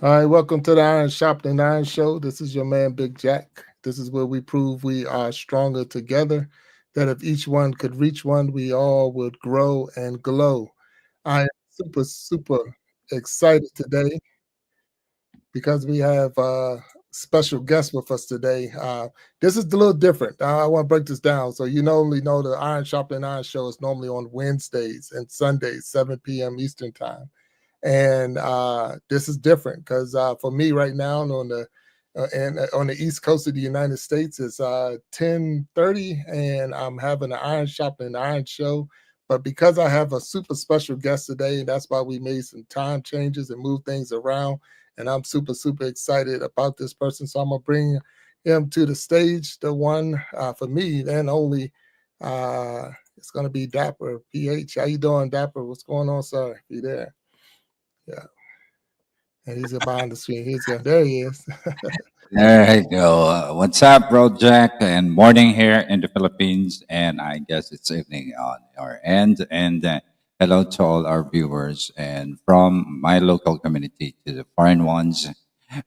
All right, welcome to the Iron Show. This is your man, Big Jack. This is where we prove we are stronger together, that if each one could reach one, we all would grow and glow. I am super excited today because we have a special guest with us today. This is a little different. I want to break this down. So you normally know the Iron Show is normally on Wednesdays and Sundays, 7 p.m. Eastern Time. And this is different because for me right now on the East Coast of the United States, it's 10:30, and I'm having an Iron Show. But because I have a super special guest today, that's why we made some time changes and moved things around. And I'm super excited about this person. So I'm gonna bring him to the stage. The one for me and only. It's gonna be Dapper PH. How you doing, Dapper? What's going on, sir? You there? Yeah. And he's behind the screen. There he is. There you go. What's up, bro, Jack? And morning here in the Philippines, and I guess it's evening on our end. And hello to all our viewers, and from my local community to the foreign ones.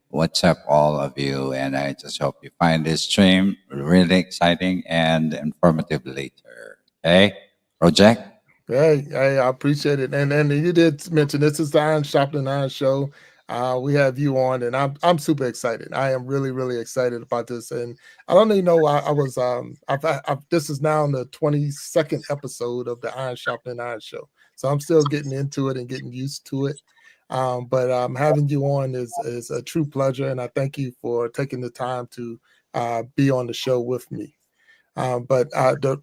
What's up, all of you? And I just hope you find this stream really exciting and informative later. Okay, bro, Jack? Hey, I appreciate it. And you did mention this is the Iron Show. We have you on, and I'm super excited. I am really excited about this. And I don't even know. I was this is now the 22nd episode of the Iron Show, so I'm still getting into it and getting used to it. But having you on is a true pleasure, and I thank you for taking the time to be on the show with me.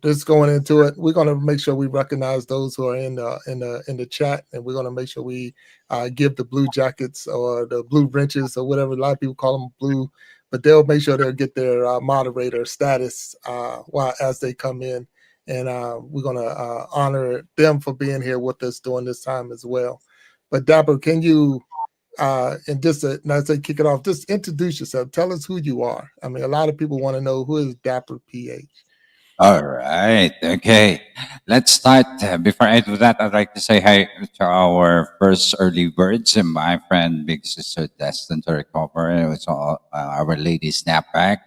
Just going into it, we're going to make sure we recognize those who are in the chat, and we're going to make sure we give the blue jackets or the blue wrenches or whatever a lot of people call them blue, but they'll make sure they'll get their moderator status while as they come in, and we're going to honor them for being here with us during this time as well. But Dapper, can you? And just now, say kick it off. Just introduce yourself. Tell us who you are. I mean, a lot of people want to know who is Dapper PH. All right. Okay. Let's start. Before I do that, I'd like to say hi to our first early birds and my friend, Big Sister Destined to Recover. It was all, our lady Snapback.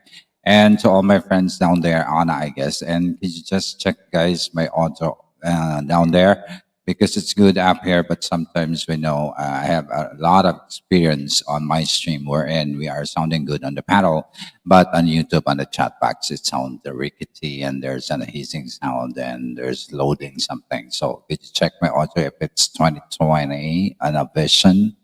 And to all my friends down there, Anna, I guess. And could you just check, guys, my audio down there? Because it's good up here, but sometimes we know I have a lot of experience on my stream wherein we are sounding good on the panel, but on YouTube on the chat box it sounds rickety and there's an hissing sound and there's loading something. So could you check my audio if it's 2020 on a vision?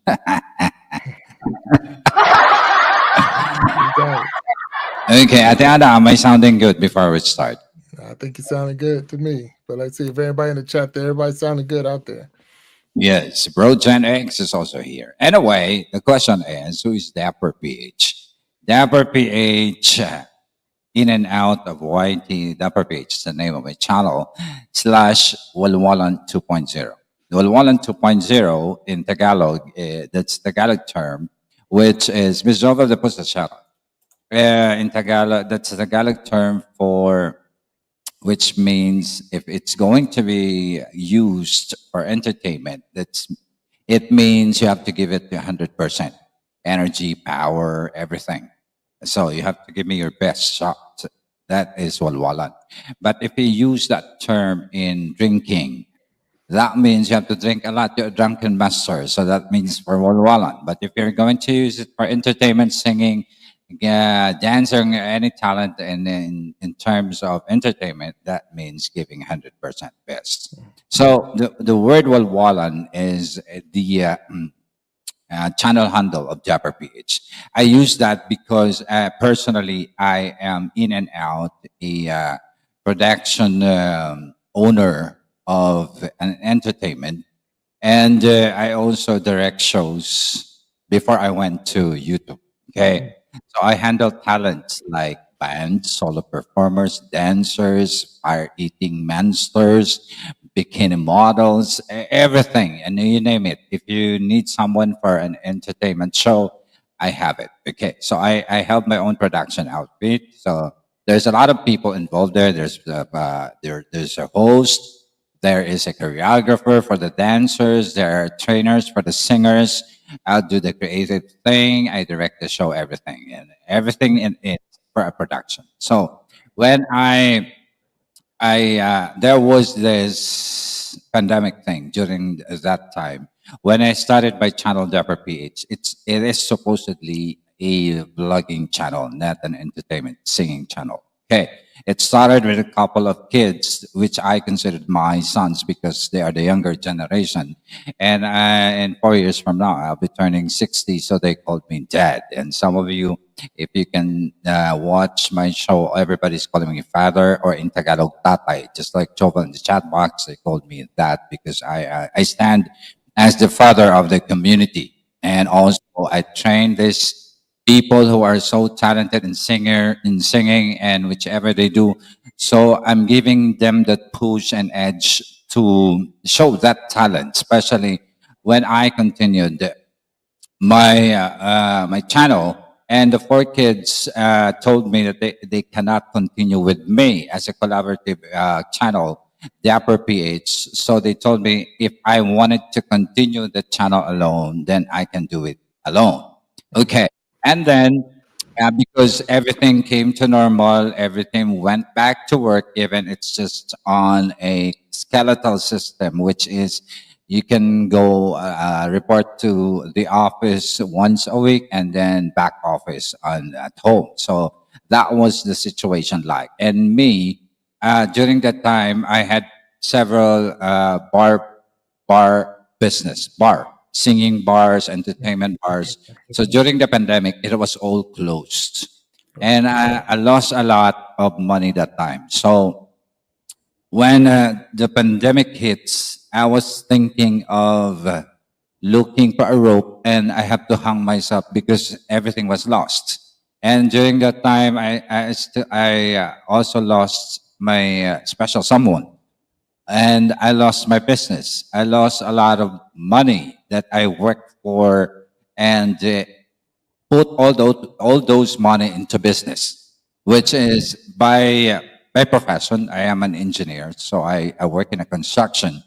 Okay, Atiana, am I sounding good before we start? I think it sounded good to me. But let's see if everybody in the chat there, everybody sounding good out there. Yes, Bro Gen X is also here. Anyway, the question is, who is Dapper PH? Dapper PH, in and out of YT, Dapper PH is the name of my channel, slash Walwalan 2.0. Walwalan 2.0 in Tagalog, that's Tagalog term, which is Mizoga de Pusachara. In Tagalog, that's a Tagalog term for which means if it's going to be used for entertainment, it means you have to give it 100% energy, power, everything. So you have to give me your best shot. That is walwalan. But if you use that term in drinking, that means you have to drink a lot. You're a drunken master. So that means for walwalan. But if you're going to use it for entertainment, singing, dancing, any talent, and in terms of entertainment, that means giving 100% best. So the word walwalan is the channel handle of Dapper PH. I use that because personally I am in and out a production owner of an entertainment, and I also direct shows before I went to YouTube. Okay. So I handle talents like bands, solo performers, dancers, fire-eating monsters, bikini models, everything, and you name it. If you need someone for an entertainment show, I have it. Okay, so I have my own production outfit. So there's a lot of people involved there. There's a host. There is a choreographer for the dancers. There are trainers for the singers. I'll do the creative thing. I direct the show, everything, and everything in it for a production. So when I there was this pandemic thing during that time when I started my channel Dapper PH. It is supposedly a vlogging channel, not an entertainment singing channel. Okay, it started with a couple of kids, which I considered my sons because they are the younger generation. And in 4 years from now, I'll be turning 60, so they called me dad. And some of you, if you can watch my show, everybody's calling me father, or in Tagalog, tatay. Just like Jovel in the chat box, they called me that because I stand as the father of the community. And also, I train these people who are so talented in singing and whichever they do. So I'm giving them that push and edge to show that talent, especially when I continued my channel, and the four kids told me that they cannot continue with me as a collaborative channel, Dapper PH. So they told me if I wanted to continue the channel alone, then I can do it alone. Okay. And then because everything came to normal, everything went back to work, even it's just on a skeletal system, which is you can go report to the office once a week and then back office on at home. So that was the situation like. And me, during that time, I had several bar business, bar, singing bars, entertainment bars. So during the pandemic, it was all closed. And I lost a lot of money that time. So when the pandemic hits, I was thinking of looking for a rope and I have to hang myself because everything was lost. And during that time, I also lost my special someone, and I lost my business. I lost a lot of money that I worked for and put all those money into business, which is by profession. I am an engineer, so I work in a construction.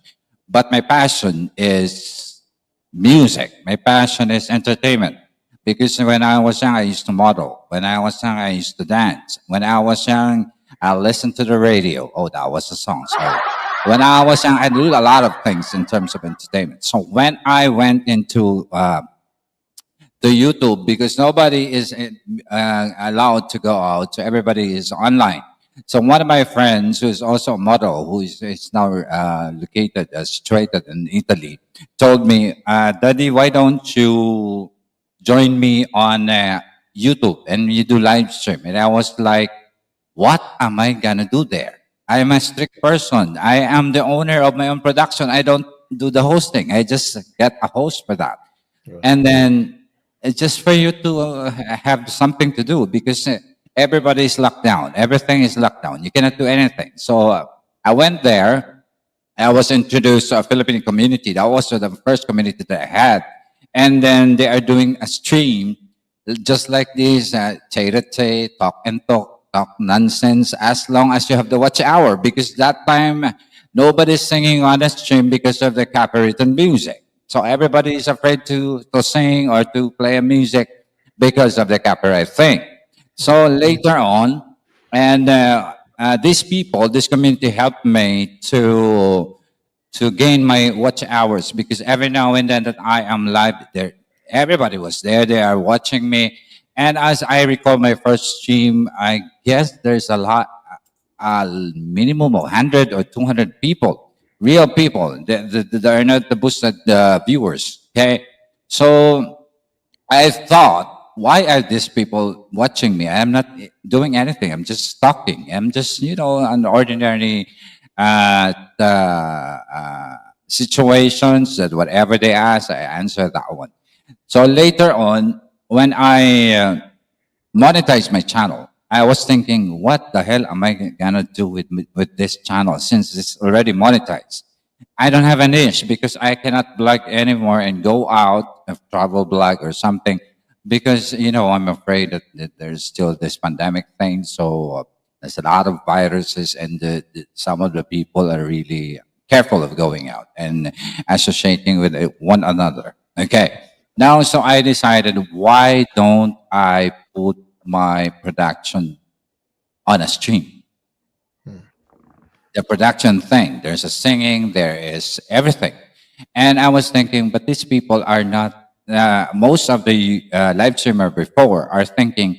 But my passion is music. My passion is entertainment. Because when I was young, I used to model. When I was young, I used to dance. When I was young, I listened to the radio. Oh, that was a song. Sorry. When I was young, I did a lot of things in terms of entertainment. So when I went into to YouTube, because nobody is allowed to go out, so everybody is online. So one of my friends, who is also a model, is now located, situated in Italy, told me, "Daddy, why don't you join me on YouTube and you do live stream?" And I was like, "What am I gonna do there? I am a strict person. I am the owner of my own production. I don't do the hosting. I just get a host for that." And then it's just for you to have something to do because everybody is locked down. Everything is locked down. You cannot do anything. So I went there. I was introduced to a Philippine community. That was the first community that I had. And then they are doing a stream just like this, chay, talk and talk nonsense, as long as you have the watch hour. Because that time, nobody's singing on the stream because of the copyrighted music. So everybody is afraid to sing or to play a music because of the copyright thing. So later on, and these people, this community helped me to gain my watch hours because every now and then that I am live there, everybody was there. They are watching me, and as I recall my first stream, I guess there's a minimum of 100 or 200 people, real people. They are not the boosted viewers. Okay, so I thought, why are these people watching me? I'm not doing anything. I'm just talking. I'm just, an ordinary situations that whatever they ask, I answer that one. So later on, when I monetize my channel, I was thinking, what the hell am I gonna do with this channel since it's already monetized? I don't have a niche because I cannot blog anymore and go out and travel blog or something because I'm afraid that there's still this pandemic thing. So there's a lot of viruses, and some of the people are really careful of going out and associating with one another. Okay. Now, so I decided, why don't I put my production on a stream? Mm, The production thing. There's a singing, there is everything. And I was thinking, but these people are not, most of the live streamer before are thinking,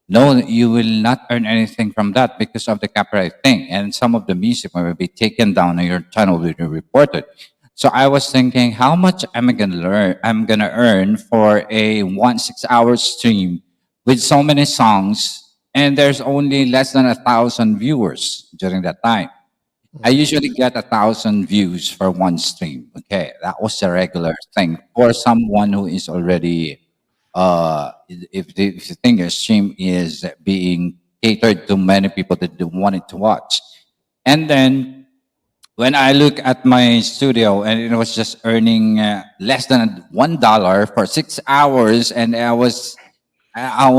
no, you will not earn anything from that because of the copyright thing. And some of the music will be taken down and your channel will be reported. So I was thinking, how much am I gonna learn? I'm gonna earn for a 1 6 hour stream with so many songs, and there's only less than 1,000 viewers during that time. I mm, usually get 1,000 views for one stream. Okay, that was a regular thing for someone who is already. If the thing your stream is being catered to many people that they wanted to watch, and then when I look at my studio and it was just earning less than $1 for 6 hours, and I was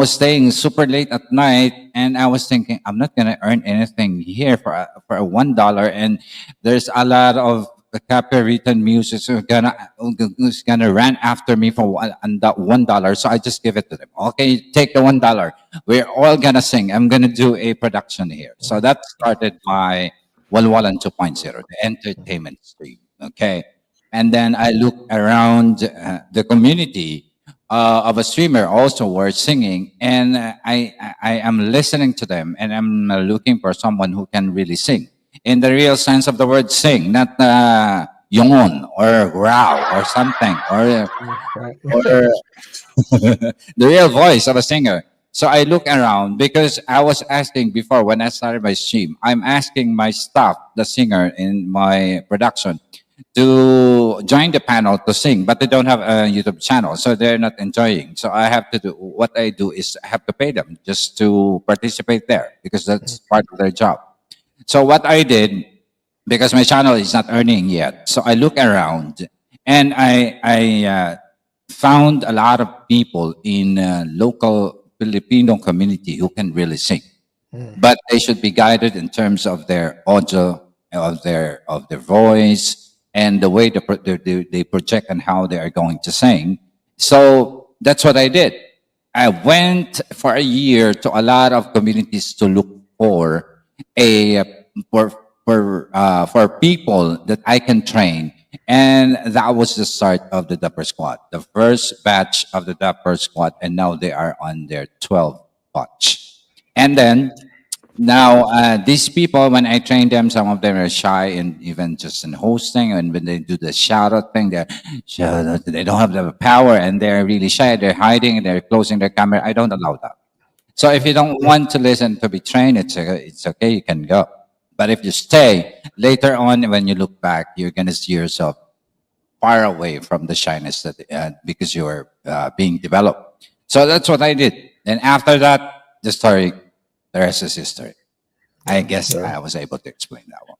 staying super late at night, and I was thinking, I'm not gonna earn anything here for a $1, and there's a lot of copywritten music who's gonna run after me for $1. So I just give it to them. Okay, take the $1. We're all gonna sing. I'm gonna do a production here. So mm, that started my Walwalan 2.0, the mm, entertainment stream. Okay, and then I look around the community of a streamer also were singing, and I am listening to them, and I'm looking for someone who can really sing in the real sense of the word sing, not yawn or growl or something, mm, right. or the real voice of a singer. So I look around because I was asking before when I started my stream, I'm asking my staff, the singer in my production, to join the panel to sing, but they don't have a YouTube channel, so they're not enjoying. So I have to do what I do is I have to pay them just to participate there because Mm, that's part of their job. So what I did, because my channel is not earning yet, so I look around and I found a lot of people in local Filipino community who can really sing, mm, but they should be guided in terms of their audio, of their voice, and the way they project and how they are going to sing. So that's what I did. I went for a year to a lot of communities to look for a for for people that I can train, and that was the start of the Dapper Squad, the first batch of the Dapper Squad, and now they are on their 12th batch. And then now, these people, when I train them, some of them are shy and even just in hosting. And when they do the shout out thing, they don't have the power and they're really shy. They're hiding and they're closing their camera. I don't allow that. So if you right. don't want to listen to be trained, it's okay. You can go. But if you stay later on, when you look back, you're going to see yourself far away from the shyness that because you're being developed. So that's what I did. And after that, the rest is history. I Yeah, guess yeah. I was able to explain that one.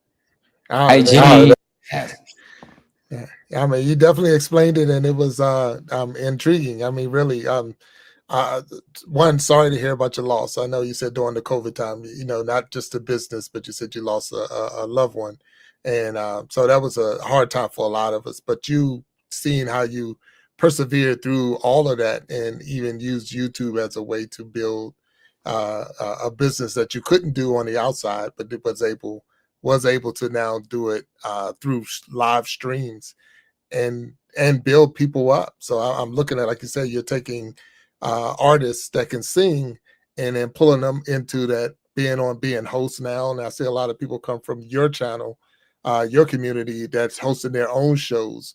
Oh, Hi, that, Jimmy. Yes. yeah. I mean, you definitely explained it, and it was intriguing. I mean, really, uh, one, sorry to hear about your loss. I know you said during the COVID time, you know, not just the business, but you said you lost a loved one, and so that was a hard time for a lot of us. But you seeing how you persevered through all of that, and even used YouTube as a way to build a business that you couldn't do on the outside, but it was able to now do it through live streams and build people up. So I'm looking at, like you said, you're taking artists that can sing and then pulling them into that being hosts now. And I see a lot of people come from your channel, your community that's hosting their own shows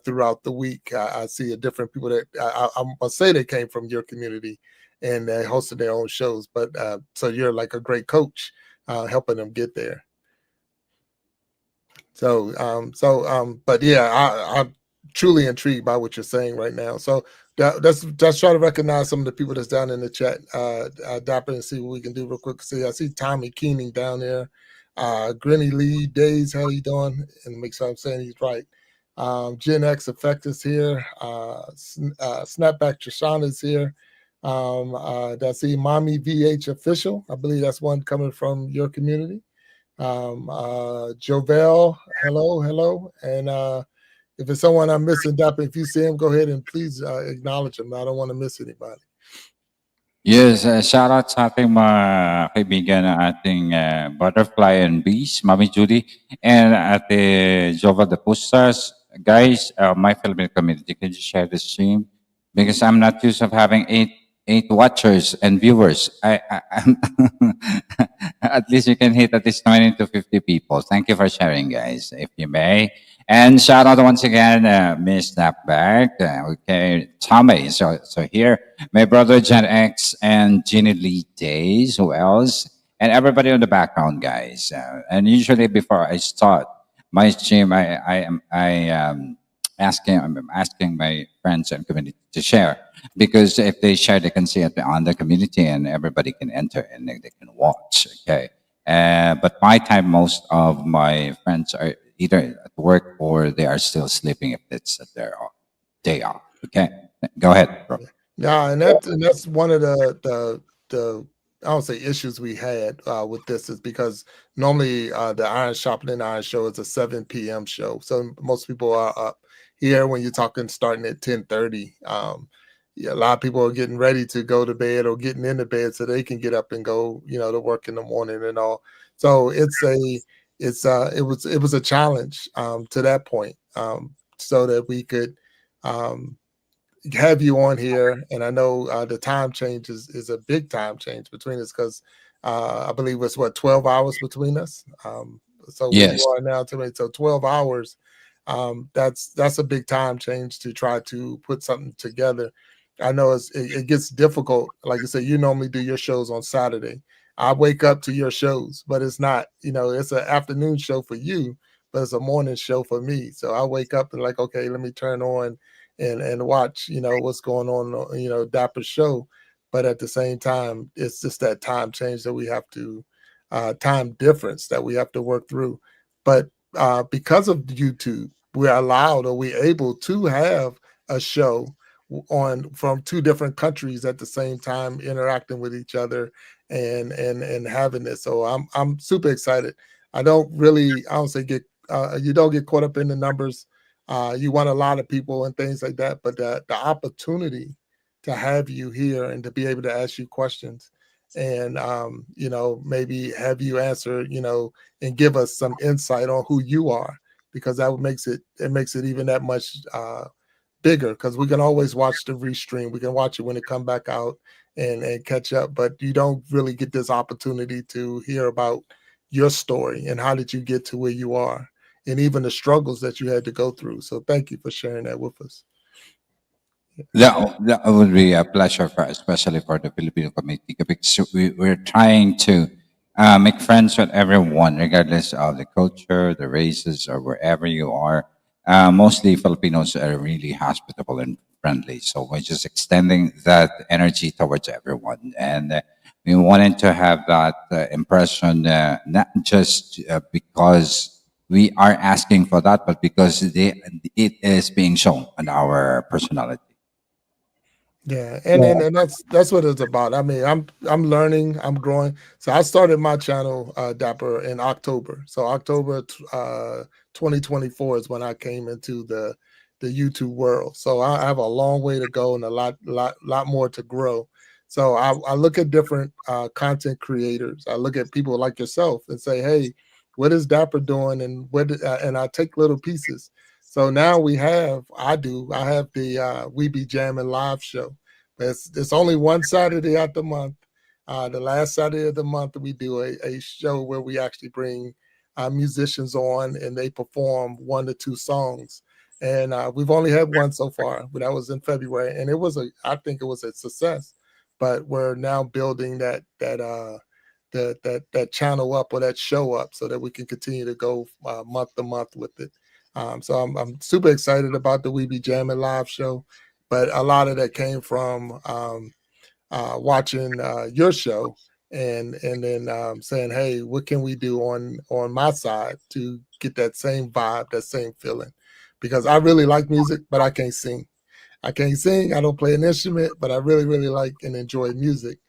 throughout the week. I see a different people that I'm gonna say they came from your community and they hosted their own shows. But so you're like a great coach, helping them get there. But yeah, I'm truly intrigued by what you're saying right now. So let's try to recognize some of the people that's down in the chat, Dapper, and see what we can do real quick. See, I see Tommy Keening down there, Grinny Lee Days, how you doing? And make sure I'm saying he's right. Gen X Effect is here. Snapback Trishana is here. That's the Mommy VH official. I believe that's one coming from your community. Jovel, hello, hello, and If it's someone I'm missing, Dapper, if you see him, go ahead and please acknowledge him. I don't want to miss anybody. Yes, shout out sa ating mga kaibigan ng ating Butterfly and Bees, Mami Judy, and Ate Jova de Pustas. Guys, my Filipino community, can you share the stream? Because I'm not used of having eight watchers and viewers. At least you can hit at least 20 to 50 people. Thank you for sharing, guys, if you may. And shout out once again, Miss Snapback. Okay, Tommy. So here, my brother Gen X and Ginny Lee Days. Who else? And everybody on the background, guys. And usually before I start my stream, I'm asking my friends and community to share, because if they share, they can see it on the community and everybody can enter and they can watch. Okay. But my time, most of my friends are either at work or they are still sleeping if it's at their day off. Okay. Go ahead, bro. Yeah, and that's one of the I don't say issues we had with this is because normally the Iron Sharpening Iron show is a 7 p.m. show, so most people are up here when you're talking starting at 10:30. Yeah, a lot of people are getting ready to go to bed or getting into bed so they can get up and go, to work in the morning and all. So it was a challenge to that point, so that we could. Um, have you on here, and I know the time change is a big time change between us because I believe it's what 12 hours between us. So where you Yes. are now to me, so 12 hours. That's a big time change to try to put something together. I know it gets difficult. Like I said, you normally do your shows on Saturday. I wake up to your shows, but it's not. It's an afternoon show for you, but it's a morning show for me. So I wake up and like, okay, let me turn on and watch what's going on Dapper's show, but at the same time it's just that time change that we have to time difference that we have to work through. But because of YouTube, we're allowed or we're able to have a show on from two different countries at the same time interacting with each other and having this. So I'm super excited. I don't say get you don't get caught up in the numbers. You want a lot of people and things like that, but the opportunity to have you here and to be able to ask you questions and maybe have you answer, and give us some insight on who you are, because that makes it even that much bigger, because we can always watch the restream. We can watch it when it come back out and catch up, but you don't really get this opportunity to hear about your story and how did you get to where you are and even the struggles that you had to go through. So thank you for sharing that with us. That would be a pleasure for, especially for the Filipino community, because we're trying to make friends with everyone, regardless of the culture, the races, or wherever you are. Mostly Filipinos are really hospitable and friendly, so we're just extending that energy towards everyone, and we wanted to have that impression, not just because we are asking for that, but because it is being shown on our personality. Yeah, and that's what it's about. I mean, I'm learning, I'm growing. So I started my channel, Dapper, in October. So October 2024 is when I came into the YouTube world. So I have a long way to go and a lot more to grow. So I look at different content creators. I look at people like yourself and say, hey, what is Dapper doing, and and I take little pieces. So now I have the We Be Jamming live show. It's only one Saturday out the month. The last Saturday of the month, we do a show where we actually bring musicians on and they perform 1 to 2 songs. And we've only had one so far, but that was in February, and I think it was a success. But we're now building that channel up or that show up so that we can continue to go month to month with it. So I'm super excited about the We Be Jamming live show, but a lot of that came from watching your show and then saying, hey, what can we do on my side to get that same vibe, that same feeling? Because I really like music, but I can't sing. I can't sing. I don't play an instrument, but I really, really like and enjoy music.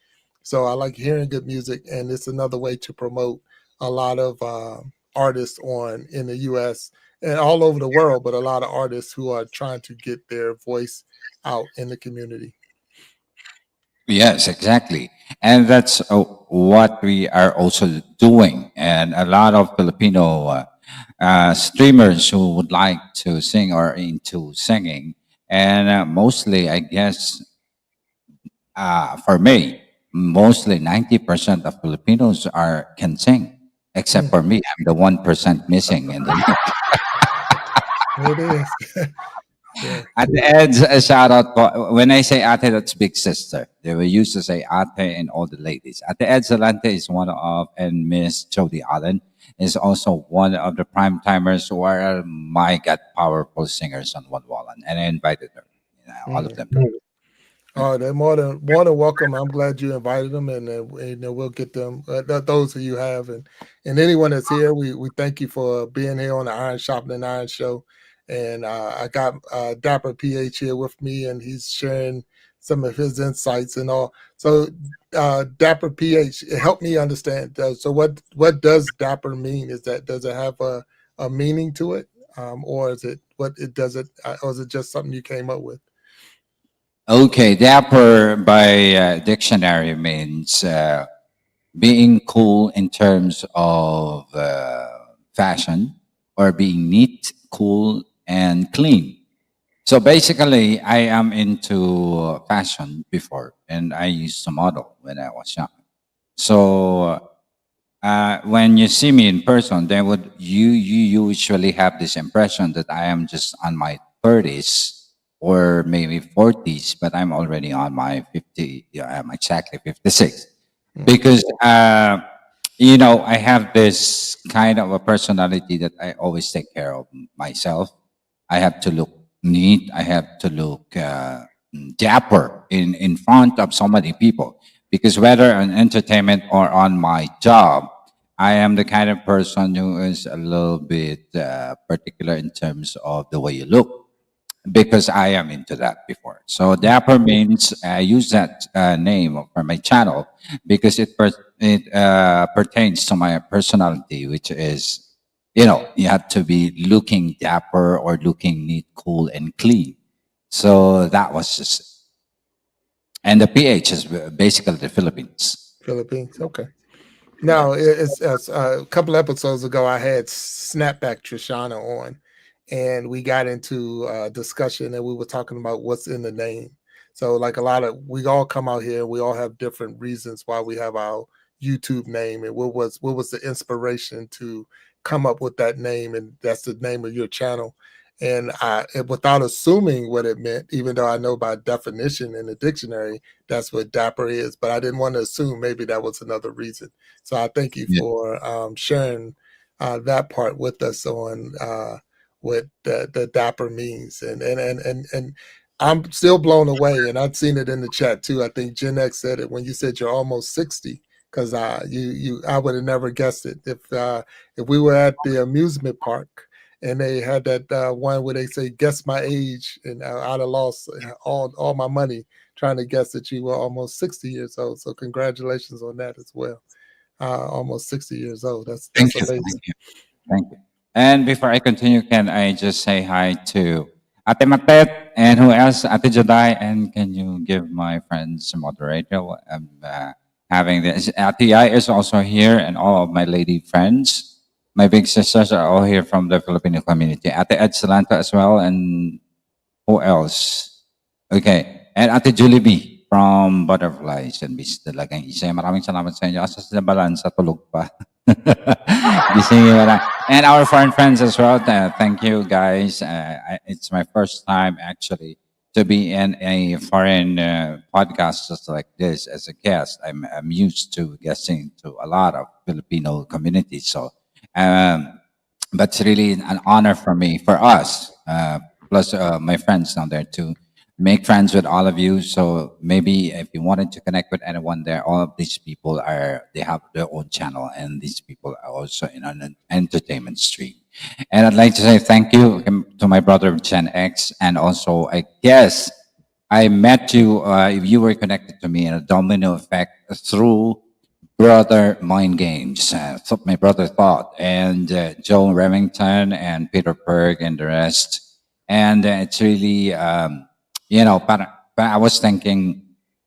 So I like hearing good music, and it's another way to promote a lot of artists on in the U.S. and all over the world, but a lot of artists who are trying to get their voice out in the community. Yes, exactly. And that's what we are also doing. And a lot of Filipino streamers who would like to sing or into singing. And mostly, I guess, for me, mostly 90% of Filipinos are can sing, except Mm, for me. I'm the 1% missing in the it is. Yeah. At the end, a shout out. When I say ate, that's big sister. They were used to say ate and all the ladies. Ate Ed Salante is one of, and Miss Jody Allen is also one of the prime timers who are, my God, powerful singers on One Wall. And I invited her, all of Mm. them. Oh, they're more than welcome. I'm glad you invited them, and we'll get them. Those of you have, and anyone that's here, we thank you for being here on the Iron Sharpening Iron Show. And I got Dapper PH here with me, and he's sharing some of his insights and all. So, Dapper PH, help me understand. So, what does Dapper mean? Does it have a meaning to it, or is it what it does it, or is it just something you came up with? Okay, dapper by dictionary means being cool in terms of fashion or being neat, cool, and clean. So basically, I am into fashion before, and I used to model when I was young. So when you see me in person, then would you usually have this impression that I am just on my 30s or maybe 40s, but I'm already on my 50. Yeah, I'm exactly 56 Mm, because I have this kind of a personality that I always take care of myself. I have to look neat. I have to look dapper in front of so many people because whether on entertainment or on my job, I am the kind of person who is a little bit particular in terms of the way you look because I am into that before. So mm, Dapper means I use that name for my channel because it pertains to my personality, which is you have to be looking dapper or looking neat, cool, and clean. So that was just, and the PH is basically the Philippines. Philippines. Okay. Yeah. Now, it's a couple episodes ago, I had Snapback Trishana on, and we got into a discussion and we were talking about what's in the name. So, like we all come out here, we all have different reasons why we have our YouTube name, and what was the inspiration to come up with that name, and that's the name of your channel. Without assuming what it meant, even though I know by definition in the dictionary that's what dapper is, but I didn't want to assume maybe that was another reason. So I thank you Yeah. for sharing that part with us on what the dapper means, and I'm still blown away, and I've seen it in the chat too. I think Gen X said it when you said you're almost 60, because I would have never guessed it if we were at the amusement park and they had that one where they say guess my age, and I'd have lost all my money trying to guess that you were almost 60 years old. So congratulations on that as well. Almost 60 years old. That's Thank you. Thank amazing. you. Thank you. And before I continue, can I just say hi to Ate Matet and who else? Ate Jodai. And can you give my friends a moderator? I'm having this. Ate I is also here, and all of my lady friends. My big sisters are all here from the Filipino community. Ate Ed Salanta as well. And who else? Okay. And Ate Julie B from Butterflies and Bees talagang isa. Maraming salamat sa inyo. Asa sa balansa, tulog pa. Gising niyo na. And our foreign friends as well. Thank you, guys. It's my first time actually to be in a foreign podcast just like this as a guest. I'm used to guesting to a lot of Filipino communities. So, um, but it's really an honor for me, for us, plus my friends down there to make friends with all of you. So maybe if you wanted to connect with anyone there, all of these people they have their own channel, and these people are also in an entertainment stream. And I'd like to say thank you to my brother Gen X, and also I guess I met you. You were connected to me in a domino effect through brother mind games. My brother thought, and Joe Remington and Peter Berg and the rest. And it's really, but I was thinking,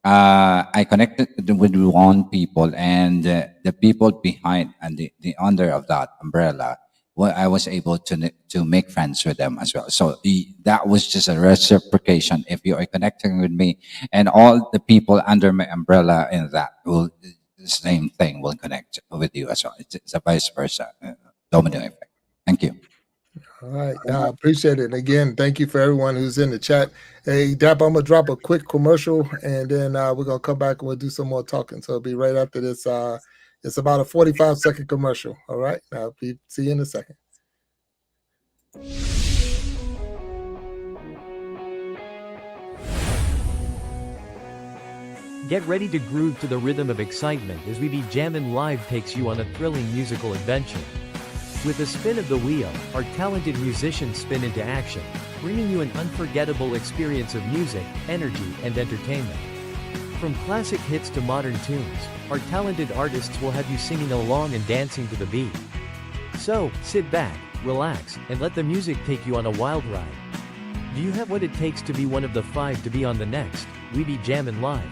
I connected with one people, and the people behind and the under of that umbrella. Well, I was able to make friends with them as well. So that was just a reciprocation. If you are connecting with me, and all the people under my umbrella in that will the same thing will connect with you as well. It's a vice versa domino effect. Thank you. All right. I appreciate it. And again, thank you for everyone who's in the chat. Hey, Dap, I'm going to drop a quick commercial and then we're going to come back and we'll do some more talking. So it'll be right after this. It's about a 45-second commercial. All right. See you in a second. Get ready to groove to the rhythm of excitement as We Be Jammin' Live takes you on a thrilling musical adventure. With a spin of the wheel, our talented musicians spin into action, bringing you an unforgettable experience of music, energy, and entertainment. From classic hits to modern tunes, our talented artists will have you singing along and dancing to the beat. So, sit back, relax, and let the music take you on a wild ride. Do you have what it takes to be one of the 5 to be on the next We Be Jammin' Live?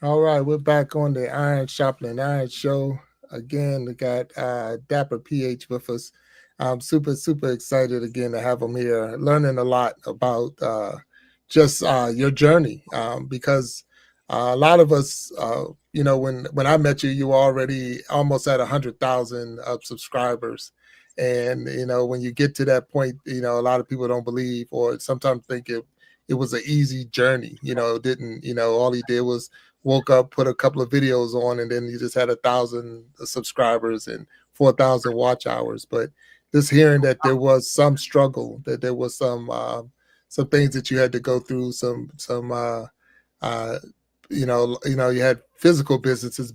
All right, we're back on the Iron Sharpening Iron show. Again, we got Dapper PH with us. I'm super excited again to have him here, learning a lot about just your journey because a lot of us, when I met you, you were already almost at 100,000 subscribers. And, when you get to that point, a lot of people don't believe or sometimes think it was an easy journey. It didn't, all he did was woke up, put a couple of videos on, and then you just had 1,000 subscribers and 4,000 watch hours. But just hearing that there was some struggle, that there was some things that you had to go through, uh, you had physical businesses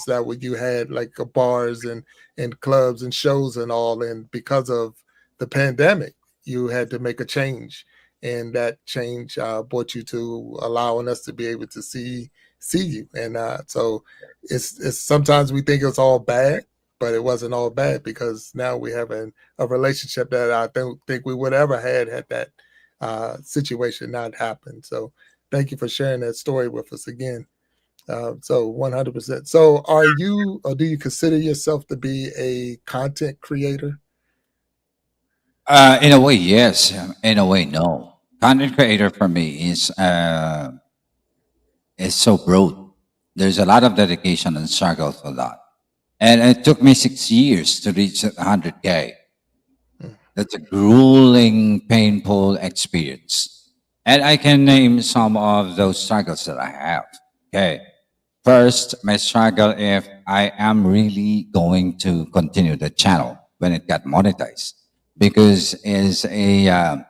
that you had like bars and clubs and shows and all, and because of the pandemic, you had to make a change, and that change brought you to allowing us to be able to see you. And so it's sometimes we think it's all bad, but it wasn't all bad because now we have a relationship that I don't think we would ever had that situation not happened. So thank you for sharing that story with us again. So 100%. So are you, or do you consider yourself to be a content creator? In a way, yes. In a way, no. Content creator for me is so broad. There's a lot of dedication and struggle for that. And it took me 6 years to reach 100K. That's a grueling, painful experience. And I can name some of those struggles that I have. Okay. First, my struggle if I am really going to continue the channel when it got monetized. Because as a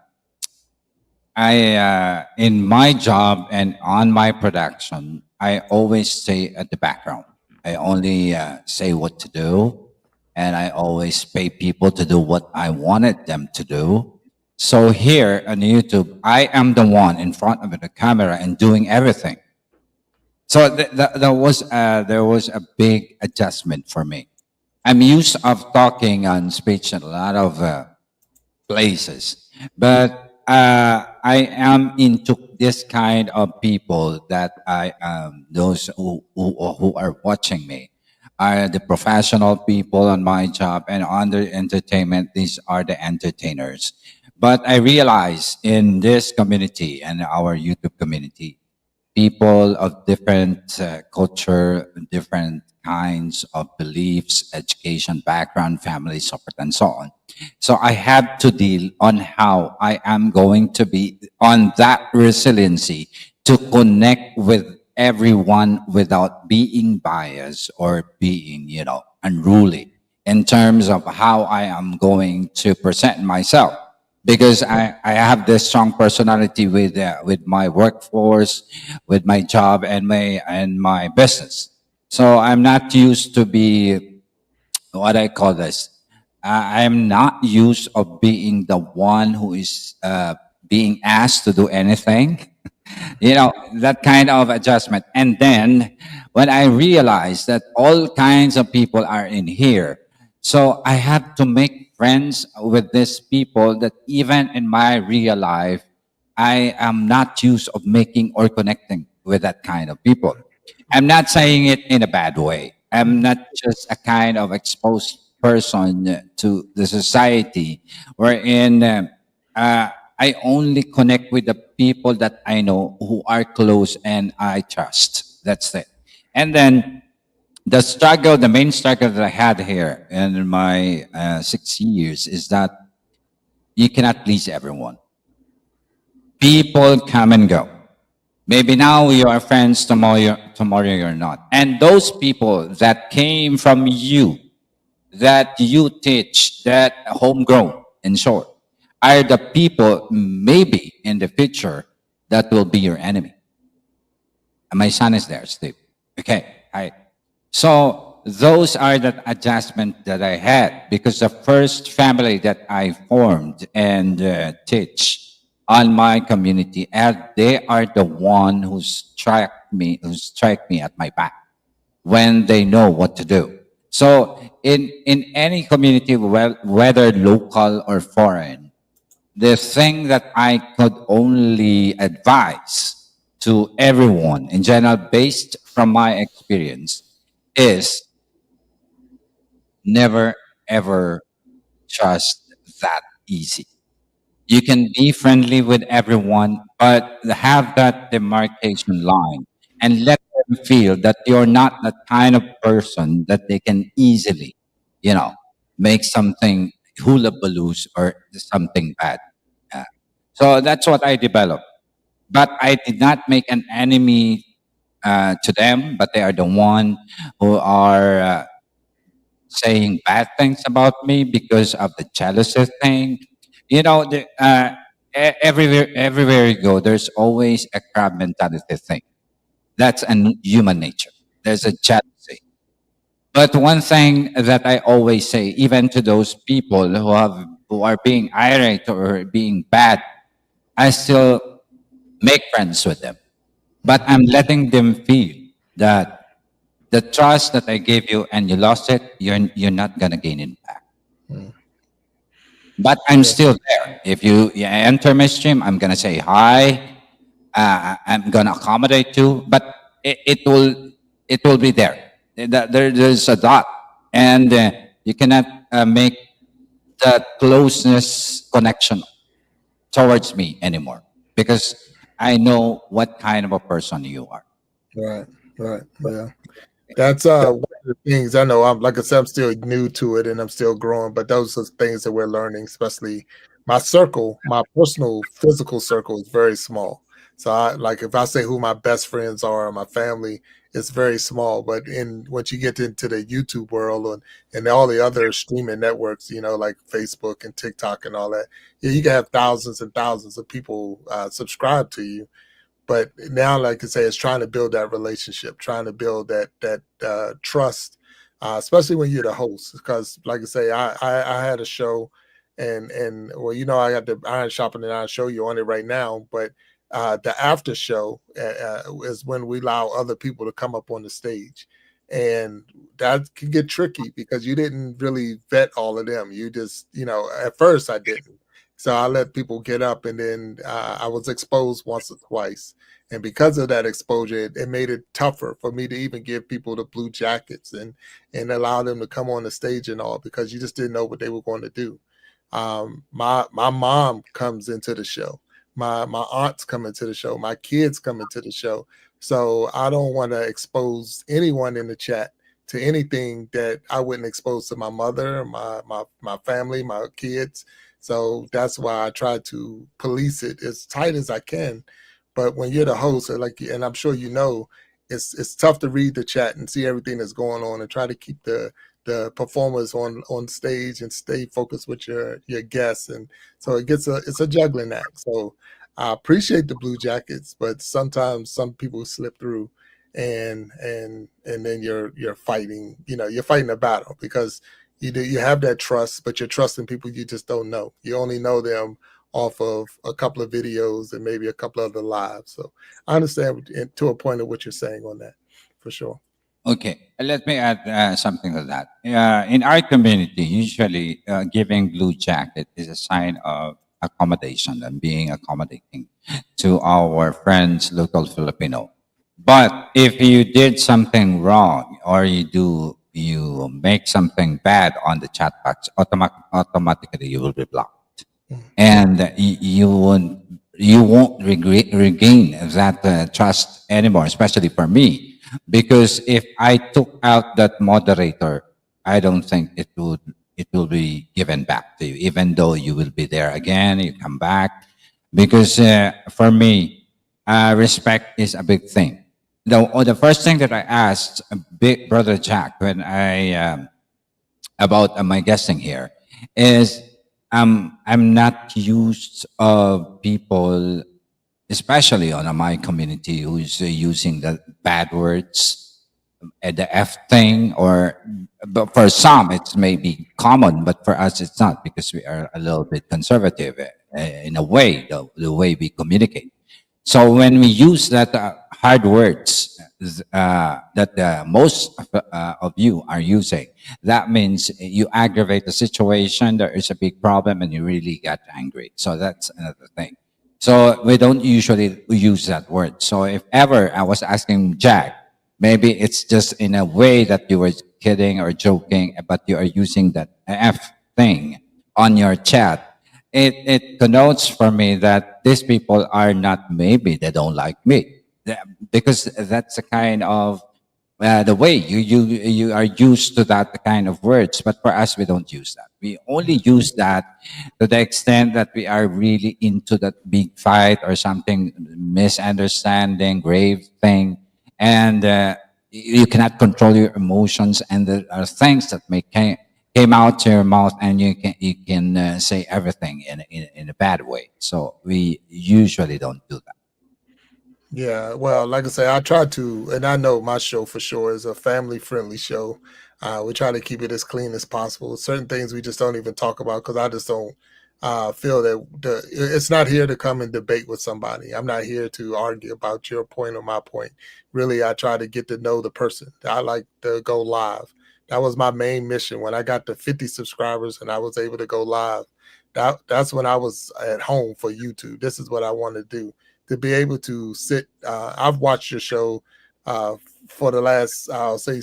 in my job and on my production, I always stay at the background. I only say what to do, and I always pay people to do what I wanted them to do. So here on YouTube, I am the one in front of the camera and doing everything. So there was a big adjustment for me. I'm used of talking on speech in a lot of places, but I am into this kind of people that I those who are watching me are the professional people on my job, and on the entertainment, these are the entertainers. But I realize in this community and our YouTube community, people of different culture, different kinds of beliefs, education, background, family support, and so on. So I have to deal on how I am going to be on that resiliency to connect with everyone without being biased or being, unruly in terms of how I am going to present myself, because I have this strong personality with my workforce, with my job and my business. So I'm not used to be what I call this. I'm not used of being the one who is being asked to do anything. That kind of adjustment. And then when I realized that all kinds of people are in here, so I have to make friends with these people that even in my real life I am not used of making or connecting with that kind of people. I'm not saying it in a bad way. I'm not just a kind of exposed person to the society wherein uh, I only connect with the people that I know who are close and I trust. That's it. And then the main struggle that I had here in my 6 years is that you cannot please everyone. People come and go. Maybe now you are friends, tomorrow you're not. And those people that came from you, that you teach, that homegrown, in short, are the people maybe in the future that will be your enemy. And my son is there, Steve. Okay, hi. So those are the adjustment that I had, because the first family that I formed and teach on my community, and they are the one who strike me at my back when they know what to do. So in any community, whether local or foreign, the thing that I could only advise to everyone in general, based from my experience, is never ever trust that easy. You can be friendly with everyone, but have that demarcation line and let them feel that you're not the kind of person that they can easily, you know, make something hula baloos or something bad. Uh, so that's what I developed. But I did not make an enemy to them, but they are the one who are saying bad things about me because of the jealousy thing. Everywhere you go, there's always a crab mentality thing. That's a human nature. There's a jealousy. But one thing that I always say, even to those people who are being irate or being bad, I still make friends with them. But I'm letting them feel that the trust that I gave you and you lost it, you're not gonna gain it back. Mm. But I'm Yeah. still there. If you enter my stream, I'm gonna say hi. I'm gonna accommodate you, but it will be there. There's a dot, and you cannot make that closeness connection towards me anymore, because I know what kind of a person you are. Right. Right. Yeah. That's one of the things I know. I'm like I said, I'm still new to it and I'm still growing, but those are things that we're learning, especially my circle, my personal physical circle is very small. So I like if I say who my best friends are, my family, it's very small. But in once you get into the YouTube world and all the other streaming networks, like Facebook and TikTok and all that, yeah, you can have thousands and thousands of people subscribe to you, but now like I say, it's trying to build that relationship, trying to build that trust, especially when you're the host, because like I say, I had a show and well, I got the Iron Sharpening Iron show you on it right now, but the after show is when we allow other people to come up on the stage, and that can get tricky because you didn't really vet all of them. You just, at first I didn't. So I let people get up, and then I was exposed once or twice. And because of that exposure, it made it tougher for me to even give people the blue jackets and allow them to come on the stage and all, because you just didn't know what they were going to do. My mom comes into the show. My aunts come into the show. My kids come into the show. So I don't want to expose anyone in the chat to anything that I wouldn't expose to my mother, my family, my kids. So that's why I try to police it as tight as I can. But when you're the host, and I'm sure it's tough to read the chat and see everything that's going on and try to keep the performers on stage and stay focused with your guests. And so it's a juggling act. So I appreciate the blue jackets, but sometimes some people slip through, and then you're fighting, you're fighting a battle because you have that trust, but you're trusting people you just don't know. You only know them off of a couple of videos and maybe a couple of other lives. So I understand to a point of what you're saying on that, for sure. Okay, let me add something to that. In our community, usually giving blue jacket is a sign of accommodation and being accommodating to our friends, local Filipino. But if you did something wrong or you make something bad on the chat box, automatically you will be blocked, Mm. and you won't regain that trust anymore, especially for me, because if I took out that moderator, I don't think it will be given back to you, even though you will be there again, you come back, because for me, respect is a big thing. The first thing that I asked Big Brother Jack when I about my guessing here is I'm not used of people, especially on my community, who's using the bad words, the F thing, or but for some it's maybe common, but for us it's not because we are a little bit conservative in a way, the way we communicate. So when we use that hard words that most of you are using, that means you aggravate the situation. There is a big problem, and you really got angry. So that's another thing. So we don't usually use that word. So if ever I was asking Jack, maybe it's just in a way that you were kidding or joking, but you are using that F thing on your chat. It connotes for me that these people are not, maybe they don't like me. Because that's the kind of the way you are used to that kind of words. But for us, we don't use that. We only use that to the extent that we are really into that big fight or something, misunderstanding, grave thing, and you cannot control your emotions, and there are things that came out to your mouth, and you can say everything in a bad way. So we usually don't do that. Yeah, well, like I say, I try to, and I know my show for sure is a family friendly show. We try to keep it as clean as possible. Certain things we just don't even talk about because I just don't feel that it's not here to come and debate with somebody. I'm not here to argue about your point or my point. Really, I try to get to know the person. I like to go live. That was my main mission when I got to 50 subscribers and I was able to go live. That's when I was at home for YouTube. This is what I want to be able to sit. I've watched your show for the last, I'll say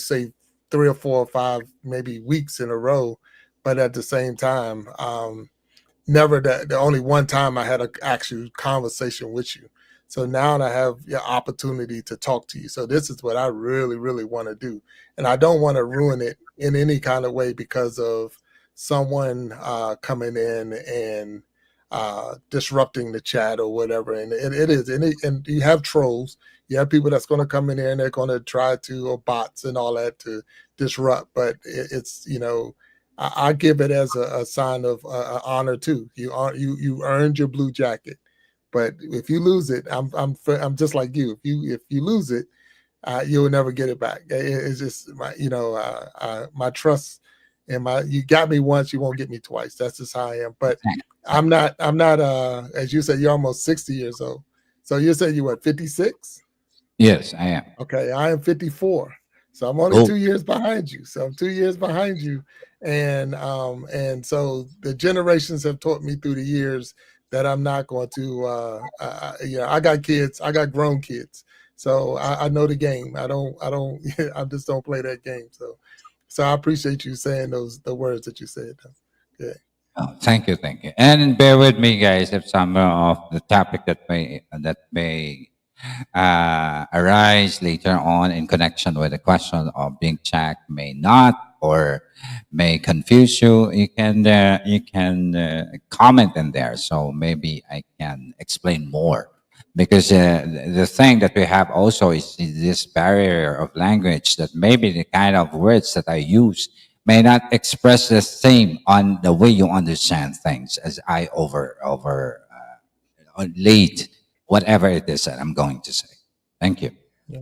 3 or 4 or 5, maybe weeks in a row, but at the same time, never the only one time I had an actual conversation with you. So now I have the opportunity to talk to you. So this is what I really, really want to do, and I don't want to ruin it in any kind of way because of someone coming in and disrupting the chat or whatever. And it is, and you have trolls. You have people that's going to come in there and they're going to try to, or bots and all that to disrupt. But it's I give it as a sign of honor too. You earned your blue jacket, but if you lose it, I'm just like you. If you lose it, you will never get it back. It's just my trust And you got me once, you won't get me twice. That's just how I am. But Thank- I'm not as you said, you're almost 60 years old. So you said you what, 56? Yes, I am. Okay, I am 54. So I'm only Oh, 2 years behind you. So I'm 2 years behind you. And so the generations have taught me through the years that I'm not going to I got kids, I got grown kids. So I know the game. I don't I just don't play that game. So I appreciate you saying the words that you said. Yeah. oh, thank you. And bear with me, guys, if some of the topic that may arise later on in connection with the question of being checked may not or may confuse you. You can comment in there, so maybe I can explain more. Because the thing that we have also is this barrier of language that maybe the kind of words that I use may not express the same on the way you understand things as I late whatever it is that I'm going to say. Thank you. Yeah.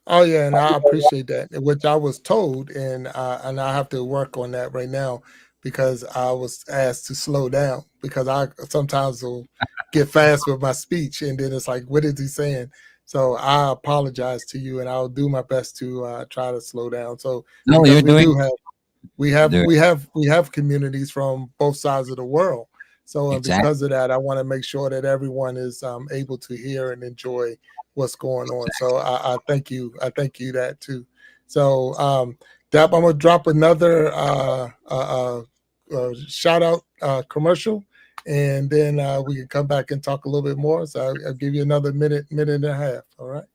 Oh yeah, and I appreciate that. Which I was told, and I have to work on that right now because I was asked to slow down because I sometimes will get fast with my speech, and then it's like, what is he saying? So I apologize to you, and I'll do my best to try to slow down. So No, because you're we doing do have we you're have doing we have we have communities from both sides of the world. So and exactly. because of that, I want to make sure that everyone is able to hear and enjoy what's going on. So I thank you. I thank you that too. So Dap, I'm gonna drop another shout out commercial, and then we can come back and talk a little bit more. So I'll give you another minute and a half. All right.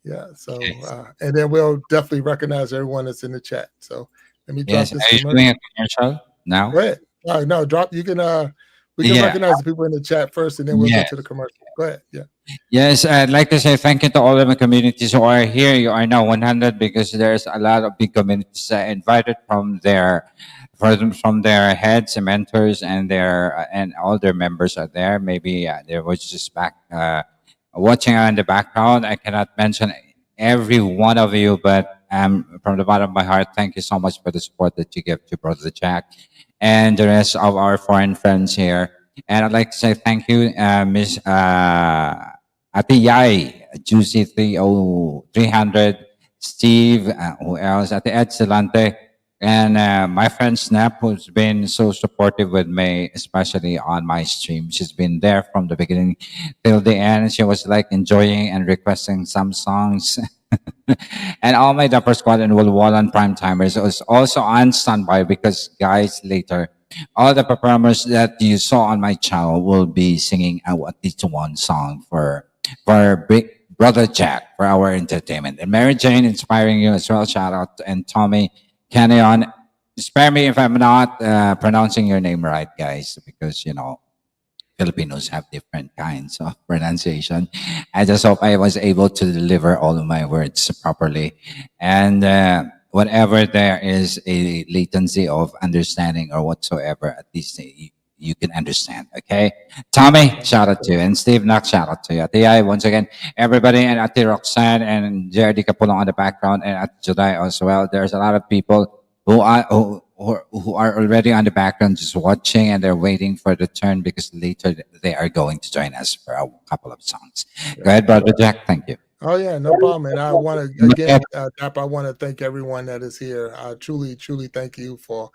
Yeah. So Okay. and then we'll definitely recognize everyone that's in the chat. So let me drop Yes, this are you doing commercial. a commercial now? Go ahead. No, drop. You can. We can Yeah. recognize the people in the chat first, and then we'll go Yes. to the commercial. Go ahead. Yeah. Yes, I'd like to say thank you to all of the communities who are here. You are now 100 because there's a lot of big communities invited from their heads and mentors and their and all their members are there. Maybe there was just back watching in the background. I cannot mention every one of you, but from the bottom of my heart, thank you so much for the support that you give to Brother Jack and the rest of our foreign friends here. And I'd like to say thank you, Miss Ate Yai, Juicy 300, Steve, who else? Ate Ed Silante, and my friend Snap, who's been so supportive with me, especially on my stream. She's been there from the beginning till the end. She was like enjoying and requesting some songs. And all my Dapper Squad and Walwalan Prime Timers was also on standby because, guys, later, all the performers that you saw on my channel will be singing at least one song for Big Brother Jack for our entertainment. And Mary Jane inspiring you as well. Shout out. And Tommy Canyon. Spare me if I'm not pronouncing your name right, guys, because, Filipinos have different kinds of pronunciation. I just hope I was able to deliver all of my words properly. And whatever there is a latency of understanding or whatsoever, at least you can understand. Okay. Tommy, shout out to you. And Steve Knox, shout out to you. Ate Ai, once again, everybody, and Ate Roxanne and Jerry Capulong on the background, and Ate Juday as well. There's a lot of people who are already on the background just watching and they're waiting for the turn because later they are going to join us for a couple of songs. Go Yeah. ahead, Brother Jack. Thank you. Oh yeah, no problem. And I want to again, Dap, I want to thank everyone that is here. I truly thank you for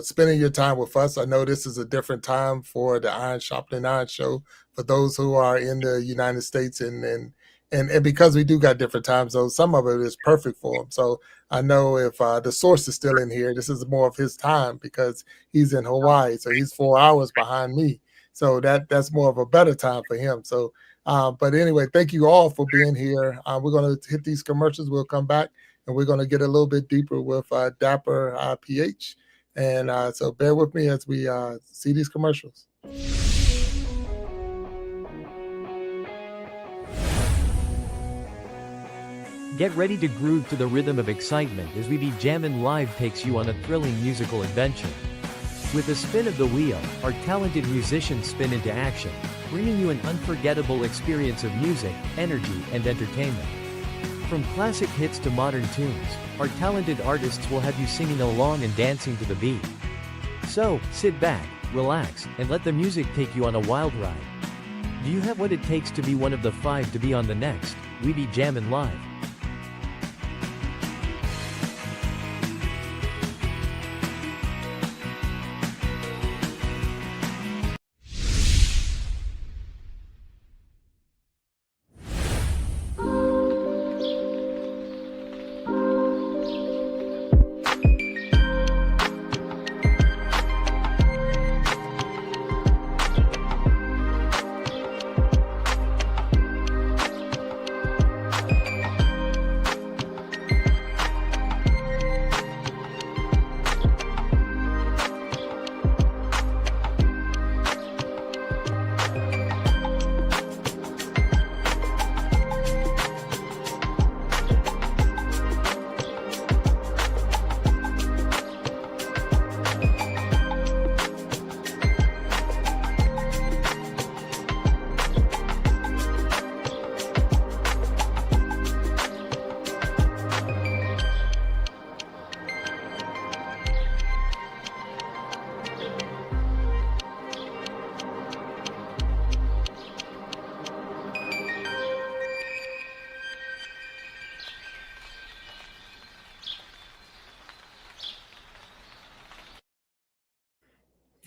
spending your time with us. I know this is a different time for the Iron Sharpening Iron show for those who are in the United States and because we do got different time zones, some of it is perfect for them. So I know if the source is still in here, this is more of his time because he's in Hawaii, so he's 4 hours behind me. So that's more of a better time for him. So but anyway, thank you all for being here. We're going to hit these commercials. We'll come back and we're going to get a little bit deeper with Dapper PH. And so bear with me as we see these commercials. Get ready to groove to the rhythm of excitement as we be Jammin' Live takes you on a thrilling musical adventure. With a spin of the wheel, our talented musicians spin into action, bringing you an unforgettable experience of music, energy, and entertainment. From classic hits to modern tunes, our talented artists will have you singing along and dancing to the beat. So, sit back, relax, and let the music take you on a wild ride. Do you have what it takes to be one of the 5 to be on the next We Be Jammin' Live?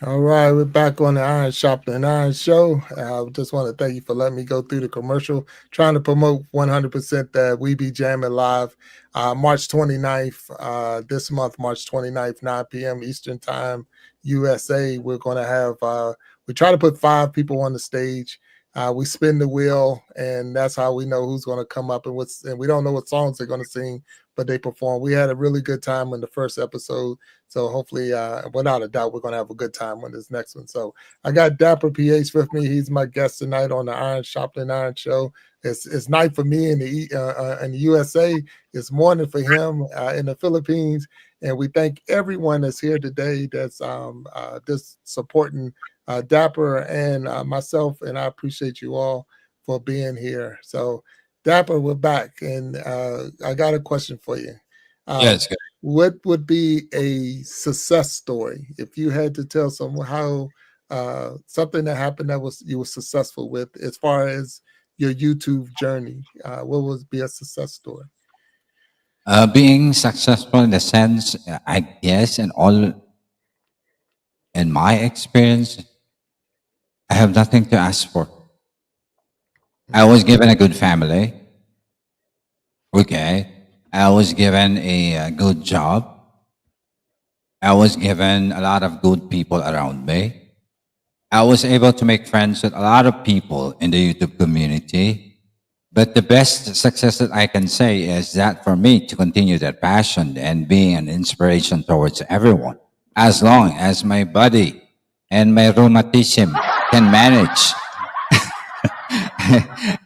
All right, we're back on the Iron Sharpening Iron show. I just want to thank you for letting me go through the commercial, trying to promote 100% that We Be Jamming Live, March 29th, this month, March 29th, 9 p.m. Eastern Time, USA. We're going to have, we try to put 5 people on the stage. We spin the wheel, and that's how we know who's going to come up and we don't know what songs they're going to sing, but they perform. We had a really good time in the first episode. So hopefully, without a doubt, we're going to have a good time on this next one. So I got Dapper PH with me. He's my guest tonight on the Iron Sharpening Iron show. It's night for me in the USA. It's morning for him in the Philippines. And we thank everyone that's here today that's just supporting Dapper and myself. And I appreciate you all for being here. So Dapper, we're back. And I got a question for you. Yes. What would be a success story if you had to tell someone how something that happened that you were successful with as far as your YouTube journey? What would be a success story? Being successful in the sense, I guess, in my experience, I have nothing to ask for. I was given a good family. Okay. I was given a good job. I was given a lot of good people around me. I was able to make friends with a lot of people in the YouTube community. But the best success that I can say is that for me to continue that passion and being an inspiration towards everyone, as long as my body and my rheumatism can manage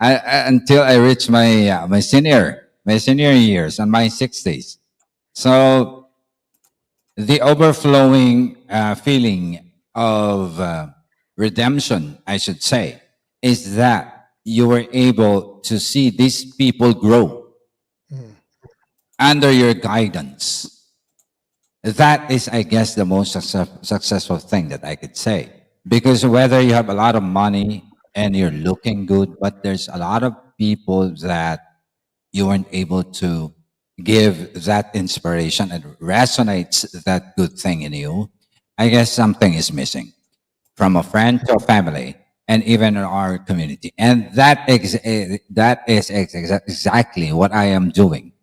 until I reach my senior years and my 60s. So the overflowing feeling of redemption, I should say, is that you were able to see these people grow under your guidance. That is, I guess, the most successful thing that I could say. Because whether you have a lot of money and you're looking good, but there's a lot of people that you weren't able to give that inspiration and resonates that good thing in you, I guess something is missing from a friend to a family and even in our community. And that is exactly what I am doing.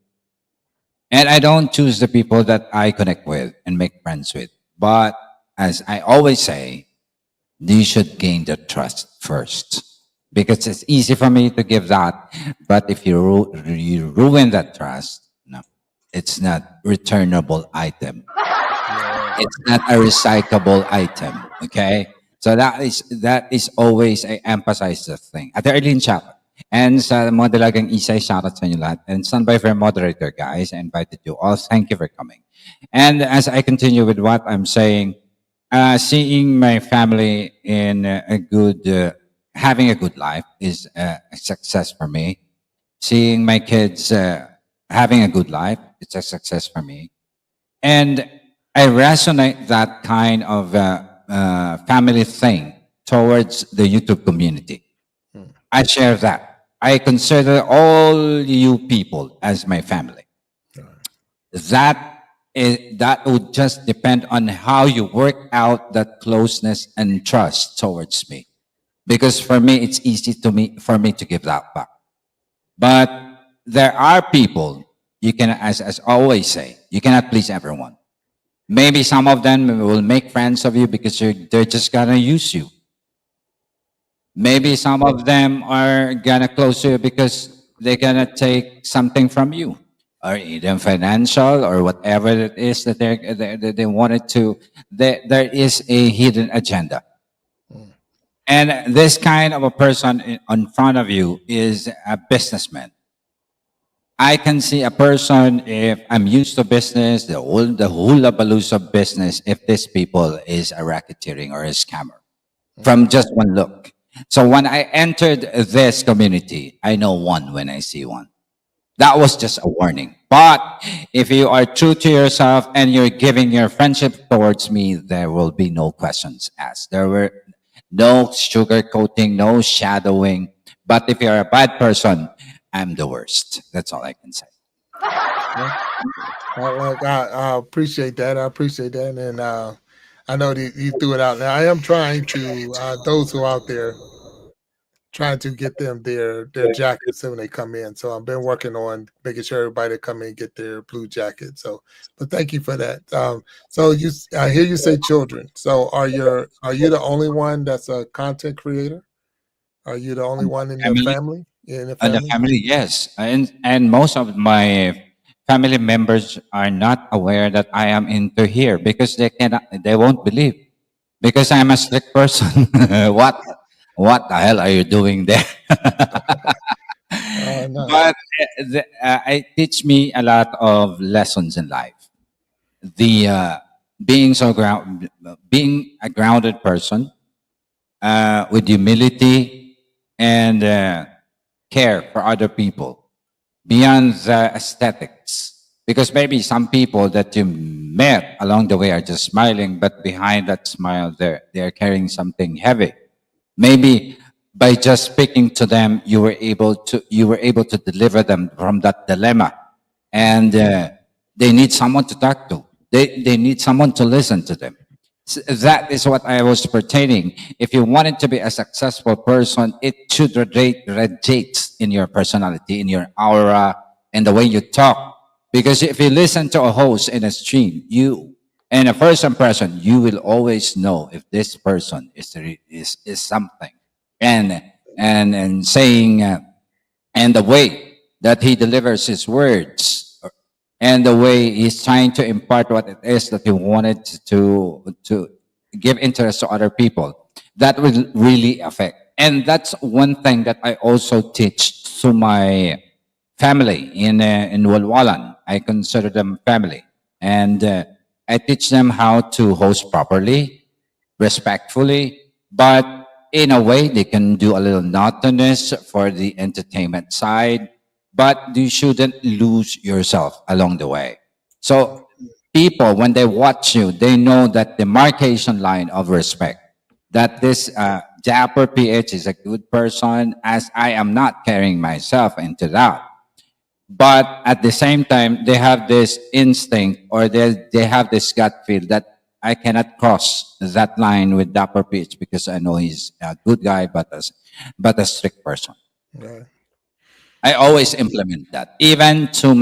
And I don't choose the people that I connect with and make friends with. But as I always say, you should gain the trust first. Because it's easy for me to give that. But if you ruin that trust, no, it's not returnable item. It's not a recyclable item. Okay? So that is always, I emphasize the thing. At the Arlene shoutout. And sa mga dalagang Isay, shoutout sa inyo lahat. And standby for moderator, guys. I invited you all. Thank you for coming. And as I continue with what I'm saying, seeing my family in a good, having a good life is a success for me. seeing my kids having a good life. It's a success for me. And I resonate that kind of family thing towards the YouTube community. Mm. I share that. I consider all you people as my family. All right. That would just depend on how you work out that closeness and trust towards me. Because for me, it's easy to me for me to give that back. But there are people you can, as always say, you cannot please everyone. Maybe some of them will make friends of you because they're just gonna use you. Maybe some of them are gonna close to you because they're gonna take something from you, or either financial or whatever it is that they wanted to. There is a hidden agenda, Mm. and this kind of a person in front of you is a businessman. I can see a person if I'm used to business, the hula balooza of business. If this people is a racketeering or a scammer Mm. from just one look. So when I entered this community, I know one when I see one. That was just a warning. But if you are true to yourself and you're giving your friendship towards me, there will be no questions asked. There were no sugarcoating, no shadowing. But if you're a bad person, I'm the worst. That's all I can say. Well, I appreciate that. I appreciate that, and I know that you threw it out. Now I am trying to those who are out there trying to get them their jackets when they come in. So I've been working on making sure everybody that come in get their blue jacket. So, but thank you for that. So I hear you say children. So are you the only one that's a content creator? Are you the only one in the Family, family? In the and the family? family, yes. And most of my family members are not aware that I am into here because they won't believe because I'm a strict person. what what the hell are you doing there? Nice. But it teach me a lot of lessons in life. The being a grounded person with humility and care for other people beyond the aesthetics. Because maybe some people that you met along the way are just smiling, but behind that smile, they're carrying something heavy. Maybe by just speaking to them, you were able to deliver them from that dilemma, and they need someone to talk to. They need someone to listen to them. That is what I was pertaining. If you wanted to be a successful person, it should radiate in your personality, in your aura, and the way you talk. Because if you listen to a host in a stream, you and a first impression, you will always know if this person is something. And and saying and the way that he delivers his words and the way he's trying to impart what it is that he wanted to give interest to other people, that will really affect. And that's one thing that I also teach to my family in Walwalan. I consider them family, and I teach them how to host properly, respectfully, but in a way they can do a little naughtiness for the entertainment side, but you shouldn't lose yourself along the way. So people, when they watch you, they know that the marcation line of respect, that this Dapper PH is a good person, as I am not carrying myself into that. But at the same time, they have this instinct or they have this gut feel that I cannot cross that line with Dapper PH because I know he's a good guy, but a strict person. Right. I always implement that. Even to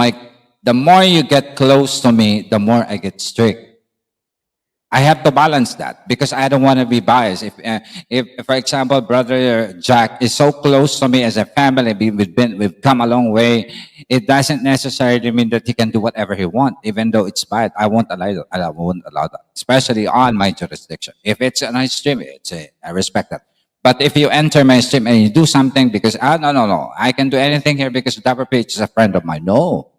the more you get close to me, the more I get strict. I have to balance that because I don't want to be biased. If, for example, brother Jack is so close to me as a family, we've come a long way. It doesn't necessarily mean that he can do whatever he wants, even though it's bad. I won't allow that. I won't allow that, especially on my jurisdiction. If it's a nice stream, I respect that. But if you enter my stream and you do something because no, I can do anything here because Dapper Page is a friend of mine. No,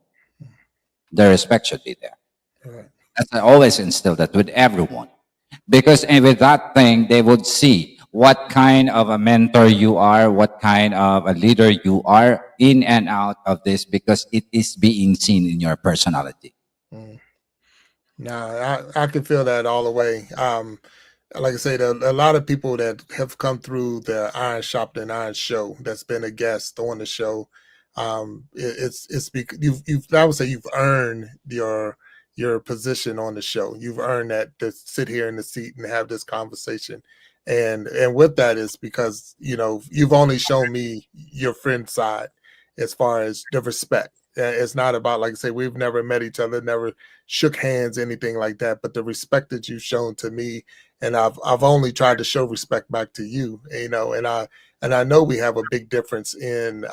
the respect should be there. Right. That's I always instill that with everyone. Because with that thing, they would see what kind of a mentor you are, what kind of a leader you are in and out of this because it is being seen in your personality. Mm. Nah, I can feel that all the way. Like I said, a lot of people that have come through the Iron Sharpening Iron show that's been a guest on the show. It's because you've I would say you've earned your position on the show. You've earned that to sit here in the seat and have this conversation. And with that is because you've only shown me your friend side as far as the respect. It's not about, like I say, we've never met each other, never shook hands, anything like that. But the respect that you've shown to me, and I've only tried to show respect back to you, and I know we have a big difference in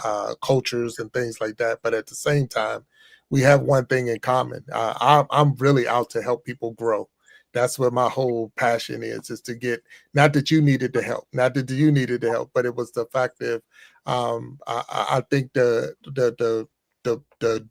cultures and things like that, but at the same time, we have one thing in common. I'm really out to help people grow. That's what my whole passion is to get, not that you needed the help, not that you needed the help, but it was the fact that I think the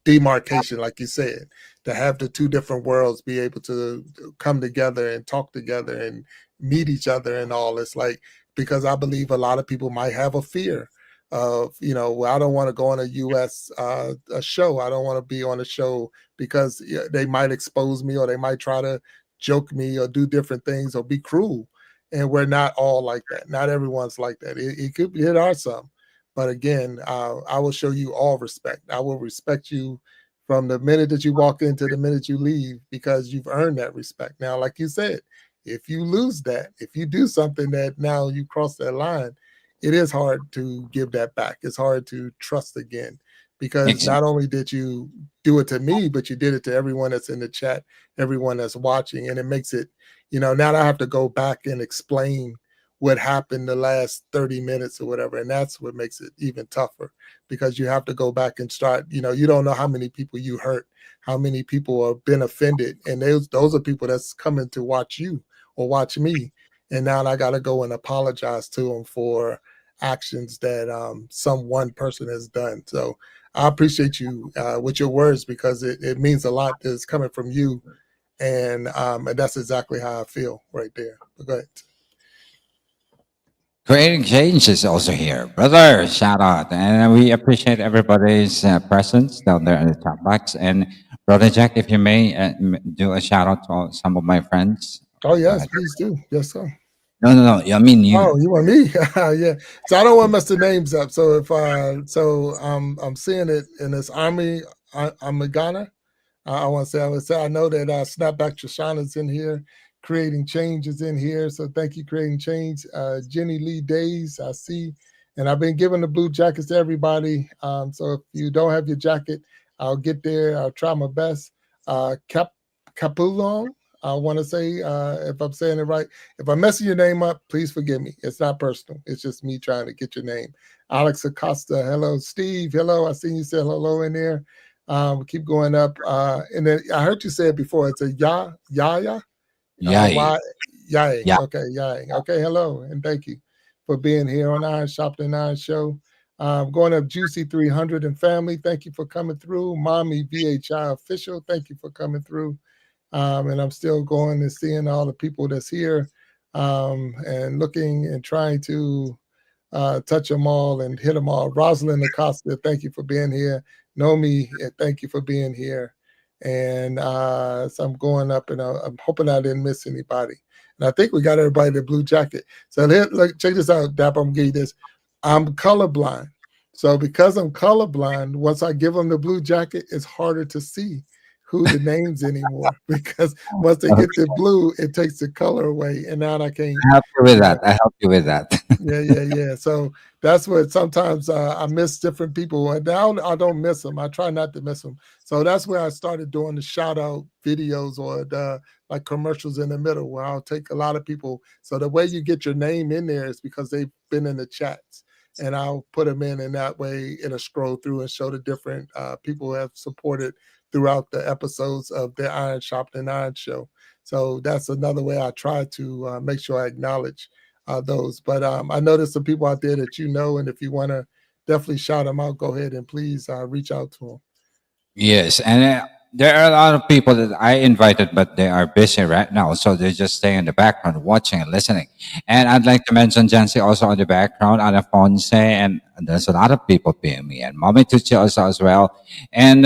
demarcation, like you said, to have the two different worlds be able to come together and talk together and meet each other and all. It's like, because I believe a lot of people might have a fear of, well, I don't want to go on a U.S. A show. I don't want to be on a show because they might expose me, or they might try to joke me or do different things or be cruel. And we're not all like that. Not everyone's like that. It could be, it are some. But again, I will show you all respect. I will respect you from the minute that you walk in to the minute you leave, because you've earned that respect. Now, like you said, if you lose that, if you do something that now you cross that line, it is hard to give that back. It's hard to trust again, because Ex- not only did you do it to me, but you did it to everyone that's in the chat, everyone that's watching. And it makes it, now I have to go back and explain what happened the last 30 minutes or whatever. And that's what makes it even tougher, because you have to go back and start, you don't know how many people you hurt, how many people have been offended. And those are people that's coming to watch you or watch me. And now I got to go and apologize to them for actions that some one person has done. So I appreciate you with your words, because it means a lot that's coming from you. And that's exactly how I feel right there. But go ahead. Creating change is also here, brother. Shout out, and we appreciate everybody's presence down there in the chat box. And brother Jack, if you may do a shout out to some of my friends. Oh, Go yes, ahead. please do. Yes, sir. No, no, no. I mean you. Oh, you want me? Yeah. So I don't want to mess the names up. So if I'm seeing it in this Army Amagana. I know that Snapback Trishana's in here, creating change is in here. So thank you, creating change. Jenny Lee Days, I see. And I've been giving the blue jackets to everybody. So if you don't have your jacket, I'll get there. I'll try my best. Capulong, I want to say, if I'm saying it right. If I'm messing your name up, please forgive me. It's not personal. It's just me trying to get your name. Alex Acosta, hello. Steve, hello. I seen you say hello in there. Keep going up. And then I heard you say it before. It's a Yaya. Yeah, Why Yang? yeah. Okay, Yang. Okay, hello, and thank you for being here on Iron Sharpening Iron Show. Going up Juicy 300 and family. Thank you for coming through. Mommy VHI official. Thank you for coming through. And I'm still going and seeing all the people that's here, and looking and trying to touch them all and hit them all. Rosalind Acosta, thank you for being here. Nomi, thank you for being here. And so I'm going up, and I'm hoping I didn't miss anybody. And I think we got everybody the blue jacket. So look, check this out, Dapper. I'm gonna give you this. I'm colorblind. So because I'm colorblind, once I give them the blue jacket, it's harder to see who the names anymore, because once they get the blue, it takes the color away, and now I can't, I help you with you that. know, I help you with that. yeah. So that's what sometimes I miss different people. And now I don't miss them. I try not to miss them. So that's where I started doing the shout out videos, or the like commercials in the middle, where I'll take a lot of people. So the way you get your name in there is because they've been in the chats. And I'll put them in, and that way it'll scroll through and show the different people who have supported throughout the episodes of the Iron Sharpening Iron show. So that's another way I try to make sure I acknowledge those. But I know there's some people out there that and if you want to definitely shout them out, go ahead and please reach out to them. Yes, and there are a lot of people that I invited, but they are busy right now. So they're just staying in the background, watching and listening. And I'd like to mention Jancy also in the background, Anafonse, and there's a lot of people paying me, and Mommy Tucci also as well. And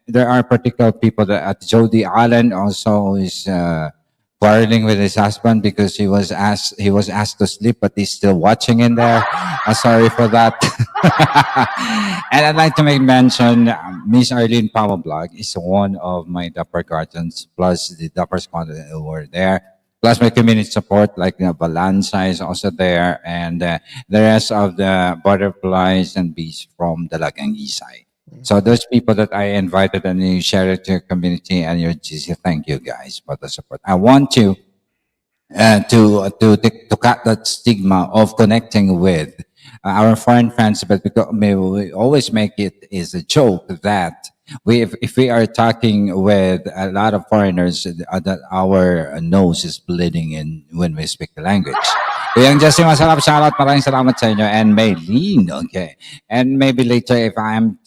there are particular people that at Jody Allen also is quarreling with his husband because he was asked to sleep, but he's still watching in there. Sorry for that. And I'd like to make mention Miss Arlene Blog is one of my Dapper Guardians, plus the Dapper Squad who were there. Plus my community support, like Balanza is also there, and the rest of the butterflies and bees from the Lagangisay. So those people that I invited and you share it to your community and your GC, thank you guys for the support. I want to cut that stigma of connecting with our foreign friends, but because we always make it is a joke that if we are talking with a lot of foreigners, that our nose is bleeding in when we speak the language. Kuyang Jesse, masarap shoutout. Maraming salamat sa inyo. And Maylene, okay. And maybe later, if I'm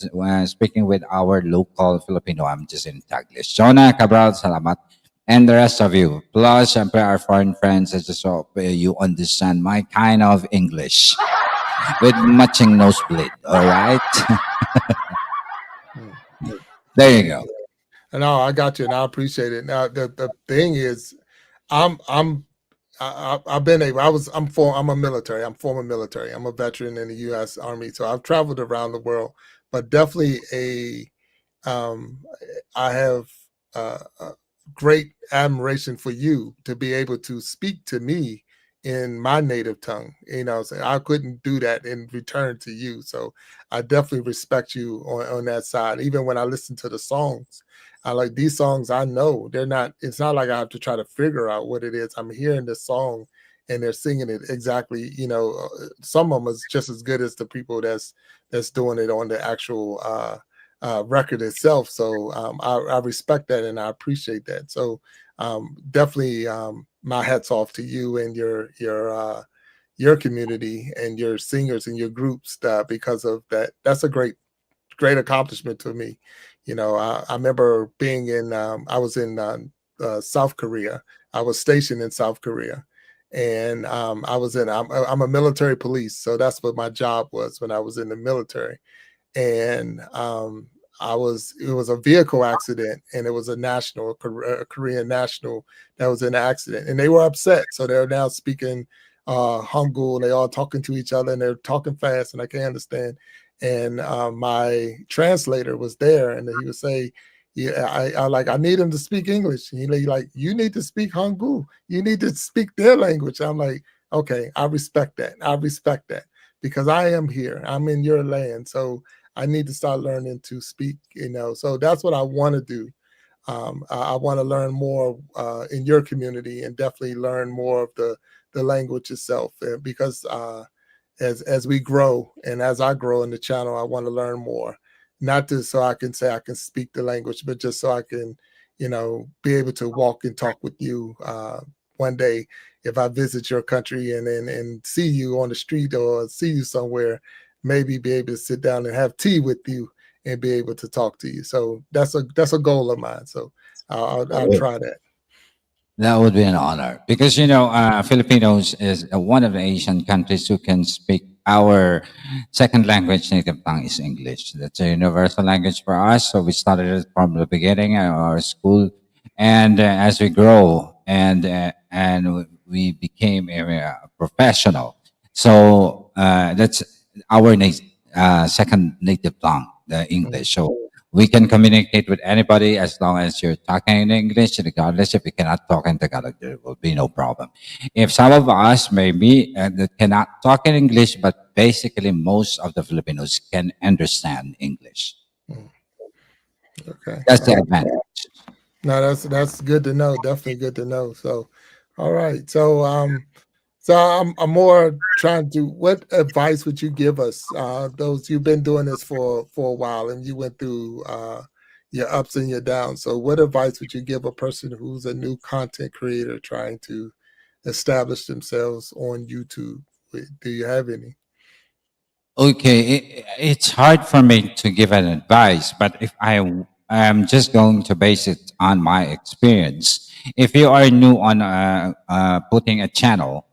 speaking with our local Filipino, I'm just in Taglish. Jonah Cabral, salamat. And the rest of you. Plus, syempre, our foreign friends, I just hope you understand my kind of English with matching nosebleed, all right? There you go. No, I got you, and I appreciate it. Now, the thing is, I've been able. I'm a military. I'm former military. I'm a veteran in the U.S. Army, so I've traveled around the world. But definitely I have a great admiration for you to be able to speak to me in my native tongue. So I couldn't do that in return to you. So I definitely respect you on that side. Even when I listen to the songs, I like these songs. I know they're not. It's not like I have to try to figure out what it is. I'm hearing this song, and they're singing it exactly. Some of them is just as good as the people that's doing it on the actual record itself. So I respect that and I appreciate that. So definitely, my hats off to you and your community and your singers and your groups because of that. That's a great accomplishment to me. I remember being I was in South Korea. I was stationed in South Korea, and I'm a military police, so that's what my job was when I was in the military. And it was a vehicle accident, and it was a Korean national that was in the accident, and they were upset. So they're now speaking Hangul, and they all talking to each other, and they're talking fast, and I can't understand. And my translator was there, and he would say, "Yeah, I need him to speak English." And he like, "You need to speak Hangul. You need to speak their language." I'm like, "Okay, I respect that. I respect that because I am here. I'm in your land, so I need to start learning to speak." So that's what I want to do. I want to learn more in your community and definitely learn more of the language itself because. As we grow and as I grow in the channel, I want to learn more, not just so I can say I can speak the language, but just so I can, be able to walk and talk with you one day if I visit your country and see you on the street or see you somewhere, maybe be able to sit down and have tea with you and be able to talk to you. So that's a goal of mine. So I'll try that. That would be an honor because Filipinos is one of the Asian countries who can speak our second language. Native tongue is English. That's a universal language for us. So we started it from the beginning at our school, and as we grow and we became a professional, so that's our second native tongue, the English. So we can communicate with anybody as long as you're talking in English, regardless if you cannot talk in Tagalog, there will be no problem. If some of us maybe that cannot talk in English, but basically most of the Filipinos can understand English. Okay. That's the advantage. No, that's good to know. Definitely good to know. So, all right. So I'm more trying to. What advice would you give us? Those you've been doing this for a while, and you went through your ups and your downs. So, what advice would you give a person who's a new content creator trying to establish themselves on YouTube? Do you have any? Okay, it's hard for me to give an advice, but if I'm just going to base it on my experience. If you are new on putting a channel,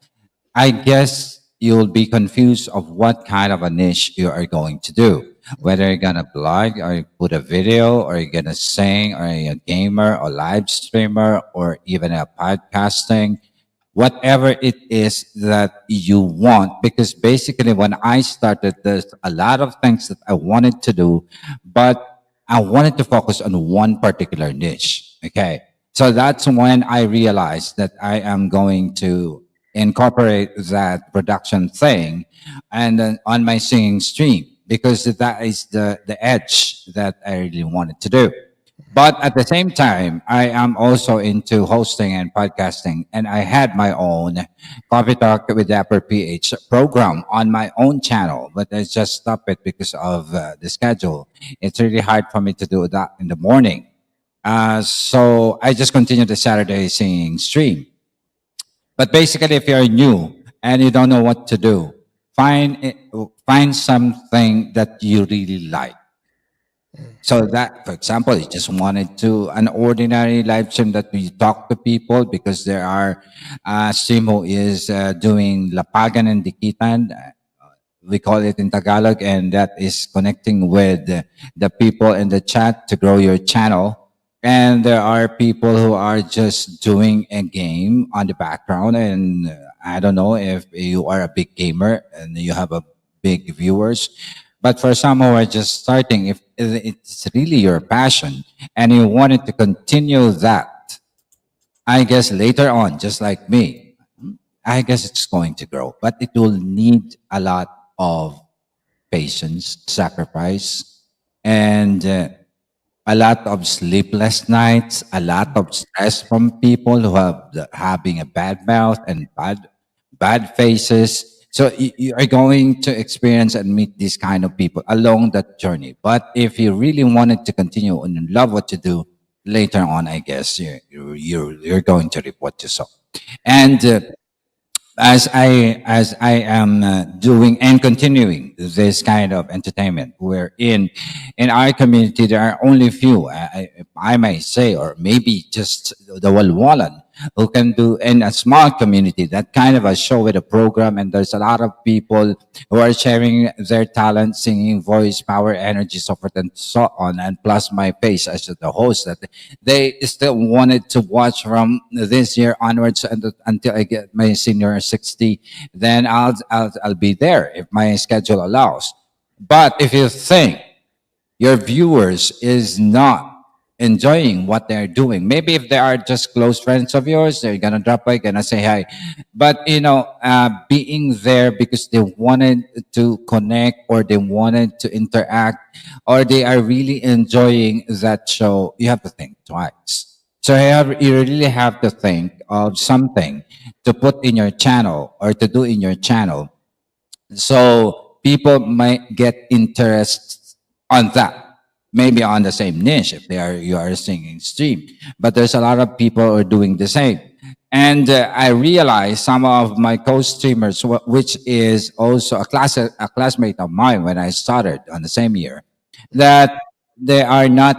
I guess you'll be confused of what kind of a niche you are going to do. Whether you're gonna blog or you put a video or you're gonna sing or you're a gamer or live streamer or even a podcasting, whatever it is that you want. Because basically when I started, there's a lot of things that I wanted to do, but I wanted to focus on one particular niche. Okay. So that's when I realized that I am going to incorporate that production thing and then on my singing stream because that is the edge that I really wanted to do. But at the same time, I am also into hosting and podcasting, and I had my own Coffee Talk with Dapper PH program on my own channel, but I just stopped it because of the schedule. It's really hard for me to do that in the morning. So I just continue the Saturday singing stream. But basically, if you're new and you don't know what to do, find something that you really like. So that, for example, you just wanted to an ordinary live stream that we talk to people because there are stream who is doing lapagan and dikitan. We call it in Tagalog, and that is connecting with the people in the chat to grow your channel. And there are people who are just doing a game on the background. And I don't know if you are a big gamer and you have a big viewers. But for some who are just starting, if it's really your passion and you wanted to continue that, I guess later on, just like me, I guess it's going to grow, but it will need a lot of patience, sacrifice, and a lot of sleepless nights, a lot of stress from people who have having a bad mouth and bad faces. So you are going to experience and meet these kind of people along that journey. But if you really wanted to continue and you love what you do, later on, I guess you're going to reap what you sow. And as I am doing and continuing this kind of entertainment, we're in our community there are only few, I may say, or maybe just the walwalan who can do in a small community that kind of a show with a program, and there's a lot of people who are sharing their talent, singing, voice, power, energy, so forth and so on, and plus my face as the host, that they still wanted to watch from this year onwards until I get my senior 60. Then I'll be there if my schedule allows. But if you think your viewers is not enjoying what they're doing, maybe if they are just close friends of yours, they're gonna drop by, gonna say hi. But being there because they wanted to connect or they wanted to interact or they are really enjoying that show, you have to think twice. So you really have to think of something to put in your channel or to do in your channel so people might get interest on that. Maybe on the same niche if they are you are singing stream. But there's a lot of people who are doing the same. And I realized some of my co-streamers, which is also a classmate of mine when I started on the same year, that they are not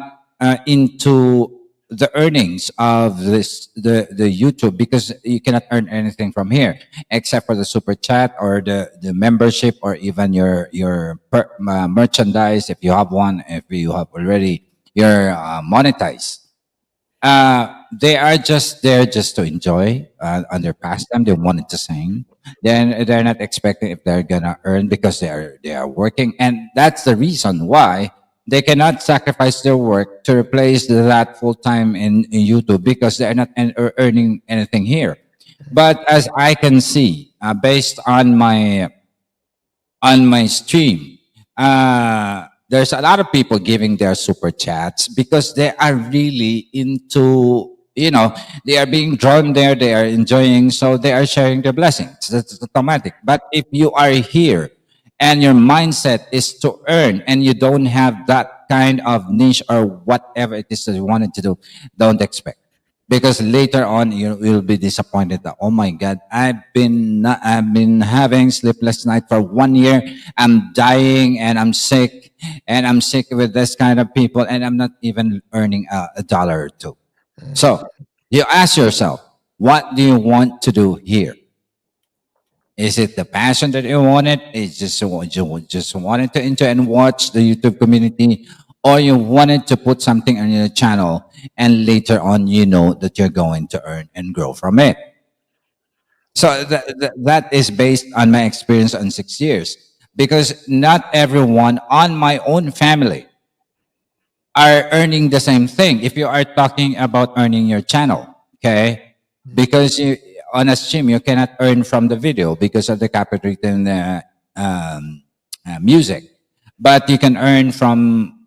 into the earnings of the YouTube because you cannot earn anything from here except for the super chat or the membership or even your merchandise if you have one, if you have already you're monetized. They are just there just to enjoy on their pastime. They wanted to sing. Then they're not expecting if they're gonna earn because they are working, and that's the reason why they cannot sacrifice their work to replace that full time in YouTube because they're not earning anything here. But as I can see, based on my stream, there's a lot of people giving their super chats because they are really into, they are being drawn there, they are enjoying, so they are sharing their blessings. That's automatic. But if you are here and your mindset is to earn and you don't have that kind of niche or whatever it is that you wanted to do, don't expect because later on you'll be disappointed that, oh my god, I've been having sleepless night for 1 year, I'm dying and I'm sick and I'm sick with this kind of people, and I'm not even earning a dollar or two. Mhm. So you ask yourself, what do you want to do here? Is it the passion that you wanted? Is just wanted to enter and watch the YouTube community, or you wanted to put something on your channel, and later on you know that you're going to earn and grow from it. So that is based on my experience on 6 years, because not everyone on my own family are earning the same thing. If you are talking about earning your channel, okay, because you, on a stream you cannot earn from the video because of the copyrighted um, music, but you can earn from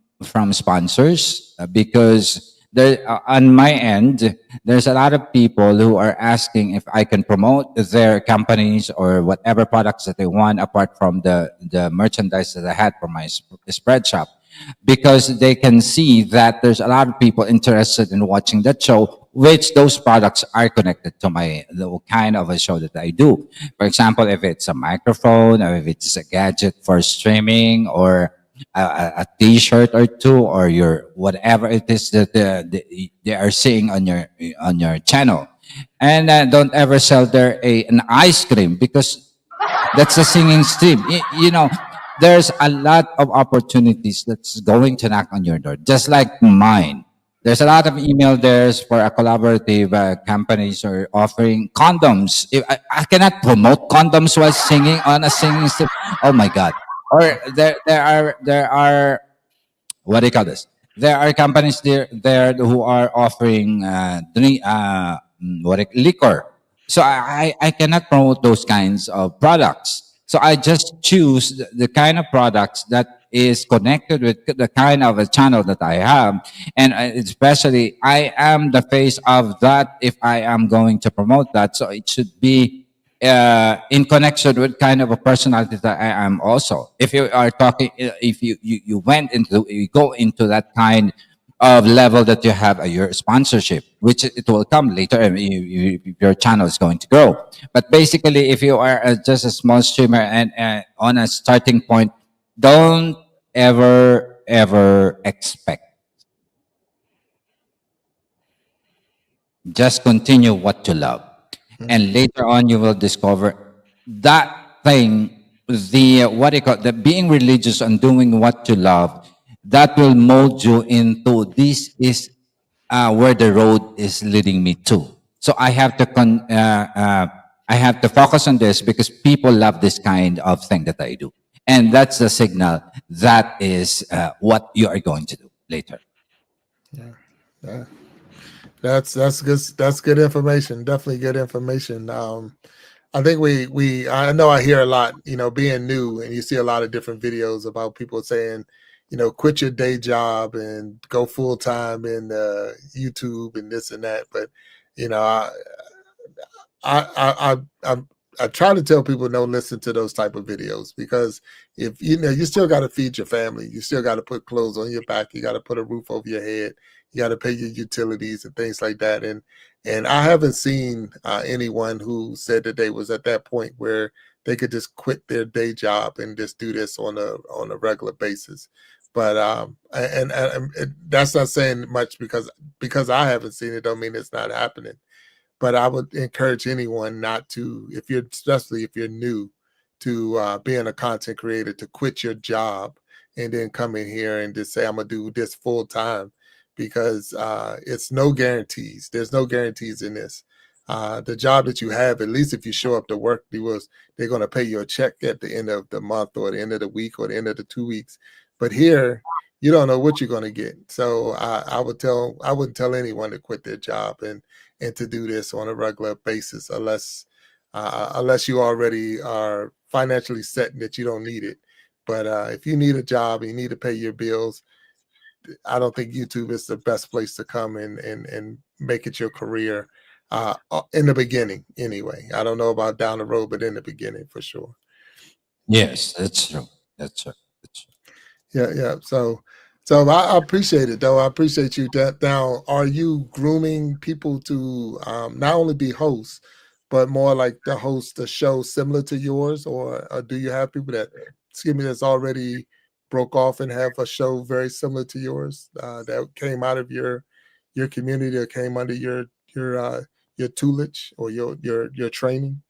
sponsors, because there on my end there's a lot of people who are asking if I can promote their companies or whatever products that they want, apart from the merchandise that I had for my spread shop, because they can see that there's a lot of people interested in watching that show, which those products are connected to my the kind of a show that I do. For example, if it's a microphone, or if it's a gadget for streaming, or a t-shirt or two, or your whatever it is that they are seeing on your channel. And don't ever sell there an ice cream, because that's a singing stream. You know, there's a lot of opportunities that's going to knock on your door, just like mine. There's a lot of email there's for a collaborative companies are offering condoms. If I cannot promote condoms while singing on a singing stream. Oh my God. Or there are what do you call this? There are companies there who are offering liquor. So I cannot promote those kinds of products. So I just choose the kind of products that is connected with the kind of a channel that I have, and especially I am the face of that. If I am going to promote that, so it should be in connection with kind of a personality that I am also. If you are talking, if you went into, you go into that kind of level that you have your sponsorship, which it will come later, and your channel is going to grow. But basically, if you are just a small streamer and on a starting point, don't ever expect. Just continue what you love. And later on, you will discover that thing, the what do you call it, the being religious and doing what you love, that will mold you into this is where the road is leading me to. So I have to focus on this because people love this kind of thing that I do. And that's the signal that is what you are going to do later. Yeah. Yeah. That's good. That's good information. Definitely good information. I think we I know I hear a lot, being new, and you see a lot of different videos about people saying, quit your day job and go full time in YouTube and this and that. But you know, I try to tell people don't listen to those type of videos, because if you still got to feed your family, you still got to put clothes on your back, you got to put a roof over your head, you got to pay your utilities and things like that. And I haven't seen anyone who said that they was at that point where they could just quit their day job and just do this on a regular basis. But and that's not saying much, because I haven't seen it don't mean it's not happening. But I would encourage anyone not to, especially if you're new to being a content creator, to quit your job and then come in here and just say, I'm going to do this full time, because it's no guarantees. There's no guarantees in this. The job that you have, at least if you show up to work, they're going to pay you a check at the end of the month or the end of the week or the end of the 2 weeks. But here, you don't know what you're going to get. So I wouldn't tell anyone to quit their job and to do this on a regular basis, unless you already are financially set that you don't need it. But if you need a job and you need to pay your bills, I don't think YouTube is the best place to come and make it your career, in the beginning anyway. I don't know about down the road, but in the beginning for sure. Yes, that's true. That's true. That's true. Yeah, yeah. So I appreciate it, though. I appreciate you. Now, are you grooming people to not only be hosts, but more like to host a show similar to yours, or do you have people that, excuse me, that's already broke off and have a show very similar to yours that came out of your community or came under your tutelage or your training?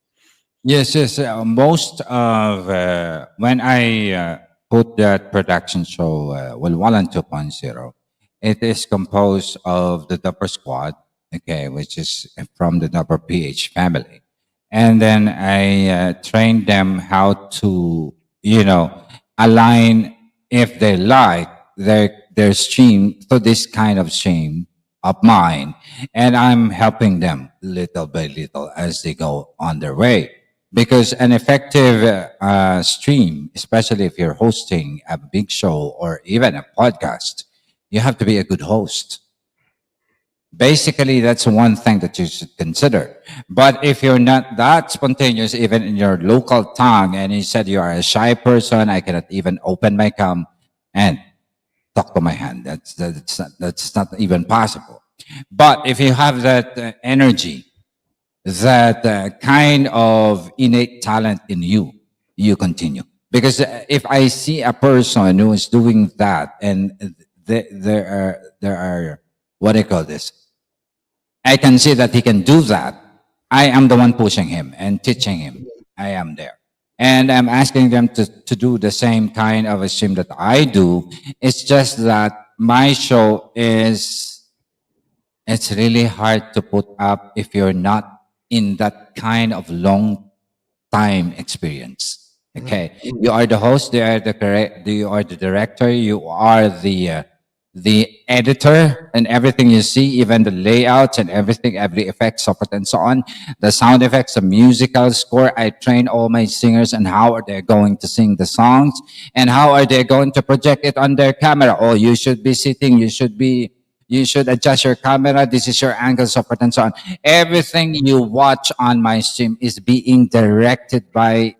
Yes, yes. Most of when I put that production show, Walwalan 2.0, it is composed of the Dapper Squad, okay, which is from the Dapper PH family. And then I trained them how to, you know, align if they like their stream to this kind of stream of mine. And I'm helping them little by little as they go on their way because an effective stream, especially if you're hosting a big show or even a podcast, you have to be a good host. Basically, that's one thing that you should consider. But if you're not that spontaneous, even in your local tongue, and you said you are a shy person, I cannot even open my cam and talk to my hand. That's not even possible. But if you have that energy, that kind of innate talent in you, you continue. Because if I see a person who is doing that, and there are what do you call this? I can see that he can do that. I am the one pushing him and teaching him. I am there. And I'm asking them to do the same kind of a stream that I do. It's just that my show is, it's really hard to put up if you're not in that kind of long time experience. Okay, you are the host, you are the correct, you are the director, you are the editor, and everything you see, even the layouts and everything, every effect, support, and so on. The sound effects, the musical score. I train all my singers on how are they going to sing the songs and how are they going to project it on their camera. Oh, you should be sitting. You should adjust your camera. This is your angle, support, and so on. Everything you watch on my stream is being directed by,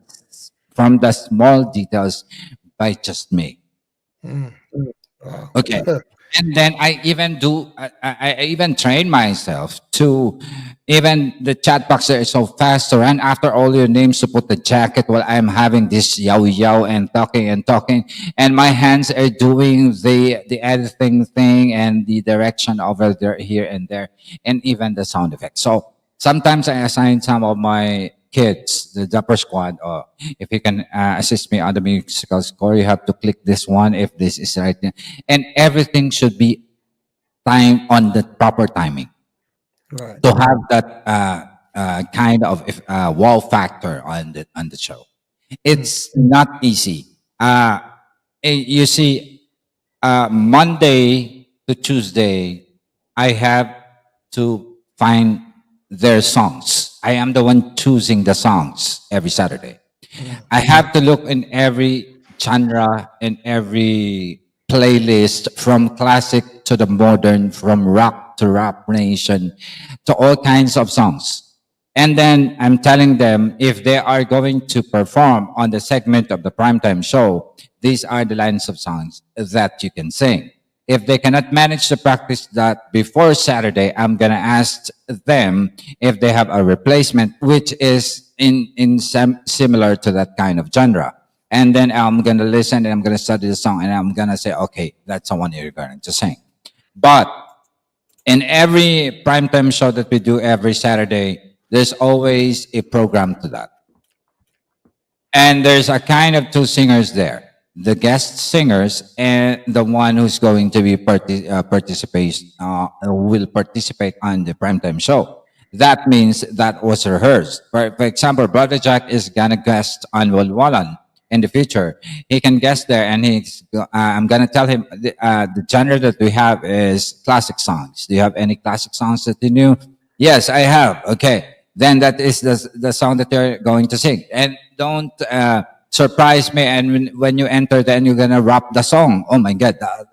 from the small details, by just me. Mm. Wow. Okay. And then I even I even train myself to, even the chat box there is so fast to run after all your names to put the jacket while I'm having this yow yow and talking. And my hands are doing the editing thing and the direction over there, here and there, and even the sound effects. So sometimes I assign some of my kids, the Dapper Squad, or if you can assist me on the musical score, you have to click this one if this is right. And everything should be time on the proper timing Right. to have that kind of wow factor on the show. It's not easy. You see, Monday to Tuesday, I have to find their songs. I am the one choosing the songs every Saturday. I have to look in every genre, in every playlist, from classic to the modern, from rock to rap nation, to all kinds of songs. And then I'm telling them if they are going to perform on the segment of the primetime show, these are the lines of songs that you can sing. If they cannot manage to practice that before Saturday, I'm gonna ask them if they have a replacement, which is similar to that kind of genre. And then I'm gonna listen and I'm gonna study the song and I'm gonna say, okay, that's the one you're going to sing. But in every primetime show that we do every Saturday, there's always a program to that. And there's a kind of two singers there. The guest singers and the one who's going to be will participate on the primetime show. That means that was rehearsed. For example, Brother Jack is gonna guest on Walwalan in the future. He can guest there, and I'm gonna tell him the genre that we have is classic songs. Do you have any classic songs that you knew? Yes, I have. Okay, then that is the song that they're going to sing, and don't surprise me. And when you enter, then you're gonna rap the song. Oh my God, that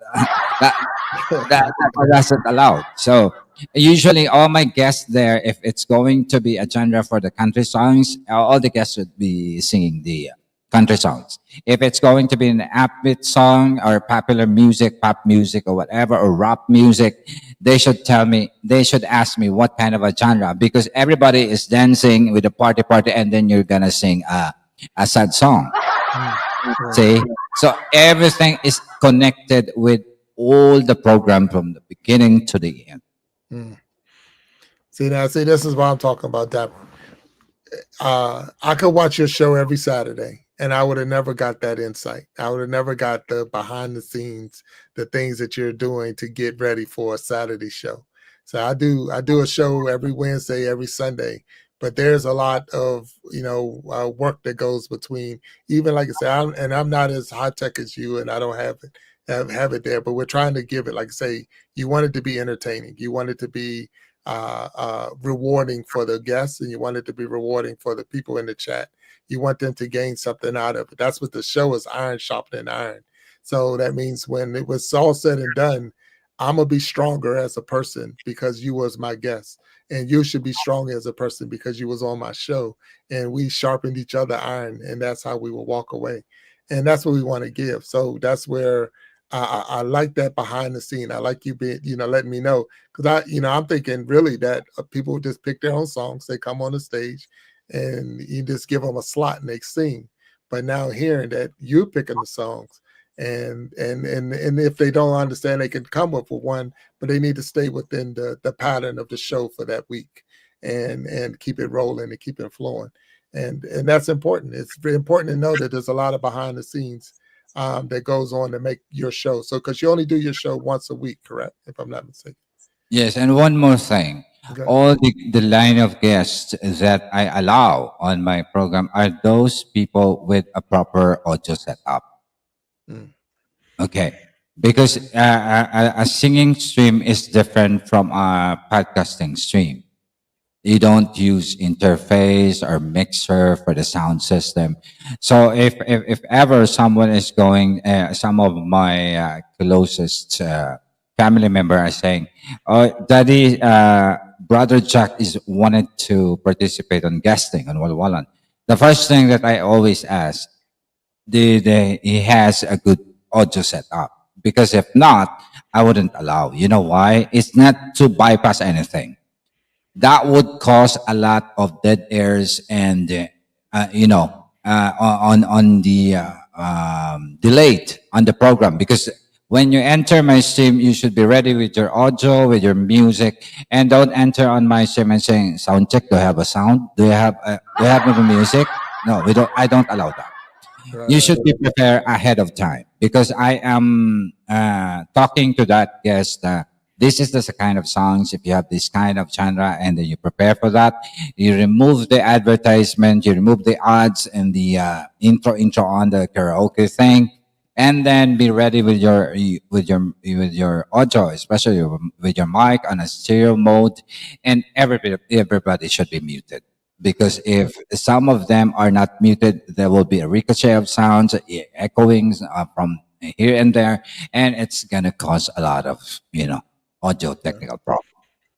wasn't allowed. So usually all my guests there, if it's going to be a genre for the country songs, all the guests would be singing the country songs. If it's going to be an upbeat song or popular music, pop music or whatever, or rap music, they should tell me, they should ask me what kind of a genre, because everybody is dancing with a party, and then you're gonna sing a sad song. Right. See? So everything is connected with all the program from the beginning to the end. Mm. See now, see this is what I'm talking about, Dapper. I could watch your show every Saturday, and I would have never got that insight. I would have never got the behind the scenes, the things that you're doing to get ready for a Saturday show. So I do a show every Wednesday, every Sunday, but there's a lot of work that goes between. Even like I said, I'm not as high tech as you, and I don't have it there, but we're trying to give it. Like I say, you want it to be entertaining. You want it to be rewarding for the guests, and you want it to be rewarding for the people in the chat. You want them to gain something out of it. That's what the show is: iron sharpening iron. So that means when it was all said and done, I'm gonna be stronger as a person because you was my guest, and you should be stronger as a person because you was on my show, and we sharpened each other iron, and that's how we will walk away, and that's what we want to give. So that's where I like that behind the scene. I like you being, letting me know because I'm thinking really that people just pick their own songs. They come on the stage, and you just give them a slot and they sing. But now hearing that you're picking the songs, and if they don't understand, they can come up with one, but they need to stay within the pattern of the show for that week, and keep it rolling and keep it flowing. And that's important. It's very important to know that there's a lot of behind the scenes that goes on to make your show. So, because you only do your show once a week, correct? If I'm not mistaken. Yes, and one more thing. Okay. All the line of guests that I allow on my program are those people with a proper audio setup. Mm. Okay. Because a singing stream is different from a podcasting stream. You don't use interface or mixer for the sound system. So if ever someone is going, some of my closest family member are saying, "Oh, Daddy, Brother Jack is wanted to participate on guesting on Walwalan." The first thing that I always ask, did he has a good audio setup? Because if not, I wouldn't allow. You know why? It's not to bypass anything that would cause a lot of dead airs and on the delayed on the program because when you enter my stream you should be ready with your audio with your music and don't enter on my stream and saying sound check, do I have a sound, do you have any music? No, we don't. I don't allow that. Right, You right. should be prepared ahead of time because I am talking to that guest. This is the kind of songs. If you have this kind of genre and then you prepare for that, you remove the advertisement, you remove the ads and the intro on the karaoke thing, and then be ready with your audio, especially with your mic on a stereo mode, and everybody should be muted because if some of them are not muted, there will be a ricochet of sounds, echoing from here and there, and it's gonna cause a lot of audio Yeah, technical problems.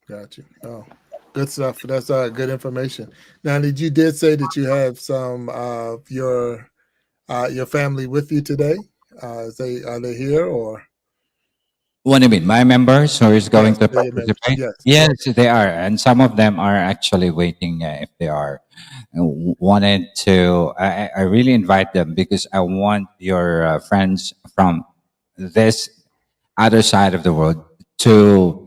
got you. Oh, good stuff. That's good information. Now, you did say that you have some of your family with you today? Are they here or What do you mean? My members who is going yes, to they're your members. participate? Yes. Yes, they are, and some of them are actually waiting if they are wanted to. I really invite them because I want your friends from this other side of the world to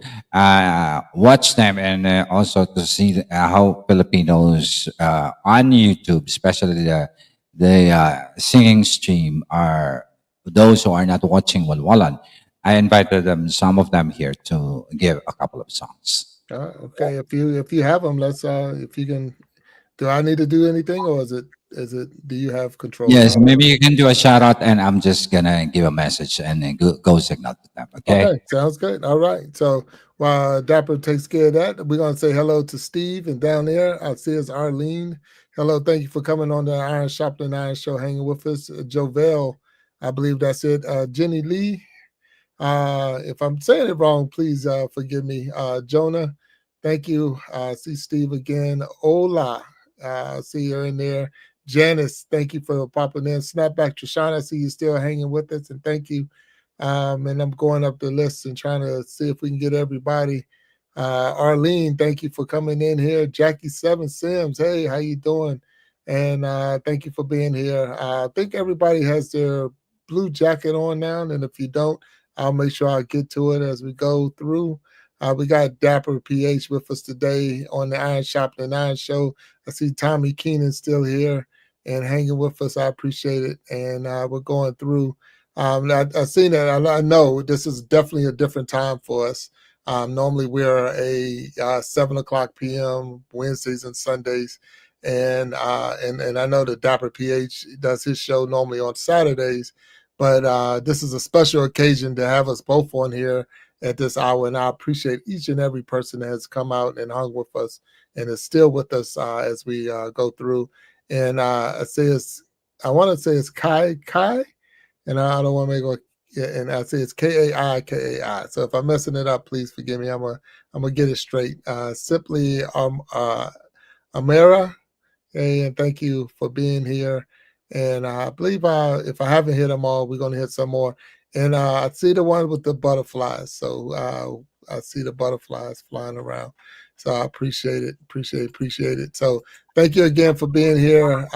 watch them and also to see how Filipinos on YouTube, especially the singing stream, are those who are not watching Walwalan. I invited them, some of them here, to give a couple of songs. Okay. If you have them, let's if you can. Do I need to do anything, or is it? Do you have control? Yes, maybe you can do a shout out, and I'm just gonna give a message and then go signal to them. Okay. Okay, sounds good. All right. So while Dapper takes care of that, we're gonna say hello to Steve, and down there I see is Arlene. Hello, thank you for coming on the Iron Sharpening Iron Show, hanging with us. Jovel, I believe that's it. Jenny Lee. If I'm saying it wrong, please forgive me. Jonah, thank you. See Steve again. Ola, see you in there. Janice, thank you for popping in. Snapback Trishana, I see you still hanging with us, and thank you. And I'm going up the list and trying to see if we can get everybody. Arlene, thank you for coming in here. Jackie Seven Sims, hey, how you doing? And thank you for being here. I think everybody has their blue jacket on now, and if you don't, I'll make sure I get to it as we go through. We got Dapper PH with us today on the Iron Shopping and Iron Show. I see Tommy Keenan still here and hanging with us. I appreciate it. And we're going through. I seen that. I know this is definitely a different time for us. Normally we're a 7 o'clock p.m. Wednesdays and Sundays, and I know that Dapper PH does his show normally on Saturdays, but this is a special occasion to have us both on here at this hour, and I appreciate each and every person that has come out and hung with us and is still with us as we go through. And I want to say it's Kai, and I don't want to make it. Yeah, and I say it's Kai. So if I'm messing it up, please forgive me. I'm gonna get it straight. Simply Amera. Hey, and thank you for being here. And I believe if I haven't hit them all, we're going to hit some more. And I see the one with the butterflies. So I see the butterflies flying around. So I appreciate it. Appreciate it. So thank you again for being here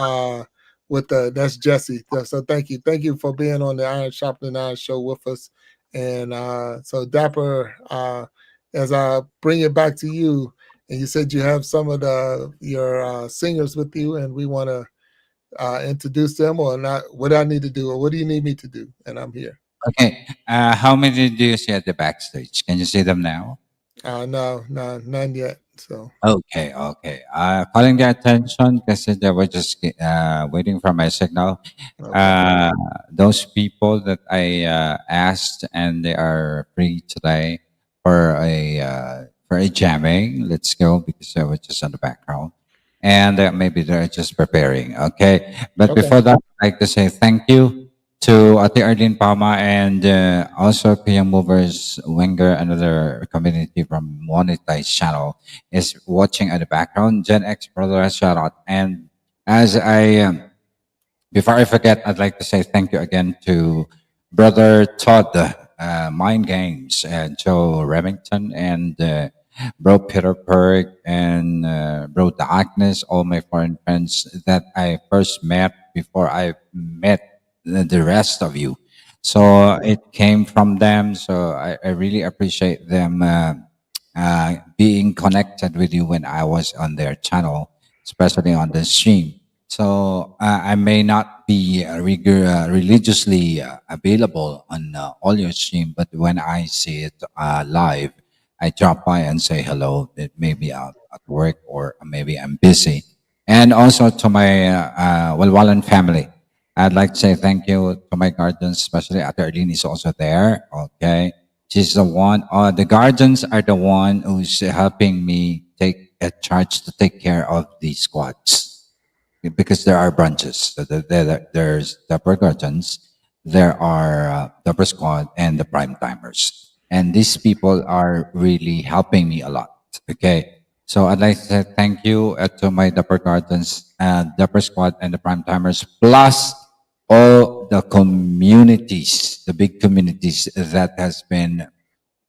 that's Jesse. So thank you. Thank you for being on the Iron Sharpening Iron show with us. And so Dapper, as I bring it back to you, and you said you have some of your singers with you, and we want to introduce them, or not. What do I need to do, or what do you need me to do? And I'm here. Okay. How many do you see at the backstage? Can you see them now? No, none yet. So Okay, okay. Calling the attention because they were just waiting for my signal. okay, Those people that I asked and they are free today for a jamming. Let's go because I was just on the background, and maybe they're just preparing. Okay, but okay, before that, I'd like to say thank you to Ate Arlene Palma and also Kuya Movers Wenger, another community from Monetized Channel, is watching at the background. Gen X brother, shout out. And as before I forget, I'd like to say thank you again to Brother Todd, Mind Games, Joe Remington, and Bro Peter Perk, and Bro Darkness, all my foreign friends that I first met before I met the rest of you. So it came from them. So I really appreciate them being connected with you when I was on their channel, especially on the stream. So I may not be religiously available on all your stream, but when I see it live, I drop by and say hello. It may be out at work or maybe I'm busy. And also to my Walwalan family, I'd like to say thank you to my guardians, especially Ate Arlene is also there. Okay. She's the one, the guardians are the one who's helping me take a charge to take care of the squads because there are branches. So there's the Guardians, there are the Per Squad, and the Prime Timers. And these people are really helping me a lot. Okay. So I'd like to say thank you to my Dapper Gardens, Dapper Squad, and the Prime Timers, plus all the communities, the big communities that has been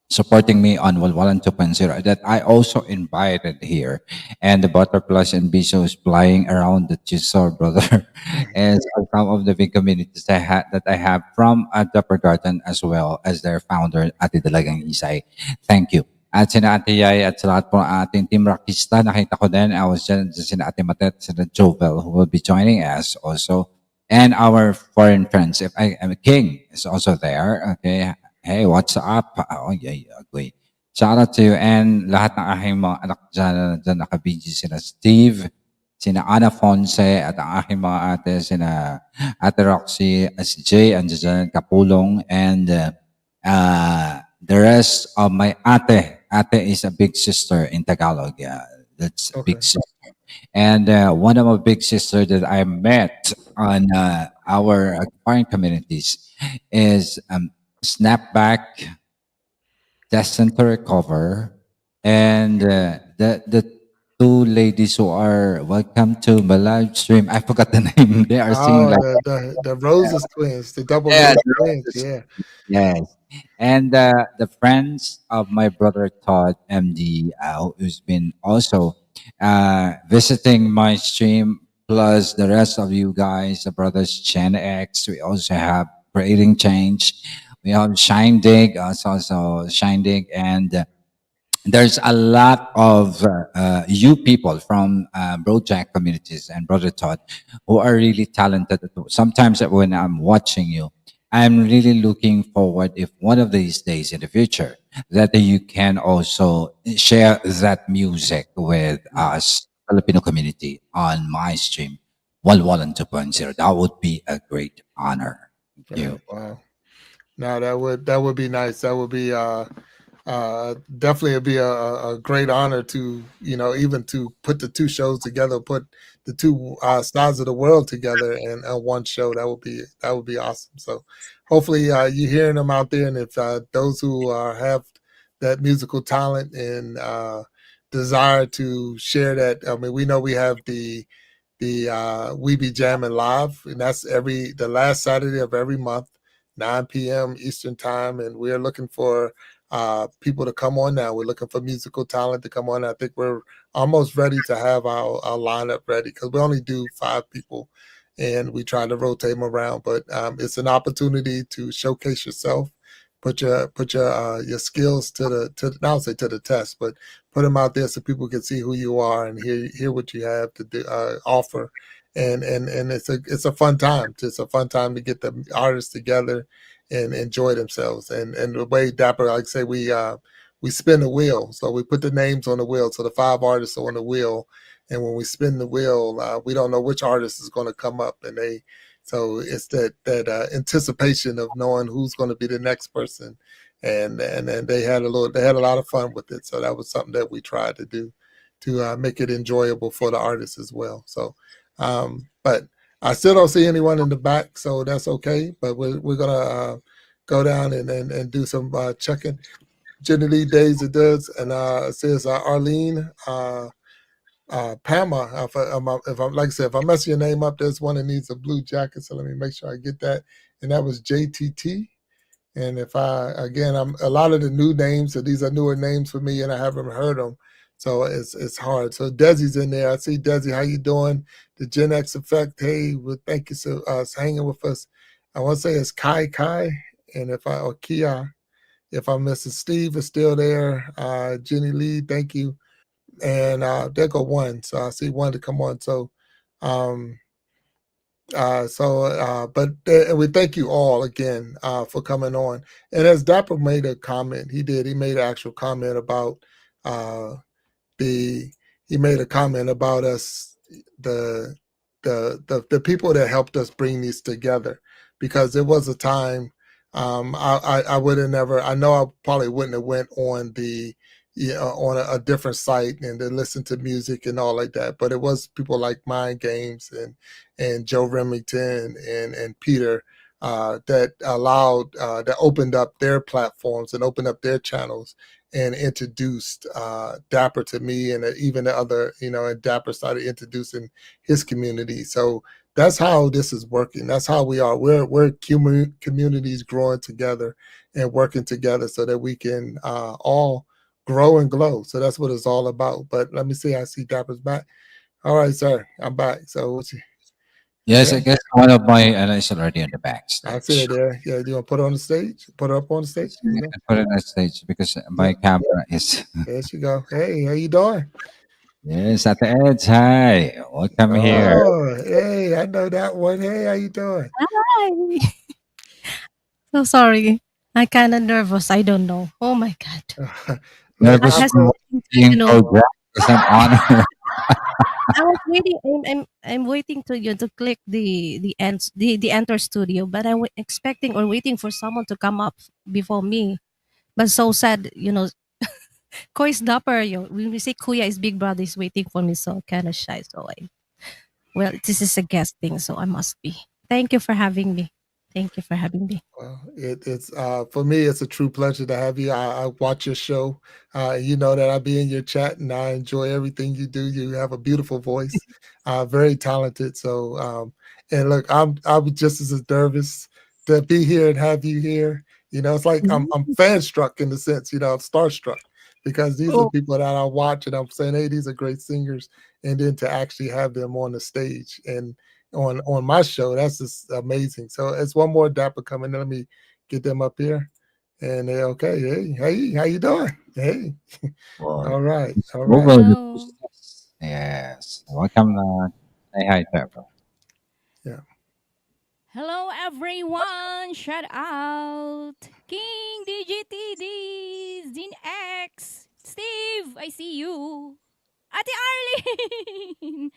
supporting me on Walwalan 2.0 that I also invited here. And the butterflies and bees flying around that you saw, brother, is some of the big communities that I have from Dapper Garden as well as their founder, Ate Dalagang Isay. Thank you. At sina Ate Yay at sa lahat po ng ating team Rakista, nakita ko din, I was dyan sina Ate Matet, sina Jovel, who will be joining us also. And our foreign friends, if I am King is also there. Okay. Hey, what's up? Oh, yeah, ugly. Shout out to you and lahat ng aking mga anak dyan nakabidyo sina Steve, sina Ana Fonse, at ang aking mga ate, sina Ate Roxy, si Jay, and dyan Kapulong, and the rest of my ate. Ate is a big sister in Tagalog. Yeah, that's a okay, big sister. And one of my big sisters that I met on our foreign communities is Snapback, Destined to Recover, and the two ladies who are welcome to my live stream. I forgot the name. They are singing oh, like the Roses twins, the double yeah, Rose the twins. roses. Yeah, Yes. And the friends of my brother Todd MD, who's been also visiting my stream, plus the rest of you guys, the brothers Gen X. We also have creating change. We have Shine Dig, also Shine Dig, and there's a lot of you people from Brojack communities and Brother Todd who are really talented. Sometimes when I'm watching you, I'm really looking forward if one of these days in the future that you can also share that music with us, Filipino community, on my stream, 112 2.0. That would be a great honor. Thank Right. you. Wow. Now that would be nice. That would be definitely it'd be a great honor to even to put the two shows together, put the two sides of the world together in one show. That would be awesome. So hopefully you're hearing them out there, and if those who have that musical talent and desire to share that, I mean, we know we have the We Be Jamming Live, and that's the last Saturday of every month, 9 p.m. Eastern Time, and we're looking for people to come on now. We're looking for musical talent to come on. I think we're almost ready to have our lineup ready because we only do 5 people, and we try to rotate them around. But it's an opportunity to showcase yourself, put your skills not say to the test, but put them out there so people can see who you are and hear what you have to do, offer. And it's a fun time. It's a fun time to get the artists together and enjoy themselves. And the way Dapper, like I say, we spin the wheel. So we put the names on the wheel. So the 5 artists are on the wheel. And when we spin the wheel, we don't know which artist is going to come up. So it's that anticipation of knowing who's going to be the next person. And they had a lot of fun with it. So that was something that we tried to do to make it enjoyable for the artists as well. So, but I still don't see anyone in the back, so that's okay. But we're gonna go down and do some checking. Generally, days it does, and it says Arlene, Pama. If I'm like I said, if I mess your name up, there's one that needs a blue jacket. So let me make sure I get that. And that was JTT. And if I again, I'm a lot of the new names. So these are newer names for me, and I haven't heard them. So it's hard. So Desi's in there. I see Desi. How you doing? The Gen X effect. Hey, well, thank you for hanging with us. I want to say it's Kai, and if I or Kia. If I miss it, Steve is still there. Jenny Lee, thank you. And there go one. So I see one to come on. So um, but we thank you all again for coming on. And as Dapper made a comment, he made an actual comment about uh, the he made a comment about us, the the people that helped us bring these together, because there was a time I would have never, I know I probably wouldn't have went on the on a different site and then listen to music and all like that, but it was people like Mind Games and Joe Remington and Peter that allowed that opened up their platforms and opened up their channels and introduced Dapper to me, and even the other, and Dapper started introducing his community. So that's how this is working. That's how we are. We're communities growing together and working together so that we can all grow and glow. So that's what it's all about. But let me see. I see Dapper's back. All right, sir. I'm back. So you Yes, there? I guess one of my is already on the I see backstage. it there. Yeah, do you want to put it on the stage? Put it up on the stage? So There you you go. can put it on the stage because my Yep. camera is There she go. Hey, how you doing? yes at the edge. Hi, welcome here. Oh, hey, I know that one. Hey, how you doing? Hi. So sorry. I kinda nervous. I don't know. Oh my god. Look, I'm Nervous for hesitating to, being programmed. It's an honor. I was waiting. I'm waiting to you to click the enter studio, but I'm expecting or waiting for someone to come up before me. But so sad, Koi's dapper. When we say Kuya is big brother is waiting for me, so kind of shy. So well, this is a guest thing, so I must be. Thank you for having me. Thank you for having me. well, it's for me. It's a true pleasure to have you. I watch your show. You know that I be in your chat, and I enjoy everything you do. You have a beautiful voice, very talented. So, and look, I'm just as nervous to be here and have you here. It's like I'm fan struck in the sense. I'm starstruck because these are Oh, people that I watch, and I'm saying, hey, these are great singers, and then to actually have them on the stage on my show. That's just amazing. So it's one more Dapper coming. Let me get them up here. And they okay. Hey, how you doing? Hey, Or all right, all right. Google the Hello. Boosters. Yes. Welcome. Say hi to everyone. Yeah. Hello, everyone. Shout out. King DGTDs, Dean X, Steve, I see you. Ate Arlene,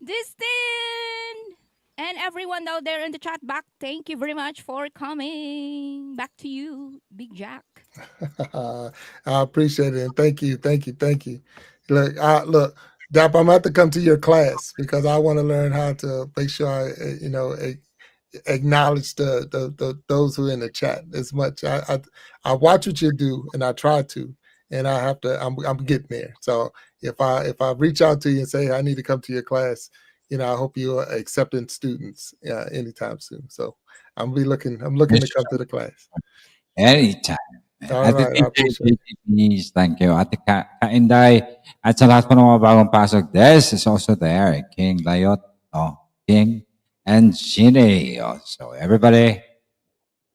Distin, and everyone out there in the chat back. Thank you very much for coming. Back to you, Big Jack. I appreciate it, and thank you. Look, Dap, I'm about to come to your class because I want to learn how to make sure I, acknowledge the those who are in the chat as much. I watch what you do, and I try to, and I have to. I'm getting there. So if I reach out to you and say hey, I need to come to your class, I hope you are accepting students anytime soon. So I'm looking Yes, to come to the class. anytime. All Ate right, I appreciate it. TJPs, thank you. Ate Kainday, at sa lahat po ng mga bagong pasok, Des is also there. King Layot, oh, King, and Gine. Oh, so everybody,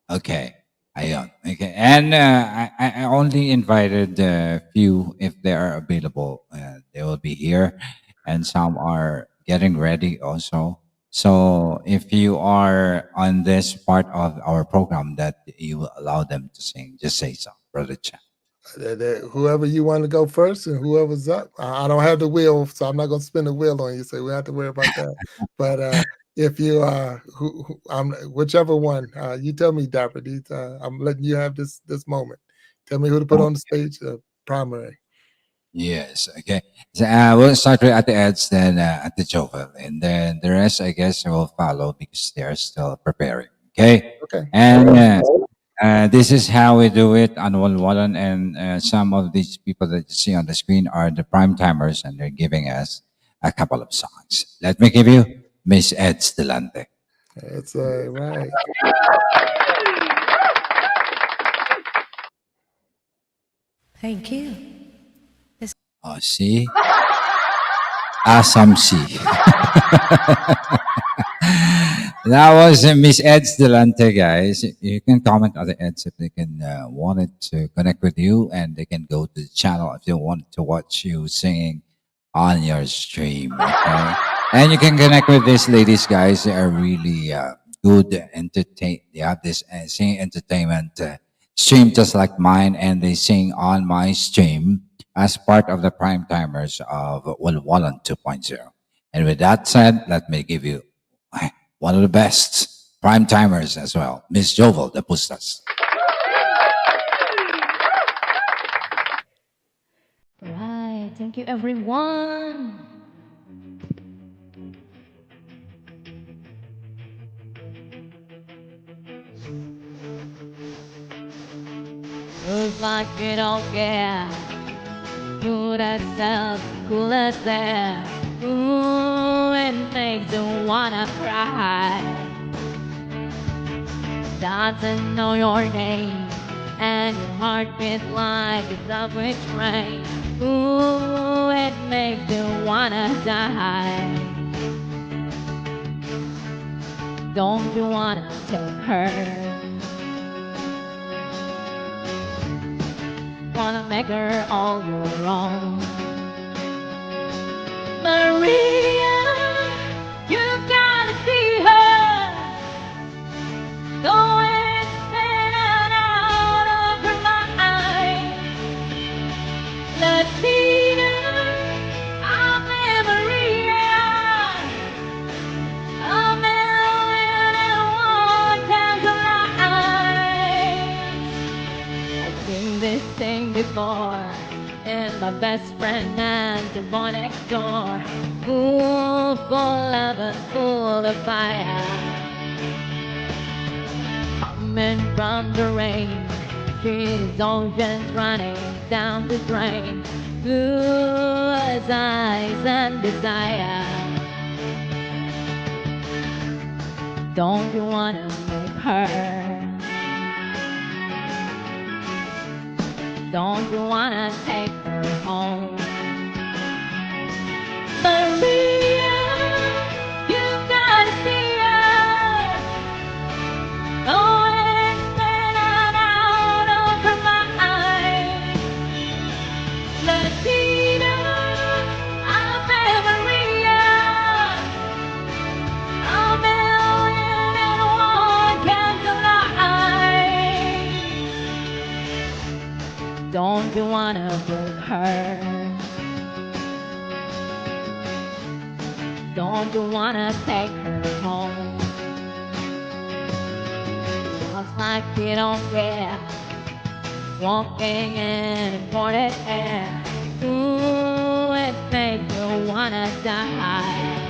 okay. Ayun. Okay. And I only invited a few if they are available. They will be here. And some are getting ready also. So if you are on this part of our program that you will allow them to sing, just say so, Brother Chan. Whoever you want to go first and whoever's up. I don't have the wheel, so I'm not going to spin the wheel on you. So we don't have to worry about that. But if you whichever one, you tell me, Dapper. I'm letting you have this moment. Tell me who to put on the stage. Primary. Yes, okay. So, we'll start with at the Eds, then at the Jovel, and then the rest, I guess, will follow because they're still preparing. Okay, Okay. and this is how we do it on Walwalan, and some of these people that you see on the screen are the prime timers, and they're giving us a couple of songs. Let me give you Miss Eds Delante. That's right. Thank you. Oh, see, Asamsi. That was Miss Ed's Delante, guys. You can comment on the Eds if they can wanted to connect with you, and they can go to the channel if they want to watch you singing on your stream. Okay, and you can connect with these ladies, guys. They are really good entertain. They have this singing entertainment stream just like mine, and they sing on my stream as part of the prime timers of Walwalan 2.0. And with that said, let me give you one of the best prime timers as well, Miss Jovel de Pustas. Right. Thank you, everyone. Looks like you don't care. Good as self, cool as there. Ooh, it makes you wanna cry. Doesn't know your name, and your heart beats like a subway train. Ooh, it makes you wanna die. Don't you wanna take her? Wanna make her all your own. Maria, you gotta see her. Going in and out of her mind. Latina, I'm in Maria. A million and one times alive. I've seen this thing before. And my best friend and the boy next door. Full of and full of fire. Coming from the rain, she's oceans running down the drain. Blue as eyes and desire. Don't you wanna make her? Don't you wanna take her home? Maria, you gotta see Don't you wanna hurt her? Don't you wanna take her home? Looks like you don't care. Walking in imported air. Ooh, it makes you wanna die.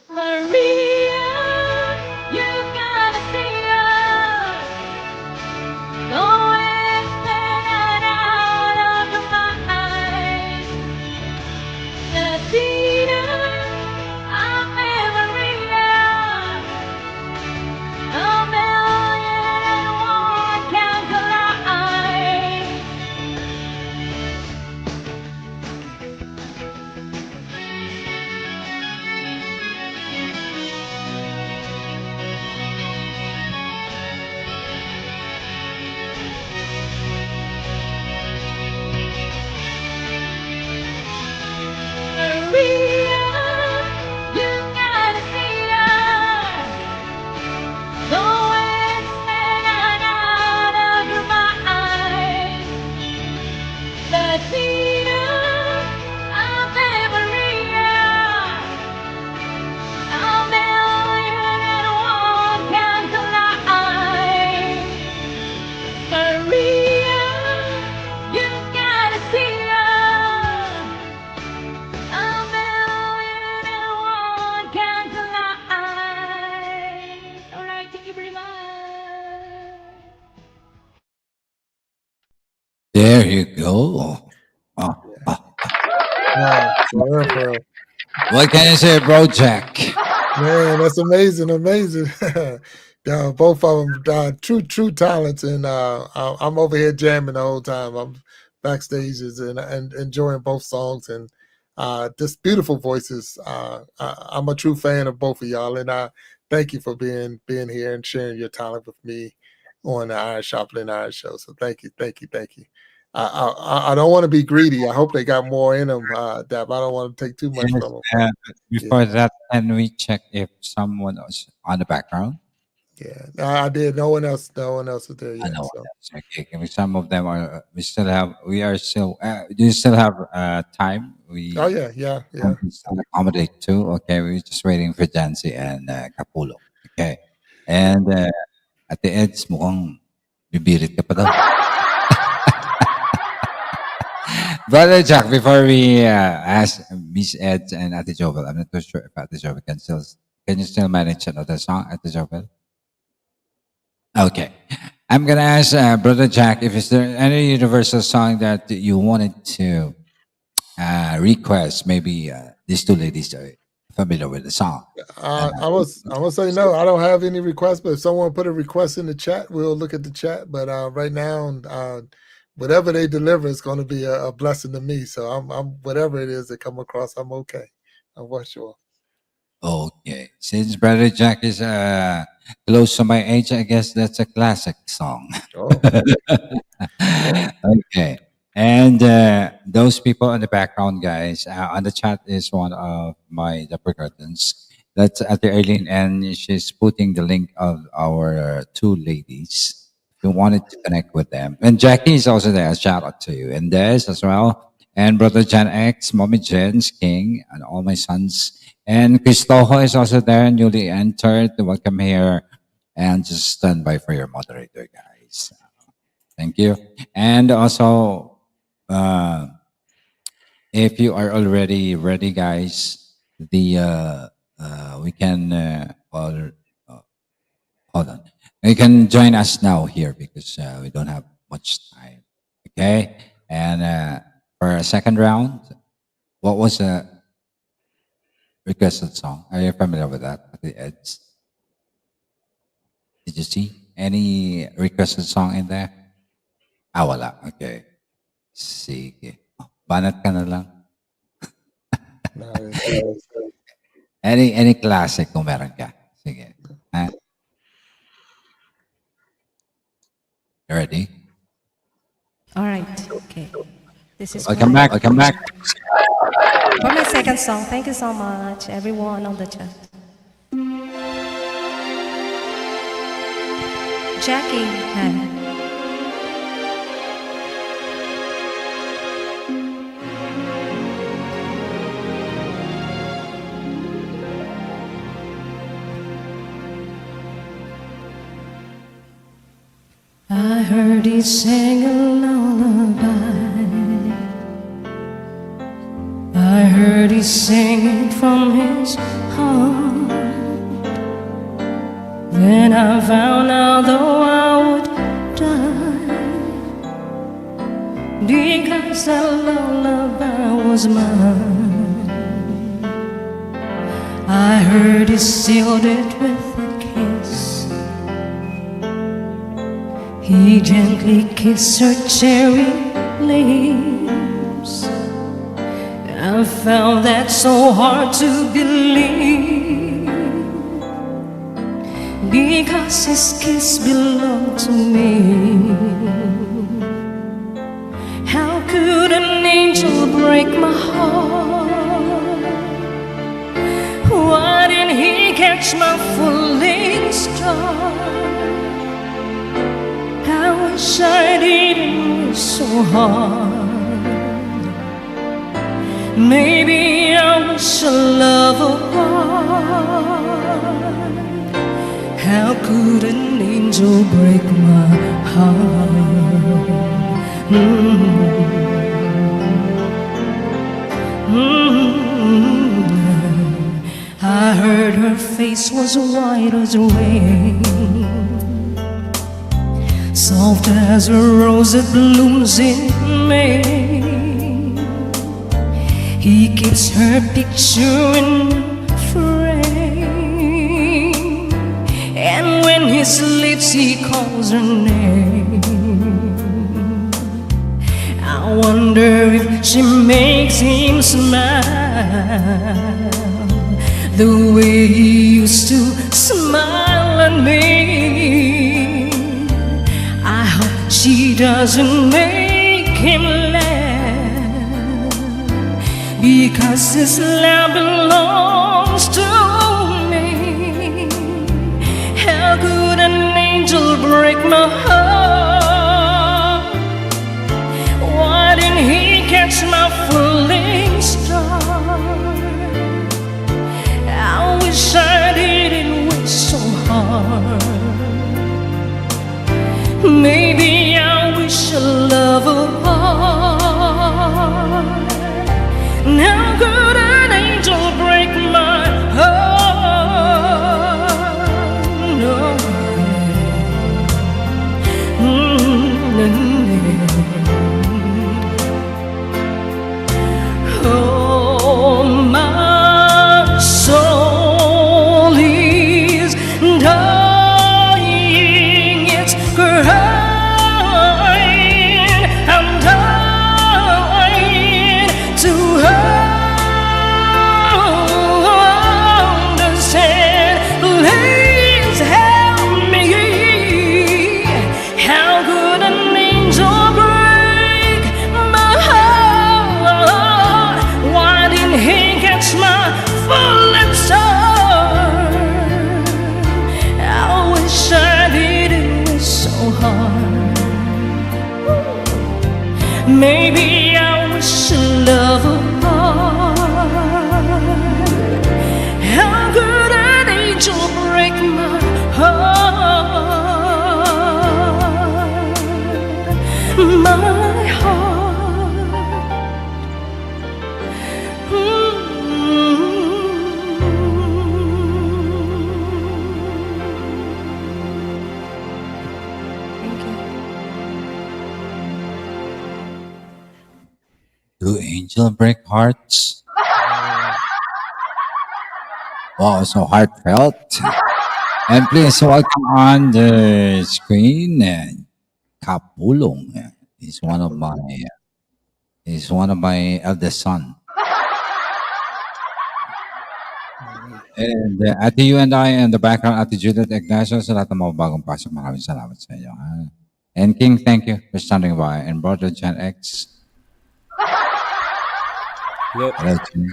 Maria, you gotta see her. Going out of your mind. Latina, I'm Maria. A million and one can collide. Maria, you gotta see her. Going out of your mind. Latina, I'm Maria. A million and one can collide. Maria, you gotta see her. A million and one can collide. All right, thank you very much. There you go. Oh, Wow, for real, for real. what can I say, bro, Jack? Man, that's amazing, amazing. Both of them, true talents, and I'm over here jamming the whole time. I'm backstages and enjoying both songs and just beautiful voices. I'm a true fan of both of y'all, and I thank you for being here and sharing your talent with me on the Iron Sharpening Iron show. So thank you, thank you, thank you. I don't want to be greedy. I hope they got more in them, Dap. I don't want to take too much Yes, from them. Yeah. before that, can we check if someone was on the background? Yeah, I did. No one else. No one else is there I yet. know. So Okay, some of them are. We are still. Do you still have time? oh We yeah. can still accommodate too. Okay, we're just waiting for Jancy and Capulo. Okay, and at the edge, mukhang bibirit ka pa daw. Brother Jack, before we ask Miss Ed and Ate Jovel, I'm not too sure if Ate Jovel can you still manage another song, Ate Jovel? Okay. I'm gonna ask Brother Jack if is there any universal song that you wanted to request. Maybe these two ladies are familiar with the song. I was say no. I don't have any requests, but if someone put a request in the chat, we'll look at the chat. But right now, whatever they deliver is going to be a blessing to me. So I'm whatever it is that come across, I'm okay. I'm for sure. Okay. Since Brother Jack is close to my age, I guess that's a classic song. Oh, Okay. And those people in the background, guys, on the chat is one of my Dapper Curtains. That's at the Eileen, and she's putting the link of our two ladies. If you wanted to connect with them. And Jackie is also there. Shout out to you. And Des as well. And Brother Jan X, Mommy Jen's King, and all my sons. And Cristojo is also there, newly entered. Welcome here. And just stand by for your moderator, guys. Thank you. And also, if you are already ready, guys, we can hold on. You can join us now here because we don't have much time. Okay, and for a second round, what was the requested song? Are you familiar with that? At the Eds? Did you see any requested song in there? Ah, wala. Okay. Sige. Oh, banat ka na lang. nice. Any classic kung meron ka. Sige. Ha? You ready? All right. Okay. This is Welcome back. Welcome back. for my second song. Thank you so much, everyone on the chat. Jackie. Hi. I heard he sang a lullaby. I heard he sang it from his heart. Then I found out though I would die, because that lullaby was mine. I heard he sealed it with a kiss. He gently kissed her cherry lips. I found that so hard to believe, because his kiss belonged to me. How could an angel break my heart? Why didn't he catch my falling star? I wish I didn't wish so hard. Maybe I wish a love apart. How could an angel break my heart? I heard her face was white as rain, soft as a rose that blooms in May. He keeps her picture in a frame, and when he sleeps he calls her name. I wonder if she makes him smile the way he used to smile at me. I hope she doesn't make him laugh, because this love belongs to me. How could an angel break my heart? Why didn't he catch my falling star? I wish I didn't wish so hard. Maybe I wish a love apart. How could an angel break my heart? No. Oh, my soul is dying, it's crying, I'm dying to understand. Please help me. How could an angel break my heart? Why didn't he catch my falling star? I wish I didn't wish so hard. Maybe I wish a love apart. How could an angel break my heart? My heart. Thank you. Do angel break hearts? Wow, so heartfelt. And please welcome on the screen Kapulong. He's one of my eldest son. And Ate you and I in the background, Ate Judith Ignacio, sa lahat ng mga bagong pasok, maraming salamat sa inyo. And King, thank you for standing by. And Brother Gen X. Hello. Hello, King.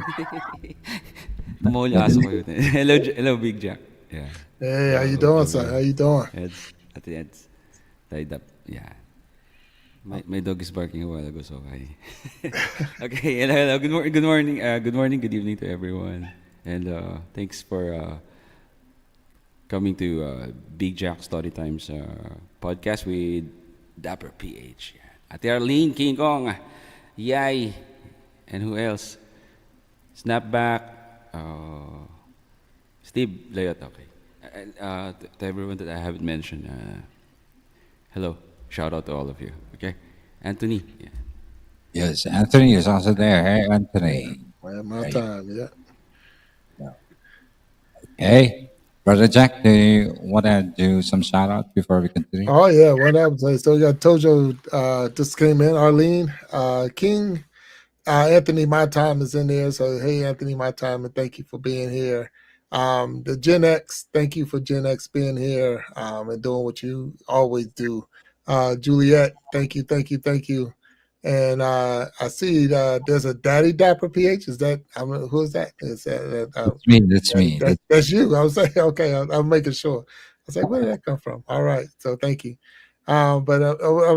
Tumawal yung aso ko yun. Hello, Big Jack. Yeah. Hey, how you doing, son? How you doing? It's at the end, tied up. Yeah. My dog is barking a while ago, so hi. Okay, and hello, good morning, good evening to everyone, and thanks for coming to Big Jack Story Times podcast with Dapper PH. Ate Arlene, King Kong, Yay, and who else? Snapback, Steve Layot, okay. And to everyone that I haven't mentioned, hello, shout out to all of you, okay? Anthony, yeah. Yes, Anthony is also there. Hey, Yeah, Anthony. well, my Right. time. Yeah. Hey, Brother Jack, do you want to do some shout out before we continue? Oh yeah, what happened? So yeah, Tojo just came in. Arlene, King, Anthony, my time is in there. So hey, Anthony, my time, and thank you for being here. The Gen X, thank you for Gen X being here and doing what you always do. Juliet, thank you, thank you, thank you. And I see there's a Daddy Dapper PH. Is that who is that? Is that That's me. That's me. that's you? I was saying okay. I'm making sure. I was like, where did that come from? All right, so thank you. But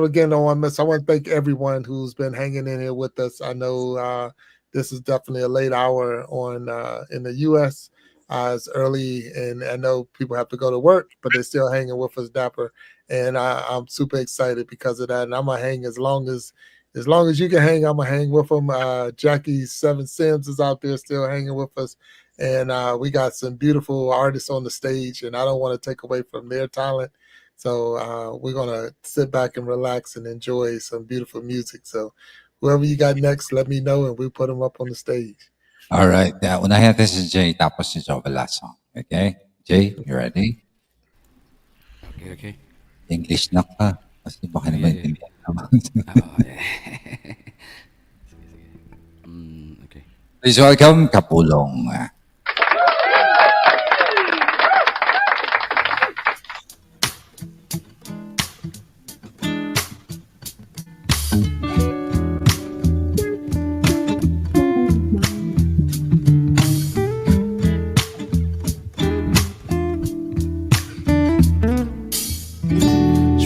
again, I want to thank everyone who's been hanging in here with us. I know this is definitely a late hour on in the U.S. It's early, and I know people have to go to work, but they're still hanging with us, Dapper, and I'm super excited because of that. And I'm gonna hang as long as you can hang. I'm gonna hang with them. Jackie Seven Sims is out there still hanging with us, and we got some beautiful artists on the stage, and I don't want to take away from their talent. So we're gonna sit back and relax and enjoy some beautiful music. So whoever you got next, let me know, and we'll put them up on the stage. All right. Unahin natin si Jay, tapos si Joe last song. Okay? Jay, you ready? Okay, okay. English na ka. Kasi baka Yeah, naman yeah, intindihan naman. yeah. Oh, yeah. Okay. Please welcome Kapulong.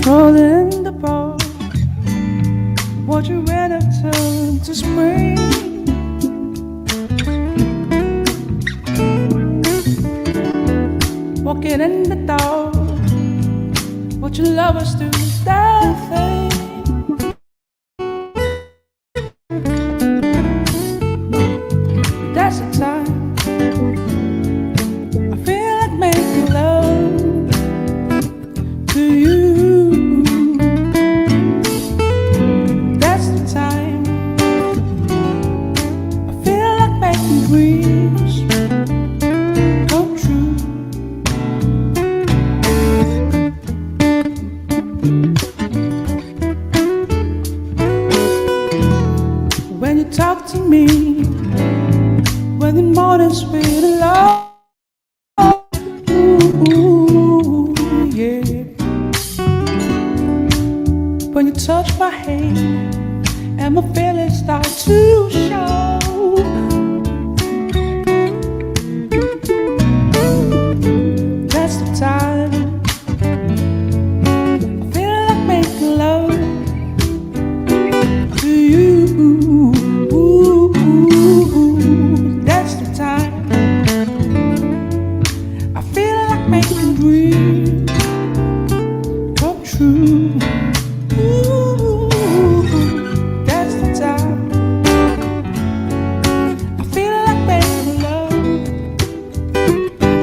Strolling in the park, watching weather turn to spring. Walking in the dark, watching lovers do their thing. That's the time I feel like making love to you. That's the time I feel like making dreams come true. When you talk to me, when the morning's sweet and love, ooh, yeah. When you touch my hand and my feelings start to show, that's the time I feel like making love to you. That's the time I feel like making dreams come true. That's the time I feel like making love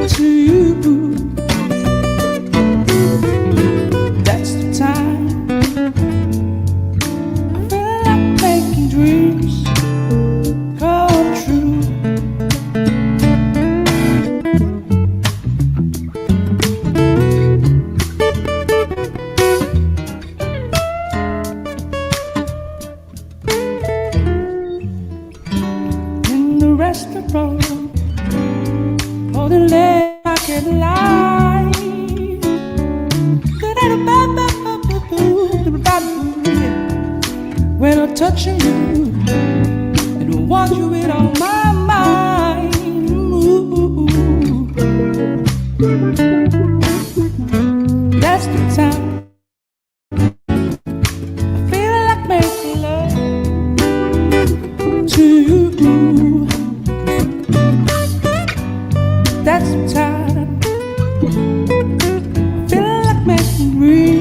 to you. That's the time I feel like making dreams come true. In the restaurant, holding leg back in line. When I'm touching you, and I want you it on my mind. Ooh. That's the time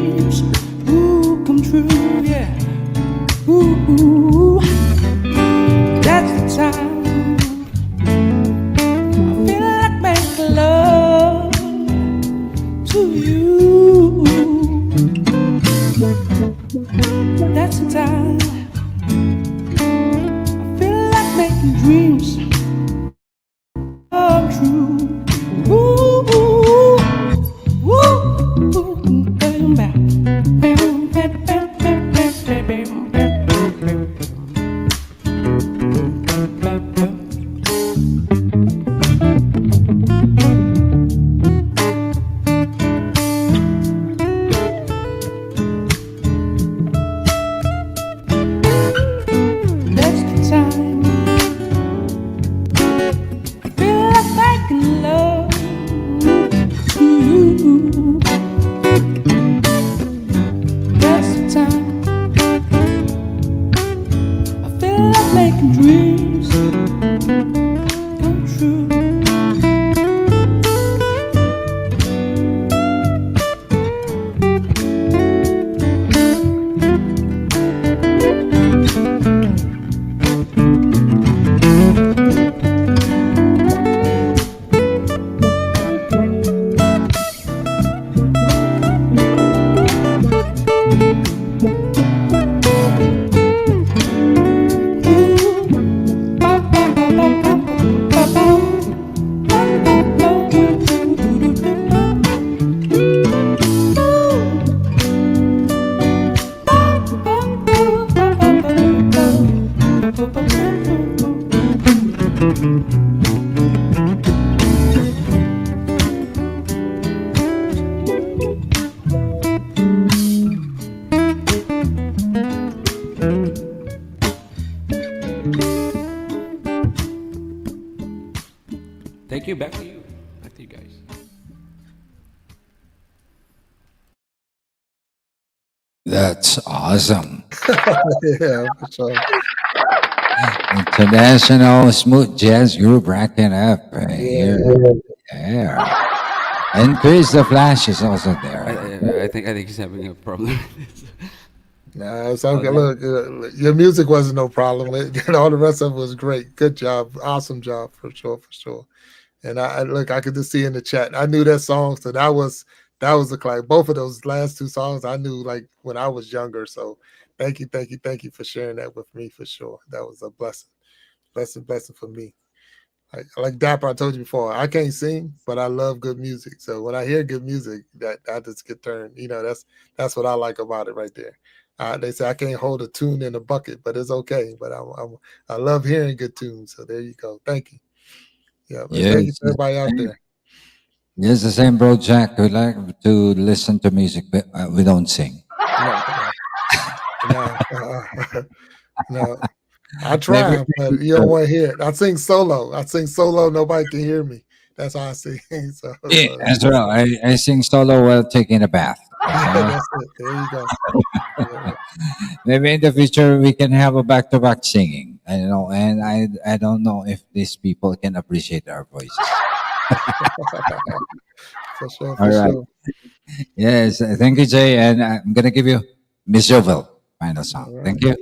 dreams, ooh, come true, yeah. Ooh, that's the time I feel like making love to you. That's the time I feel like making dreams come true. Ooh, ooh, ooh, bam, bam, bam, bam, bam, bam, bam, bam, bam. That's the time I feel like making love to you. That's the time I feel like making dreams come true. Thank you. Back to you. Back to you guys. That's awesome. Yeah, for sure. International smooth jazz group racking up right Yeah. here. Yeah. And Chris the Flash is also I, there. I think he's having a problem. Nah, it's okay. Look, your music wasn't no problem. All the rest of it was great. Good job. Awesome job for sure, for sure. And look, I could just see in the chat. I knew that song, so that was like both of those last two songs I knew like when I was younger. So thank you for sharing that with me for sure. That was a blessing, blessing for me. Like Dapper, I told you before, I can't sing, but I love good music. So when I hear good music, that I just get turned. That's what I like about it right there. They say I can't hold a tune in a bucket, but it's okay. But I love hearing good tunes. So there you go. Thank you. Yeah, and thank you Yes, to everybody out there. yes, the same bro Jack. We like to listen to music, but we don't sing. No, no, no. I Maybe try, but you don't want to hear it. I sing solo. Nobody can hear me. That's how I sing. yeah, as well. I sing solo while taking a bath. Yeah, Okay? that's it. There you go. Yeah. Maybe in the future we can have a back-to-back singing. I know, and I don't know if these people can appreciate our voices. For sure, All for right. sure. Yes, thank you, Jay, and I'm gonna give you Miss Jovel final All song. right. Thank you.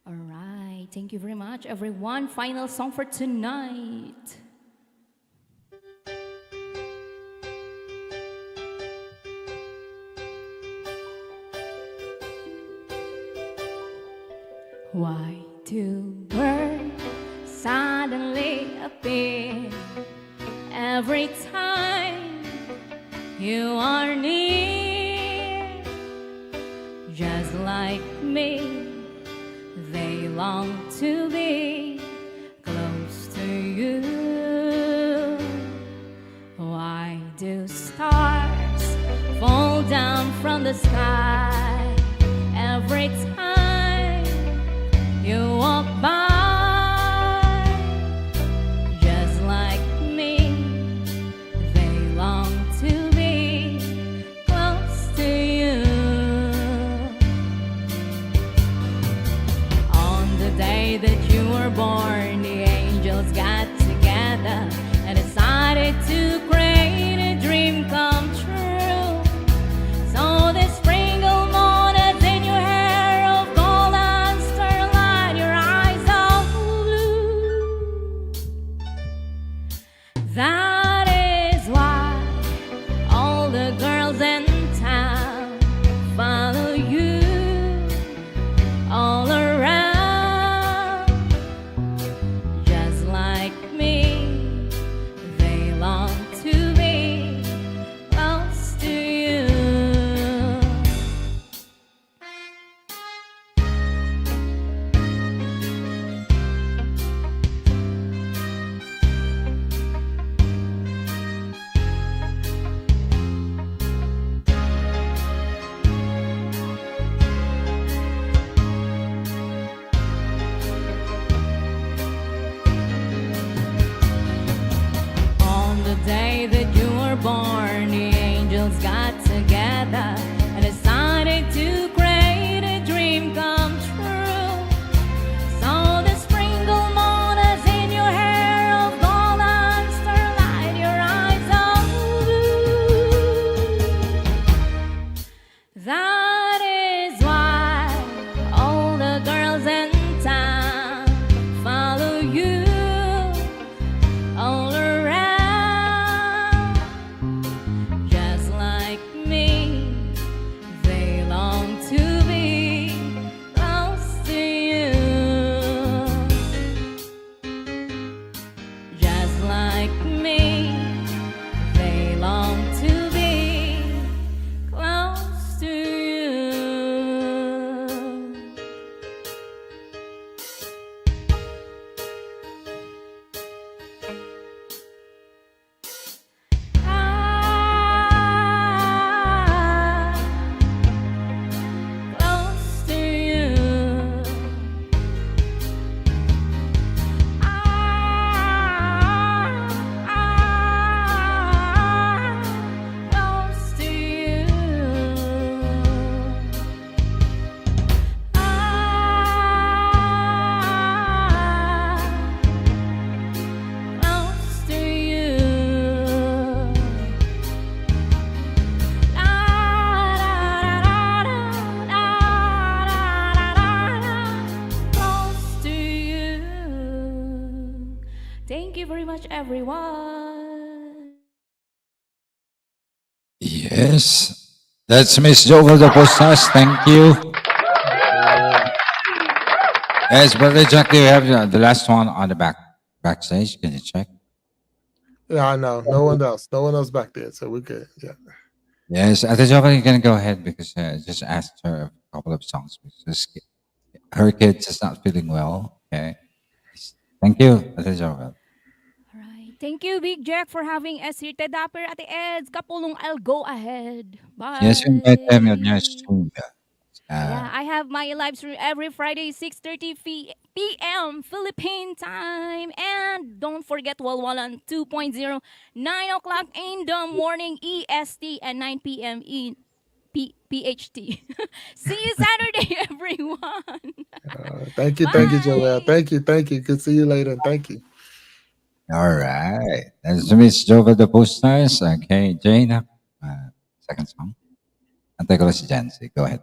All right. Thank you very much, everyone. Final song for tonight. Why do birds suddenly appear every time you are near? Just like me, they long to be close to you. Why do stars fall down from the sky every time you walk by? Just like me, they long to be close to you. On the day that you were born, the angels got together and decided to create a dream come true. I decided to create a dream come true. So the sprinkle monas in your hair of golden starlight, your eyes of blue. That is why all the girls in town follow you all around. Just like me, they long to be close to you. Just like me, they long to be close to you. Close to you. Close to you. Close to you. Close to you. Thank you very much, everyone. Yes. That's Miss Jovel the Postas. Thank you. Yes, Brother Jack, do you have the last one on the backstage? Can you check? Yeah, I know. No one else. No one else back there. So we're good. Yeah. Yes, Ate Jovel, you can go ahead because I just asked her a couple of songs because her kids is not feeling well. Okay. Thank you, Ate Jovel. Alright. Thank you, Big Jack, for having us here. Dapper Ate Eds, Kapulong, I'll go ahead. Yes, you invite them. Yes, Bye. soon. Yeah, I have my live stream every Friday, 6:30 p.m. Philippine time. And don't forget Walwalan 2.0, 9 o'clock in the morning EST and 9 p.m. in PHT. See you Saturday, everyone. Thank you. Thank you, Joel. Bye. Thank you. Thank you. Good to see you later. Thank you. All right. That's Miss Jovel the Postas. Okay, Jane, second song. Antay ko lang si Jancy. Go ahead.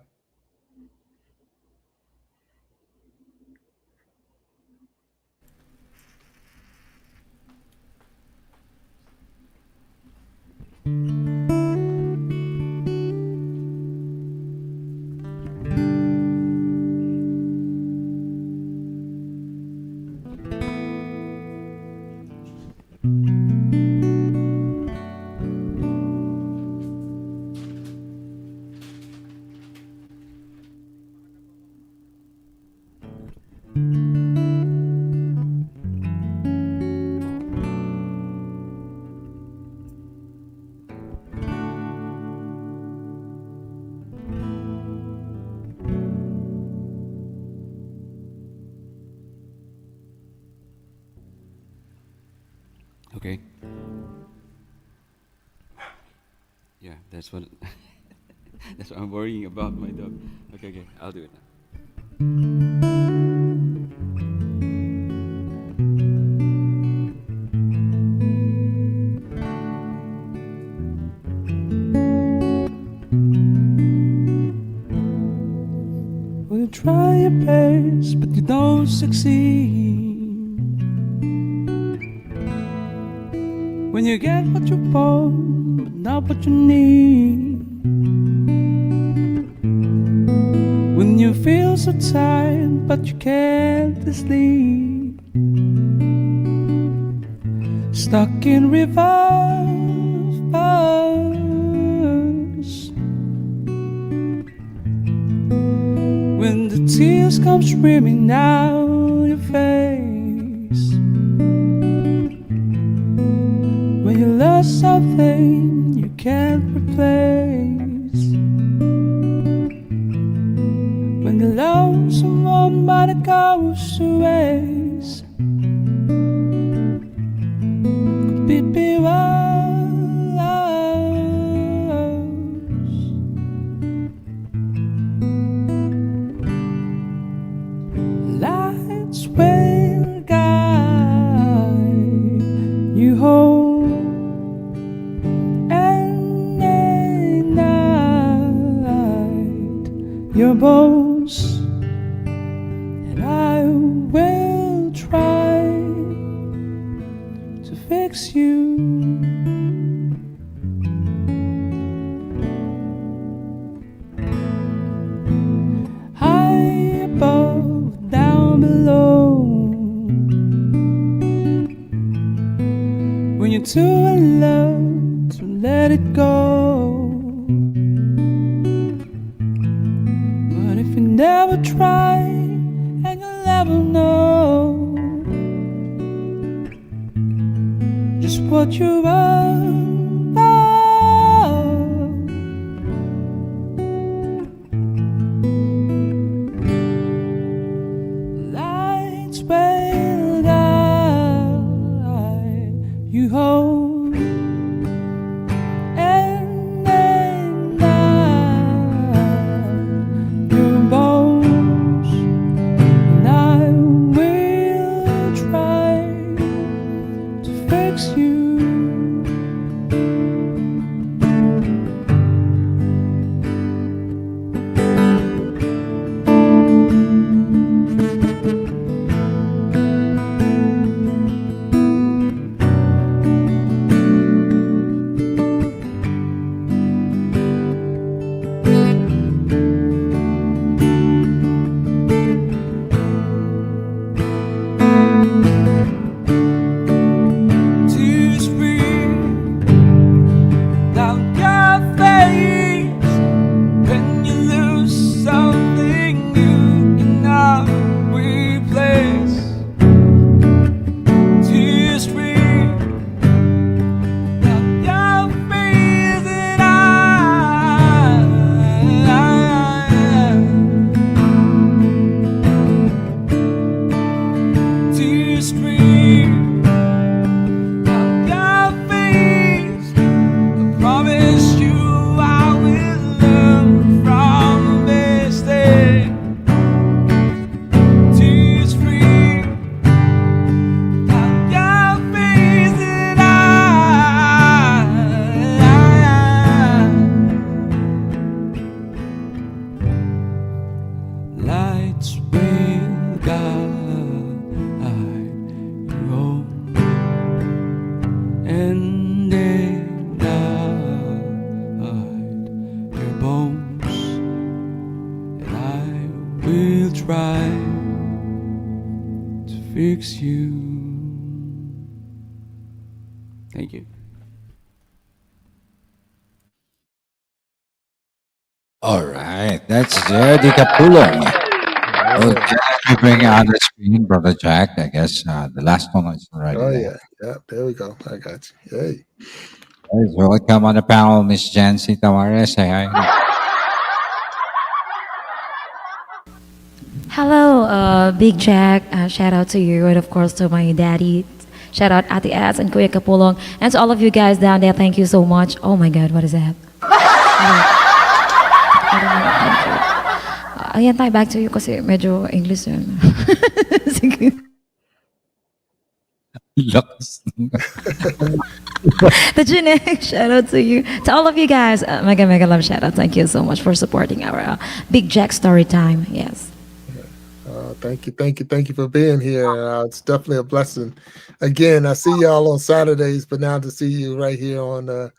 Okay. Yeah, that's what that's what I'm worrying about my dog. Okay, okay, I'll do it now. Well, you try your best, but you don't succeed. When you get what you want, but not what you need. When you feel so tired, but you can't sleep. Stuck in reverse. When the tears come streaming down your face. When you lost something you can't replace. When you love someone but it goes to waste. Could it be worse? your bones, and I will try to fix you. High above, down below. When you're too in love to let it go. But if you never try, and you'll never know just what you're about. Lights will guide you home, and then night your bones, and I will try to fix you. To spring down your face when you lose something you cannot replace. To spring down your face, and to spring down your face. Promise you I will learn from a mistake. Tears free down your face, and lights will guide you home, and they guide your bones, and I will try to fix you. Thank you. All right, that's Jerry Capulong. Okay, let me bring you on the screen, Brother Jack. I guess the last one is already Oh there. yeah, yeah. There we go. I got you. Hey. Hey, so welcome on the panel, Miss Jancy Tamares. Say hi. Hello, Big Jack. Shout out to you, and of course to my daddy. Shout out Ate As and Kuya Kapulong. And to all of you guys down there, thank you so much. Oh my God, what is that? I don't know, thank you. Ayan tayo, back to you kasi medyo English yun. Sige. Lakas. The Genetic, shout out to you. To all of you guys, mega, mega love shout out. Thank you so much for supporting our Big Jack story time. Yes. Thank you for being here. It's definitely a blessing. Again, I see y'all on Saturdays, but now to see you right here on the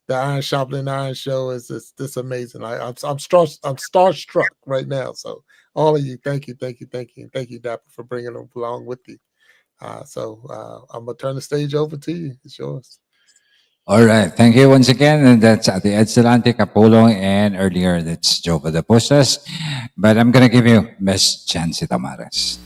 Iron Sharpening Iron show is this amazing. I'm starstruck right now. So all of you, thank you, and thank you, Dapper, for bringing them along with you. I'm gonna turn the stage over to you. It's yours. All right, thank you once again. And that's Ate Edselante Capulong, and earlier that's Jova de Postas. But I'm going to give you Miss Jancy Tamares.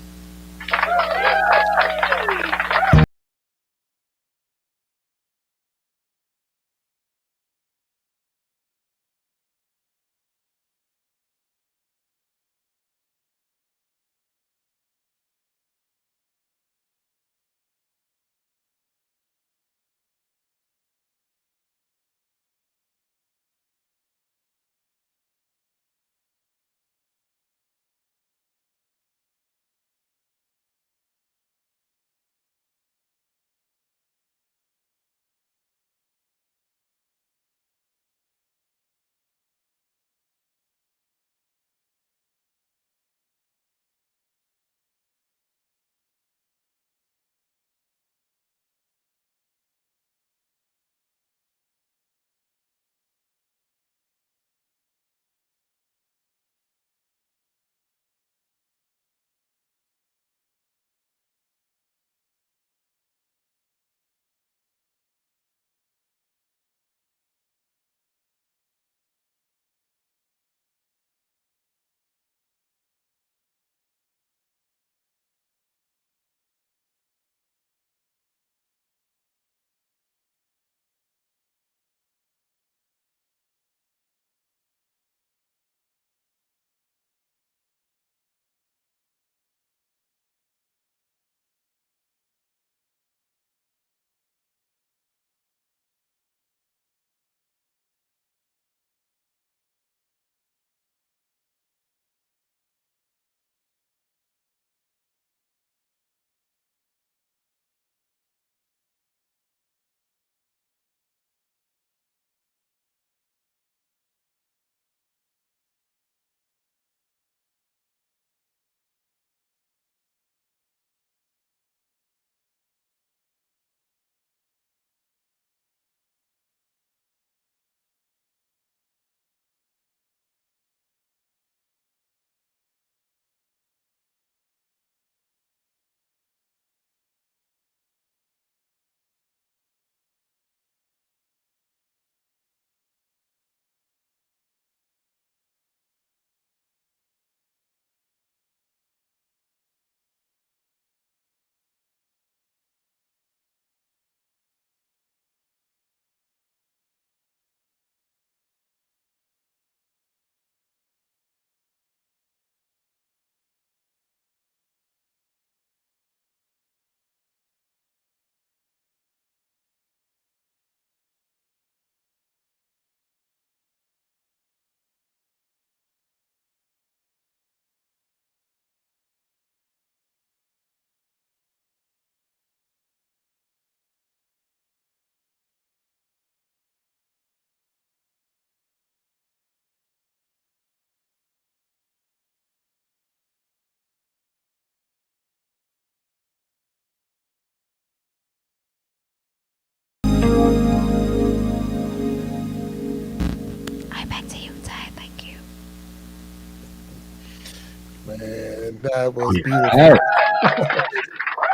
Man, that was Hey, beautiful.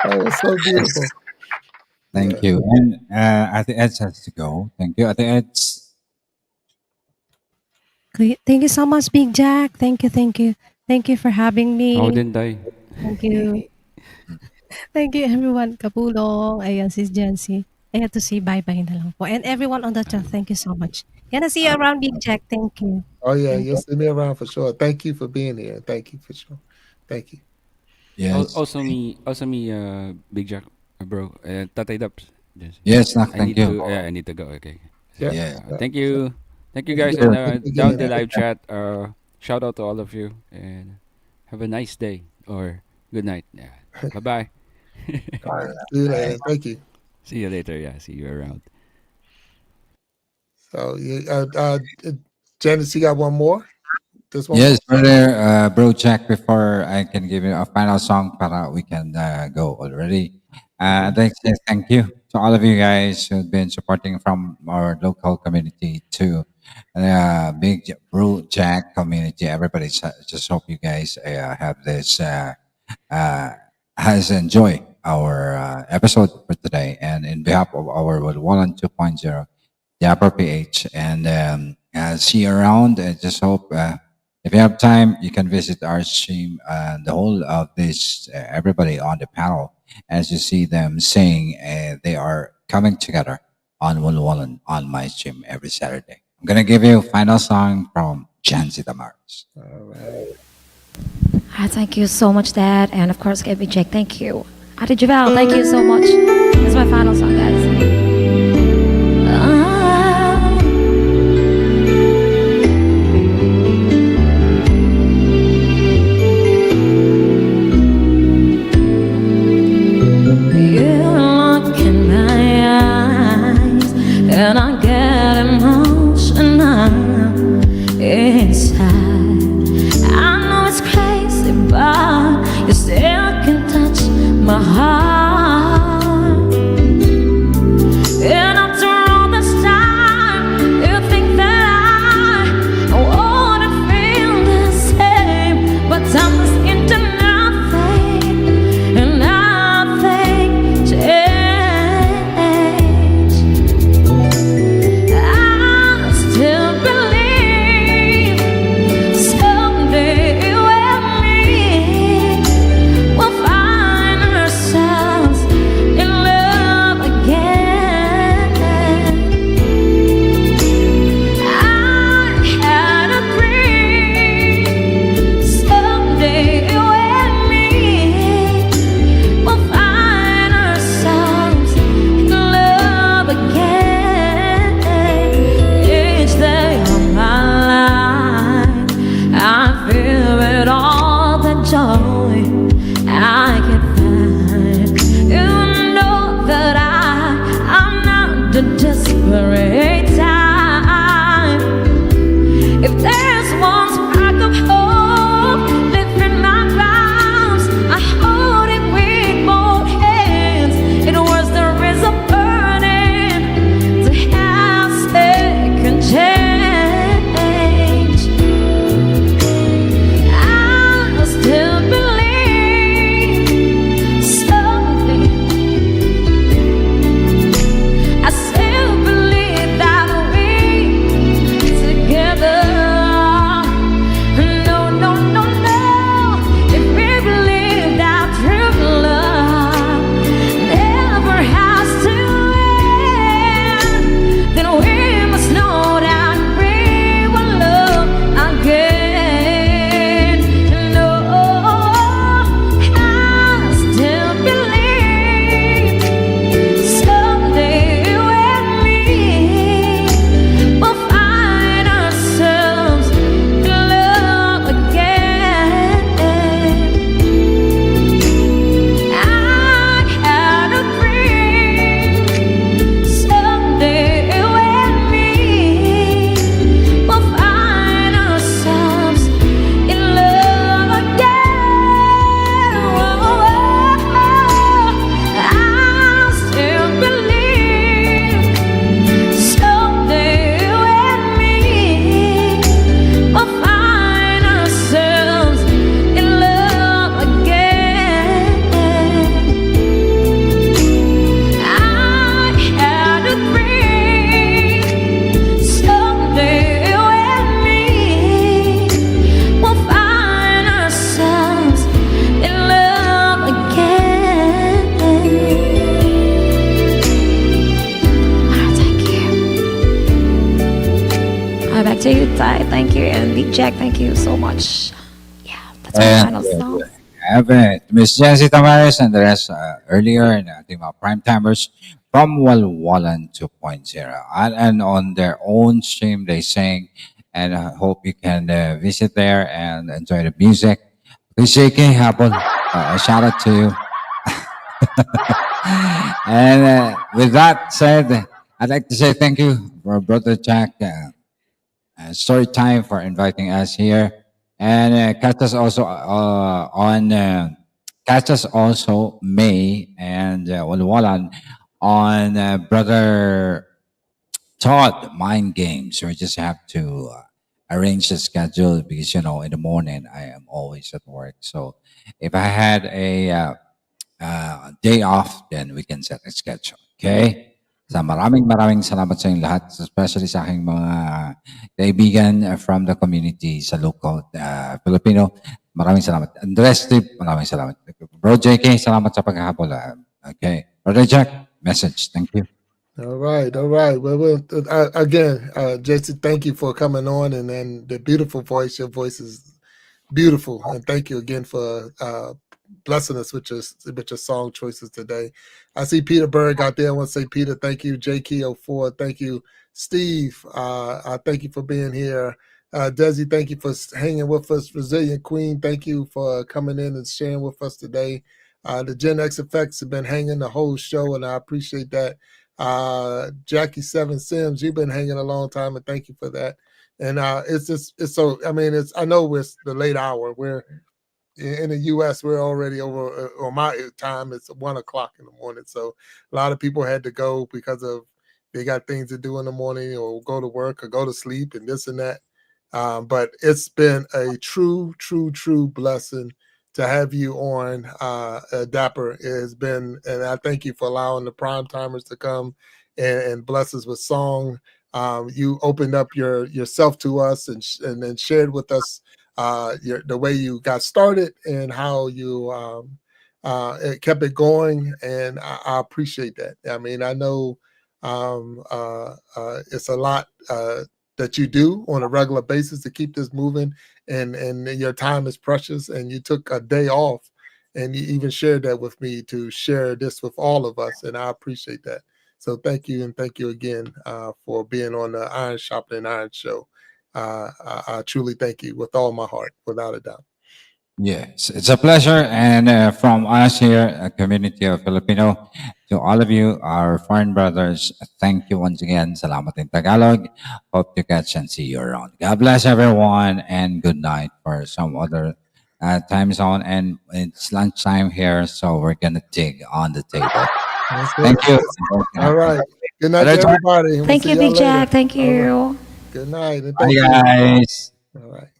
That was so beautiful. thank Yeah. you. And Ate Eds has to go. Thank you, Ate Eds. Great. Thank you so much, Big Jack. Thank you, thank you. Thank you for having Ako me. din, Tay. Thank you. Thank you, everyone. Kapulong. Ayan, si Jency. I had to say bye-bye na lang po. And everyone on the chat, thank you so much. Gonna see you around, Big Jack. Thank you. Oh yeah, Thank you'll you. see me around for sure. Thank you for being here. Thank you for sure. Thank you. Yes. Also me, Big Jack, bro. Tatay Daps. Yes. Yes, Nak, thank you. I need to go. Okay. Yeah. Yeah. Yeah. Thank you Thank guys, you. and Thank you down again. the live chat. Shout out to all of you, and have a nice day or good night. Yeah. Bye bye. All right. See you later. Thank you. See you later. Yeah. See you around. So Janice, you got one more? Just one Yes, more? brother, bro, Jack. Before I can give you a final song, para we can go already. Mhm. Thank you to all of you guys who've been supporting from our local community to bro Jack community. Everybody, just hope you guys have this has enjoyed our episode for today. And in behalf of our Wallen 2.0, Dapper PH, and see you around. And just hope if you have time, you can visit our stream and the whole of this, everybody on the panel, as you see them saying they are coming together on Wallen on my stream every Saturday. I'm going to give you a final song from Jancy Tamars. All right. Thank you so much, Dad. And of course, Big Jack, thank you. Ate Javel, thank you so much. This is my final song, guys. Ah. You look in my eyes, and I get emotional inside. I know it's crazy, but you still can touch my heart. thank you. And Big Jack, thank you so much. Yeah, that's my And final song. have it. Miss Jessie Tamares and the rest earlier and ating mga prime timers from Walwalan 2.0. And on their own stream, they sing. And I hope you can visit there and enjoy the music. Please, JK, hapon. A shout out to you. And with that said, I'd like to say thank you for Brother Jack. Story time for inviting us here. And catch us also May and Walwalan on Brother Todd Mind Games. We just have to arrange the schedule because in the morning I am always at work. So if I had a day off, then we can set a schedule. Okay? Sa maraming salamat sa inyong lahat, especially sa aking mga kaibigan from the community sa local Filipino. Maraming salamat. Andres Steve, maraming salamat. Bro JK, salamat sa paghahabol. Okay. Brother Jack, message. Thank you. All right, all right. Again, Jason, thank you for coming on and then the beautiful voice. Your voice is beautiful, and thank you again for blessing us with your song choices today. I see Peter Berg out there. I want to say, Peter, thank you. JK04, thank you. Steve, I thank you for being here. Desi, thank you for hanging with us. Resilient Queen, thank you for coming in and sharing with us today. The Gen X effects have been hanging the whole show, and I appreciate that. Jackie Seven Sims, you've been hanging a long time, and thank you for that. And it's so, I mean, I know it's the late hour. We're in the U.S. We're already over. On my time, it's 1:00 in the morning. So a lot of people had to go because of they got things to do in the morning, or go to work, or go to sleep, and this and that. But it's been a true blessing to have you on, Dapper. It has been, and I thank you for allowing the prime timers to come and bless us with song. You opened up yourself to us and then shared with us the way you got started and how you it kept it going, and I appreciate that. I mean, I know it's a lot that you do on a regular basis to keep this moving, and your time is precious, and you took a day off, and you even shared that with me to share this with all of us, and I appreciate that. So thank you, and thank you again for being on the Iron Sharpening Iron show. I truly thank you with all my heart, without a doubt. Yes, it's a pleasure. And from us here, a community of Filipino, to all of you, our foreign brothers, thank you once again. Salamat in Tagalog. Hope to catch and see you around. God bless everyone, and good night for some other time zone. And it's lunchtime here, so we're going to dig on the table. Thank you. All right. Good night to everybody. Thank you, Big Jack. Thank you. Good night. And Bye, thank you. guys. All right.